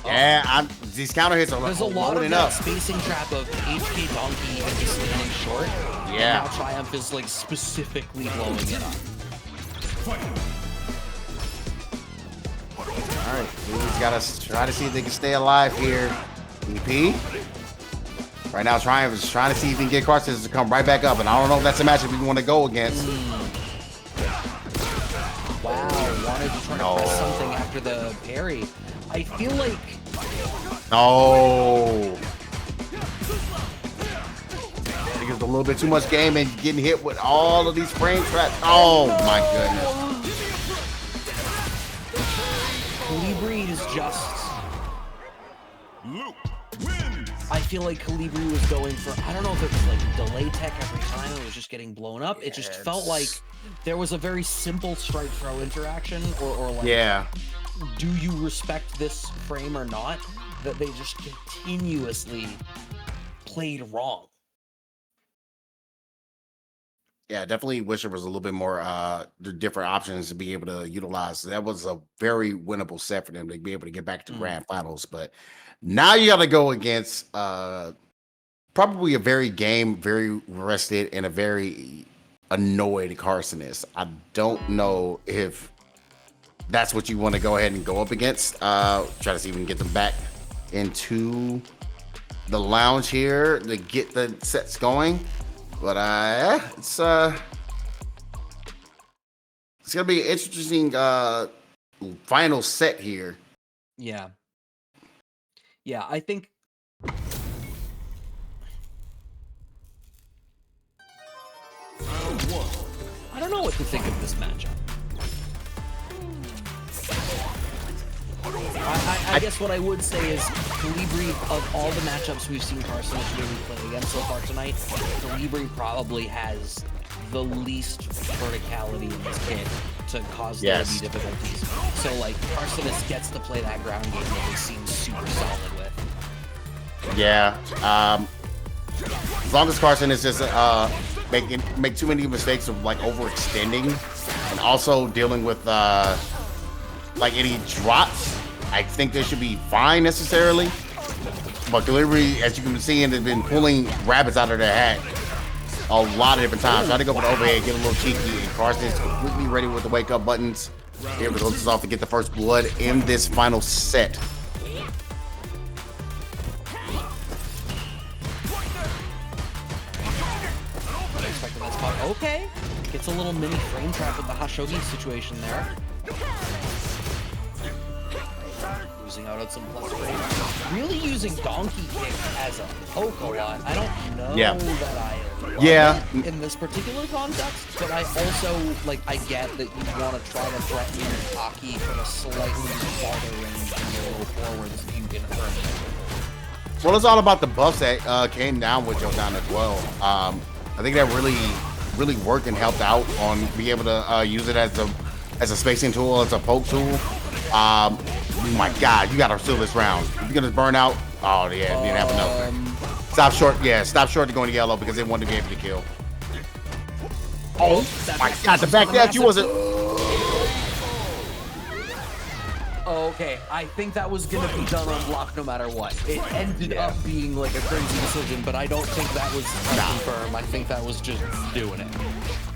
Yeah, these counter hits are There's a lot of loading that up. spacing trap of HK Donkey and just standing short. Yeah. And now Triumph is like specifically blowing it up. All right, he's got to try to see if they can stay alive here. EP. Right now, Triumph is trying to see if he can get Kharsonist to come right back up, and I don't know if that's a matchup we want to go against. Wow, wanted to try to press something after the parry. I feel like No. I think it's a little bit too much game and getting hit with all of these frame traps. Oh my goodness. Kolibri is just. Luke wins. I feel like Kolibri was going for, I don't know if it was like delay tech every time, it was just getting blown up. It just felt like there was a very simple strike throw interaction or like, Yeah. do you respect this frame or not? That they just continuously played wrong. Yeah, definitely wish there was a little bit more the different options to be able to utilize. That was a very winnable set for them to be able to get back to grand finals. But now you got to go against probably a very rested and a very annoyed Kharsonist. I don't know if that's what you want to go ahead and go up against. Try to see if we can get them back into the lounge here to get the sets going. But it's gonna be an interesting final set here. Yeah. Yeah, I think I don't know what to think of this matchup. I guess what I would say is Kolibri, of all the matchups we've seen Kharsonist really play against so far tonight, Kolibri probably has the least verticality in his kit to cause there to be difficulties. So like Kharsonist gets to play that ground game that he seems super solid with. Yeah. As long as Kharsonist just make too many mistakes of like overextending and also dealing with like any drops, I think they should be fine necessarily. But Kolibri, as you can see, has been pulling rabbits out of their hat a lot of different times. Try to go for the overhead, get a little cheeky, and Kharsonist completely ready with the wake up buttons. Be able to close this off to get the first blood in this final set. Expecting that spot. Okay. Gets a little mini frame trap with the Hashogi situation there. Losing out on some plus frame. Really using donkey kick as a poke a lot. I don't know that I love it in this particular context, but I also, like, I get that you want to try to threaten your Aki from a slightly farther range and go a little forward so you can earn it. Well, it's all about the buffs that came down with Jodan as well. I think that really worked and helped out on being able to use it as a spacing tool, as a poke tool. Oh my God, you gotta seal this round. If you're gonna burn out, oh yeah, you didn't have enough. Stop short, stop short to going to yellow because they wanted to be able to kill. Oh my God, the back dash, you wasn't. Okay, I think that was gonna be done on block no matter what. It ended up being like a crazy decision, but I don't think that was confirmed. I think that was just doing it.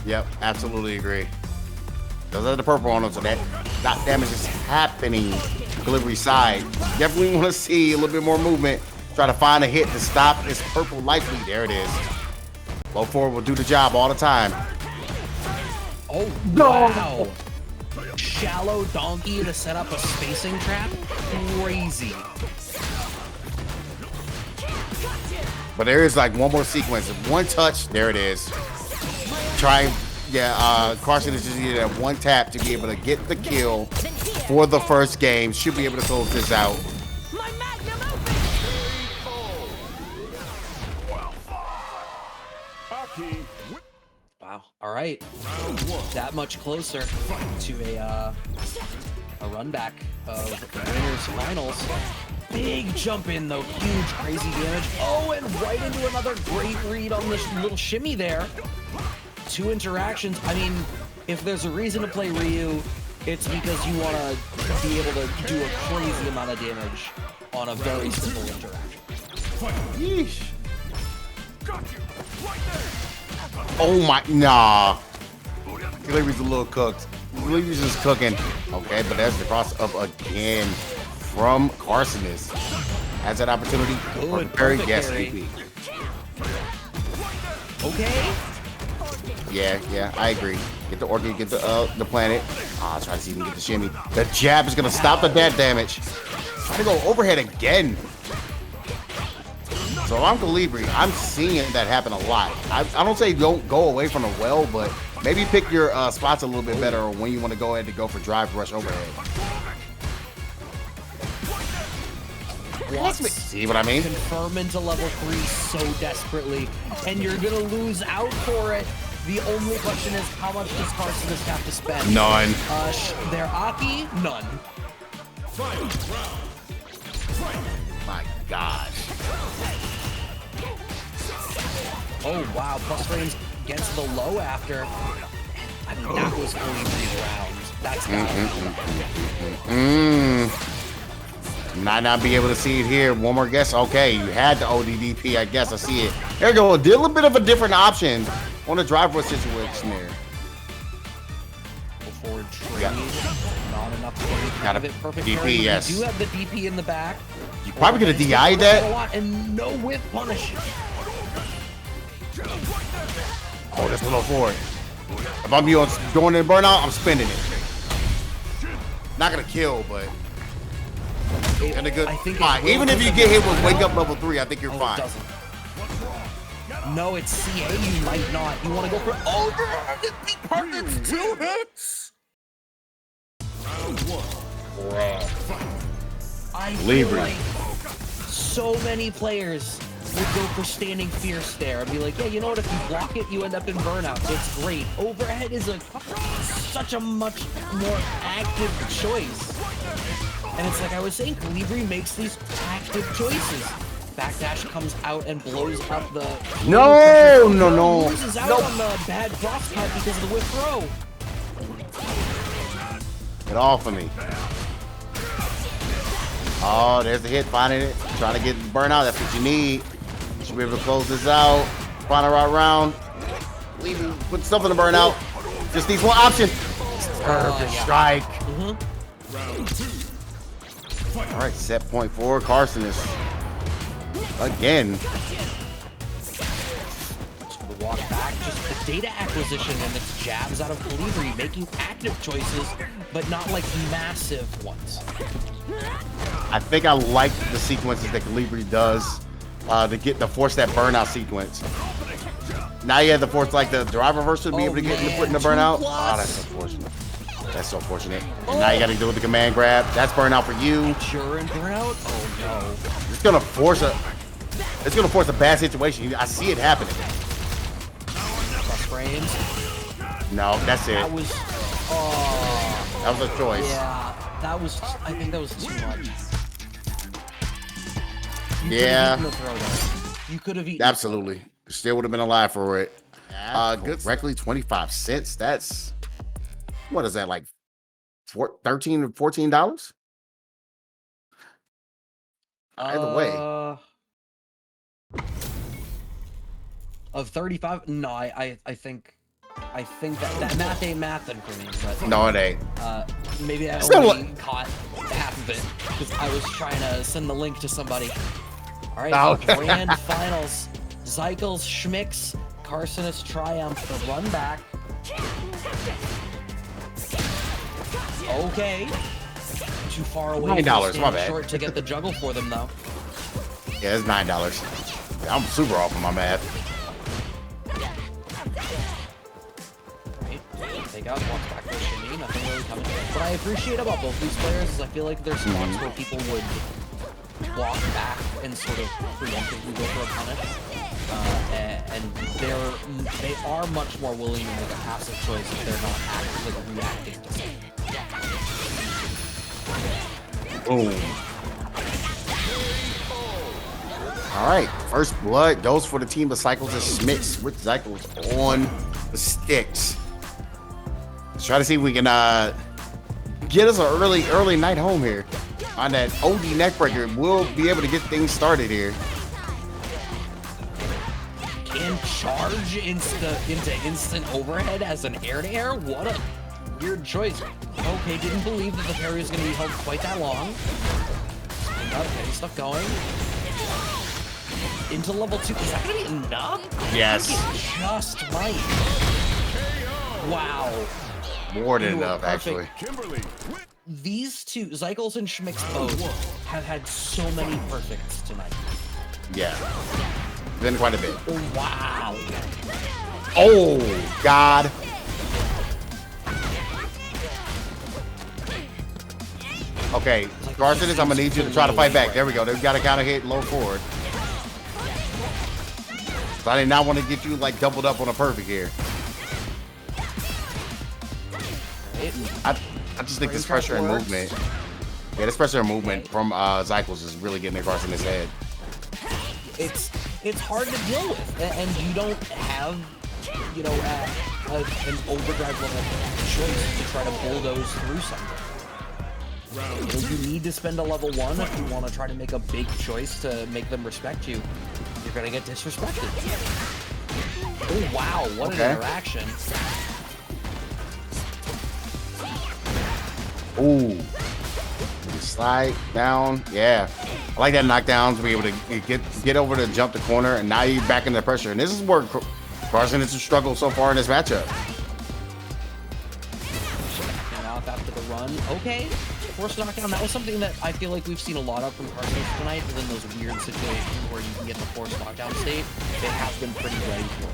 Yep, absolutely agree. Those are the purple on them, so that damage is happening. Kolibri side. Definitely want to see a little bit more movement. Try to find a hit to stop this purple life lead. There it is. Low forward will do the job all the time. Oh, wow. Shallow donkey to set up a spacing trap? Crazy. But there is like one more sequence. One touch. There it is. Try. Kharsonist just needed that one tap to be able to get the kill for the first game. Should be able to close this out. Wow. All right. That much closer to a run back of the winners finals. Big jump in though, huge crazy damage. Oh, and right into another great read on this little shimmy there. 2 interactions. I mean, if there's a reason to play Ryu, it's because you want to be able to do a crazy amount of damage on a very simple interaction. Yeesh. Oh my, nah. Kolibri's a little cooked. Kolibri's just cooking. Okay, but there's the cross up again from Kharsonist. Has that opportunity for the parry? Yes, DP. Okay. Yeah, I agree. Get the orchid, get the planet. Try to see if we can get the shimmy. The jab is gonna stop the dead damage. Try to go overhead again. So if I'm Kolibri, I'm seeing that happen a lot. I don't say don't go away from the well, but maybe pick your spots a little bit better or when you want to go ahead to go for drive rush overhead. See what I mean? Confirm into level 3 so desperately, and you're gonna lose out for it. The only question is, how much does Kharsonist have to spend? None. Their Aki? None. My gosh. Oh, wow. Plus frames against the low after. I mean, that was only 3 rounds. That's Might not be able to see it here. One more guess. Okay, you had the ODDP, I guess. I see it. There you go. A little bit of a different option on the drive rush situation there. Go forward trade. Not enough to Got a have it perfect. DP, parry. yes. You do have the DP in the back. You probably could have DI'd that. A lot and no whip punish. Oh, that's a little forward. If I'm going in burnout, I'm spending it. Not gonna kill, but in a good fine. Even if you get hit with wake up level 3, I think you're fine. No, it's CA. You might not. You want to go for it's 2 hits. I feel like so many players would go for standing fierce there and be like, yeah, you know what? If you block it, you end up in burnout. It's great. Overhead is such a much more active choice. And it's like I was saying, Kolibri makes these active choices. Backdash comes out and blows up the... No. Loses out on the bad cross cut because of the whip throw. Get off of me. Oh, there's the hit, finding it. Trying to get burnout. That's what you need. You should be able to close this out. Spawner right around. Leaving, put stuff in the burnout. Just needs one option. Perfect strike. Round 2. Fight. All right, set point for Kharsonist. Again. The walk back, just the data acquisition and its jabs out of Kolibri, making active choices, but not like massive ones. I think I like the sequences that Kolibri does to force that burnout sequence. Now you have to force like the drive reversal to be able to get put in the burnout. Oh, that's unfortunate. That's so fortunate. And now you got to do with the command grab. That's burnout for you. Sure and burnout? Oh no. It's gonna force a bad situation. I see it happening. Plus frames. No, that's it. That was That was a choice. yeah. That was I think that was too much. Yeah. You could have eaten. Absolutely. Still would have been alive for it. Good. Correctly, 25 cents. That's what is that like? $13 or $14? Either way. Of 35? No, I think that math ain't mathin' for me. But No, it ain't. maybe I Still only caught half of it because I was trying to send the link to somebody. All right, Okay. grand finals. Zykles, Schmix, Kharsonist triumph. The run back. Okay. Too far away. $9, my bad. Short to get the juggle for them though. Yeah, it's $9. I'm super off on my math. Right. Take out, walks back to shimmy, nothing really coming. What I appreciate about both these players is I feel like there's spots where people would walk back and sort of preemptively go for a punish. And they are much more willing to make a passive choice if they're not actively reacting to something. Boom. All right, first blood goes for the team of Zykles and Schmix with Zykles on the sticks. Let's try to see if we can get us an early night home here on that OD neckbreaker. We'll be able to get things started here. Can charge into instant overhead as an air-to-air? What a weird choice. Okay, didn't believe that the parry was going to be held quite that long. Getting stuff going. Into level 2. Is that going to be enough? Yes. I think it just might. Wow. More than You were enough, perfect. actually. Kimberly. These two, Zykles and Schmix both, have had so many perfects tonight. Yeah. Been quite a bit. Wow. Oh, God. Okay, Kharsonist, I'm gonna need you to try to fight back. There we go. They've got to kind of hit low forward. So I did not want to get you like doubled up on a perfect here. I just think this pressure and movement. Yeah, this pressure and movement from Zykles is really getting across in his head. It's hard to deal with, and you don't have, you know, an overdrive level choice to try to bulldoze through something. You know, you need to spend a level 1 if you want to try to make a big choice to make them respect you. You're gonna get disrespected. Oh wow, what an interaction! Ooh. Slide down. Yeah. I like that knockdown to be able to get over to jump the corner, and now you're back in the pressure. And this is where Kharsonist has struggled so far in this matchup. And out after the run. Okay. Force knockdown. That was something that I feel like we've seen a lot of from Kharsonist tonight, within those weird situations where you can get the force knockdown state. They have been pretty ready for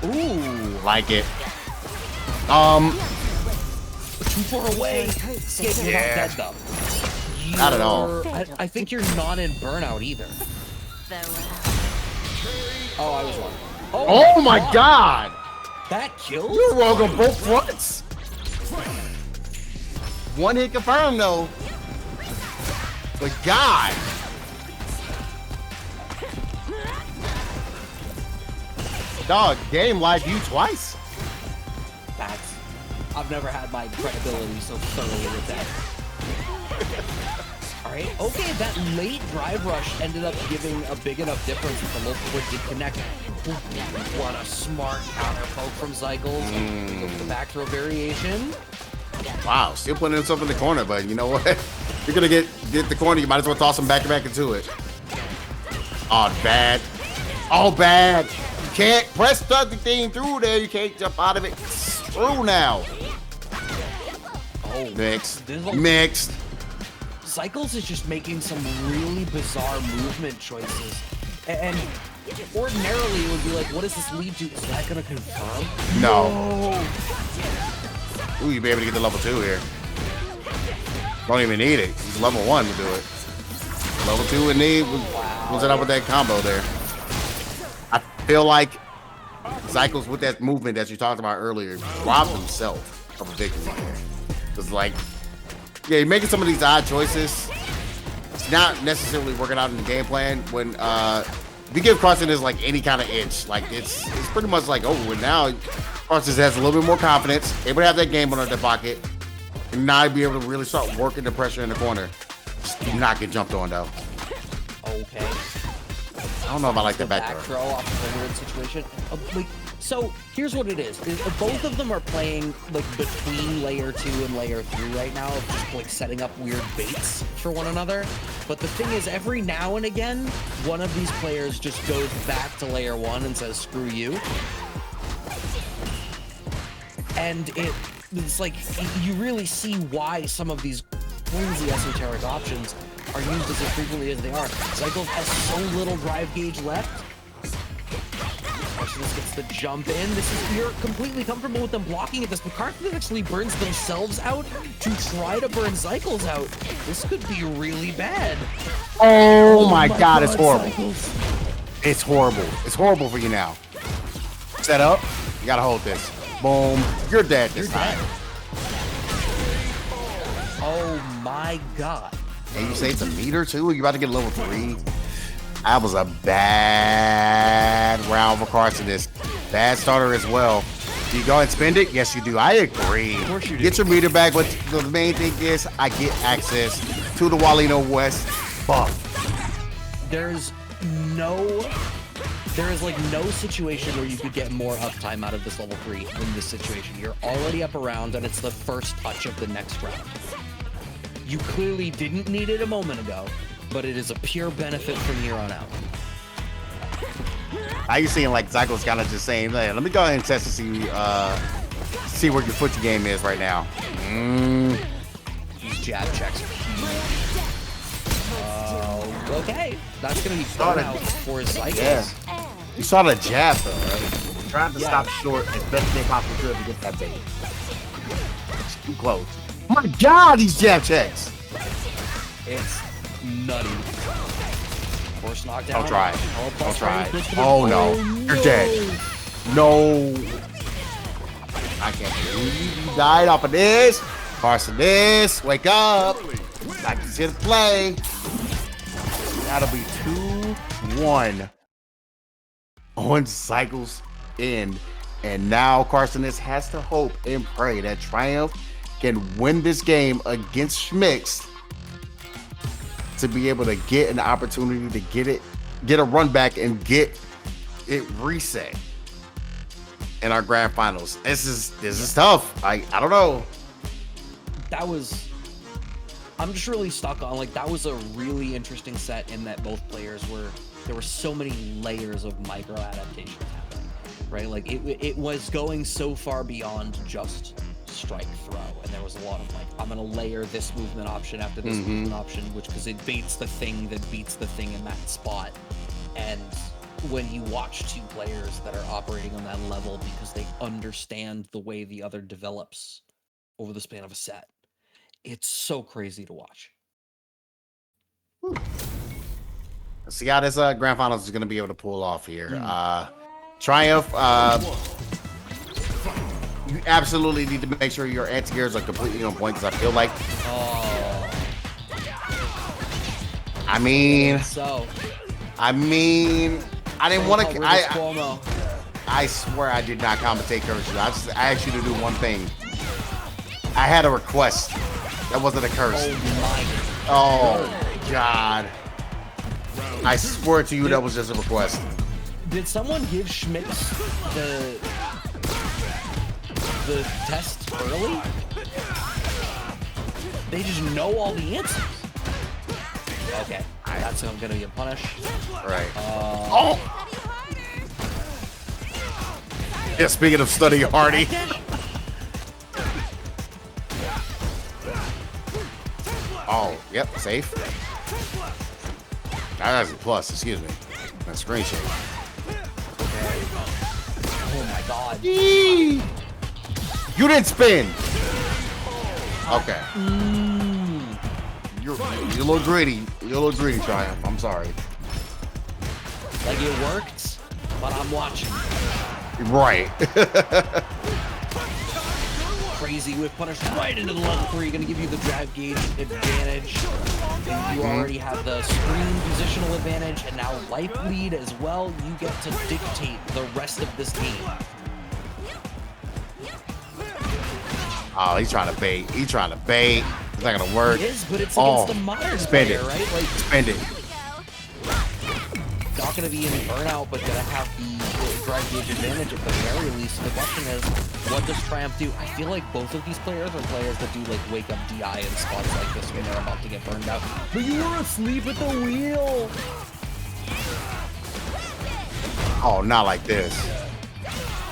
it. Ooh. Like it. Too far away. Skating without dead though. Not at all. I think you're not in burnout either. Oh, I was wrong. Oh my God! That killed? You're wrong on both fronts. One hit confirmed though. But God. Dog, game lied you twice. I've never had my credibility so thoroughly with that. All right? Okay, that late drive rush ended up giving a big enough difference that the local wood did connect. What a smart counter poke from Zykles. Goes the back throw variation. Wow, still putting himself in the corner, but you know what? You're gonna get the corner. You might as well toss him back into it. Oh, bad. Oh, bad. You can't press the thing through there. You can't jump out of it. It's through now. Oh, Mixed. Dizzle. Mixed. Zykles is just making some really bizarre movement choices. And ordinarily it would be like, what does this lead to? Is that gonna confirm? No. Ooh, you be able to get the level 2 here. Don't even need it. He's level 1 to do it. Level 2 and need was it up with that combo there. I feel like Zykles with that movement that you talked about earlier robbed himself of a victory there. Because like, yeah, you're making some of these odd choices. It's not necessarily working out in the game plan when if you give Kharsonist like any kind of inch, like it's pretty much like over with now. Kharsonist has a little bit more confidence, able to have that game on their pocket, and now be able to really start working the pressure in the corner. Just do not get jumped on though. Okay. I don't know if I like The that back back throw off of a weird situation. So here's what it is. Both of them are playing like between layer 2 and layer 3 right now, just like setting up weird baits for one another. But the thing is, every now and again, one of these players just goes back to layer 1 and says, screw you. And it's like, you really see why some of these flimsy esoteric options are used as frequently as they are. Zykles has so little drive gauge left. Kharsonist gets the jump in. You're completely comfortable with them blocking at this, but Kharsonist actually burns themselves out to try to burn Zykles out. This could be really bad. Oh my God, it's horrible. Zykles. It's horrible. It's horrible for you now. Set up. You gotta hold this. Boom. You're dead this time. Oh my God. And you say it's a meter too? You about to get level 3? That was a bad round for Kharsonist. Bad starter as well. Do you go and spend it? Yes, you do. I agree. Of course you do. Get your meter back, but the main thing is I get access to the Walino West buff. There is like no situation where you could get more uptime out of this level 3 in this situation. You're already up around and it's the first touch of the next round. You clearly didn't need it a moment ago, but it is a pure benefit from here on out. Are you seeing like Zykles kind of just saying, hey, let me go ahead and test to see where your footy game is right now. These jab checks are huge. Okay, that's gonna be burnout for Zykles. Yeah. You saw the jab though, right? Trying to stop short as best they possibly could to get that bait. It's too close. Oh my God, these jab checks. It's nutty. Force knockdown. Don't try. Oh, Don't try. plus Oh no, no. you're dead. No. I can't believe you died off of this. Kharsonist, wake up. Back to the play. That'll be 2-1 on Zykles end. And now Kharsonist has to hope and pray that Triumph can win this game against Schmix to be able to get an opportunity to get a run back and get it reset in our grand finals. This is tough. I don't know. I'm just really stuck on, like, that was a really interesting set in that both players there were so many layers of micro adaptations happening, right? Like it was going so far beyond just strike throw, and there was a lot of like, I'm gonna layer this movement option after this movement option, because it baits the thing that beats the thing in that spot. And when you watch two players that are operating on that level because they understand the way the other develops over the span of a set, it's so crazy to watch. Let's see how this grand finals is going to be able to pull off here. Triumph, you absolutely need to make sure your anti-airs are completely on point, because I feel like, I mean, I didn't want to. I swear I did not commentate curses. I asked you to do one thing. I had a request. That wasn't a curse. Oh my! Oh. God. I swear to you, that was just a request. Did someone give Schmix the test early? They just know all the answers. Okay, that's gonna be a punish. Right. Oh! Yeah, speaking of studying hardy. Oh, yep, safe. That's a plus, excuse me. That's screen shake. Oh my god. You didn't spin. Okay. You're a little greedy. You're a little greedy, Triumph. I'm sorry. Like it worked, but I'm watching. Right. Crazy whip punish right into the level 3, gonna give you the drive gauge advantage. And you already have the screen positional advantage, and now life lead as well. You get to dictate the rest of this game. Oh, he's trying to bait. He's trying to bait. It's not gonna work. It is, but it's against the modern spend player, it. right? Like, Spend it. not gonna be in burnout, but gonna have the drive gauge advantage at the very least. The question is, what does Triumph do? I feel like both of these players are players that do like wake up DI in spots like this when they're about to get burned out. But you were asleep at the wheel. Oh, not like this.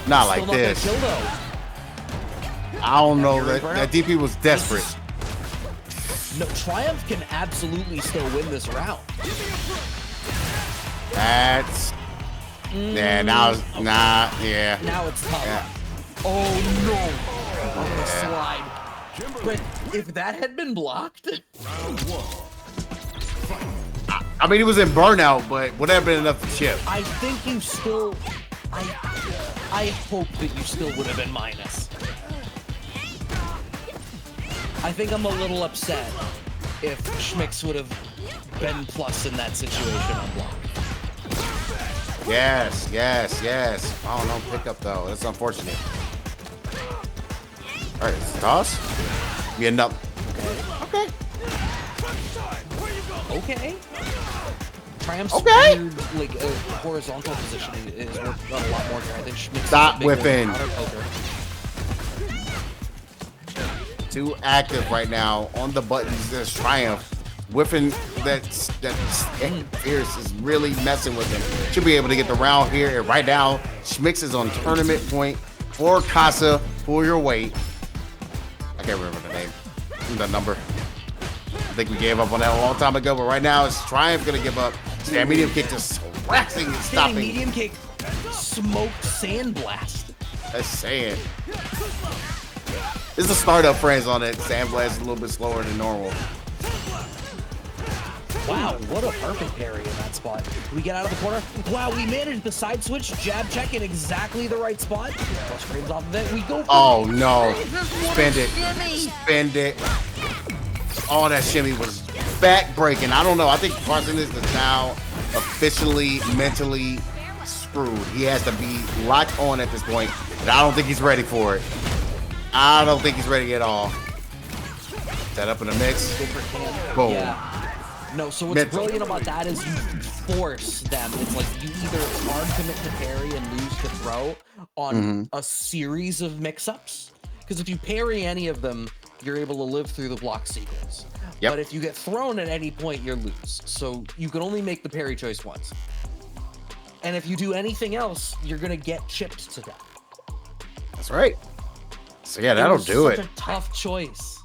Not like Still not this. gonna kill though. I don't know. You're in That DP was desperate. No, Triumph can absolutely still win this round. That's. Yeah, now it's yeah. Now it's tough. Yeah. Oh no! On the slide. But if that had been blocked, I mean, he was in burnout, but would have been enough to chip. I think you still. I hope that you still would have been minus. I think I'm a little upset if Schmix would have been plus in that situation on block. Yes, yes, yes. I don't know, pick up though. That's unfortunate. All right, it's a toss. Yeah, no. Okay. Okay. Triumph's Okay. weird, like horizontal positioning is worth a lot more here. I think Schmix Stop is a bigger whipping. counter poker. Too active right now on the buttons. There's Triumph. Whiffing that Fierce is really messing with him. Should be able to get the round here. And right now, Schmix is on tournament point for Casa. Pull your weight. I can't remember the name. The number. I think we gave up on that a long time ago, but right now it's Triumph gonna give up. Stand medium kick just waxing and Standing stopping. medium kick, smoked sandblast. That's saying. This is the startup frames on it. Sandblast is a little bit slower than normal. Wow, what a perfect parry in that spot. We get out of the corner. Wow, we managed the side switch, jab check in exactly the right spot. Plus frames off of it. We go for Oh no. Spend it. Spend it. Oh, that shimmy was back breaking. I don't know. I think Kharsonist is now officially mentally screwed. He has to be locked on at this point, and I don't think he's ready for it. I don't think he's ready at all. Set up in the mix. Boom. Yeah. No, so what's brilliant about that is you force them. It's like you either hard commit to parry and lose to throw on a series of mix-ups. Because if you parry any of them, you're able to live through the block sequence. Yep. But if you get thrown at any point, you lose. So you can only make the parry choice once. And if you do anything else, you're gonna get chipped to death. That's right. So yeah, that'll do it. Such a tough choice.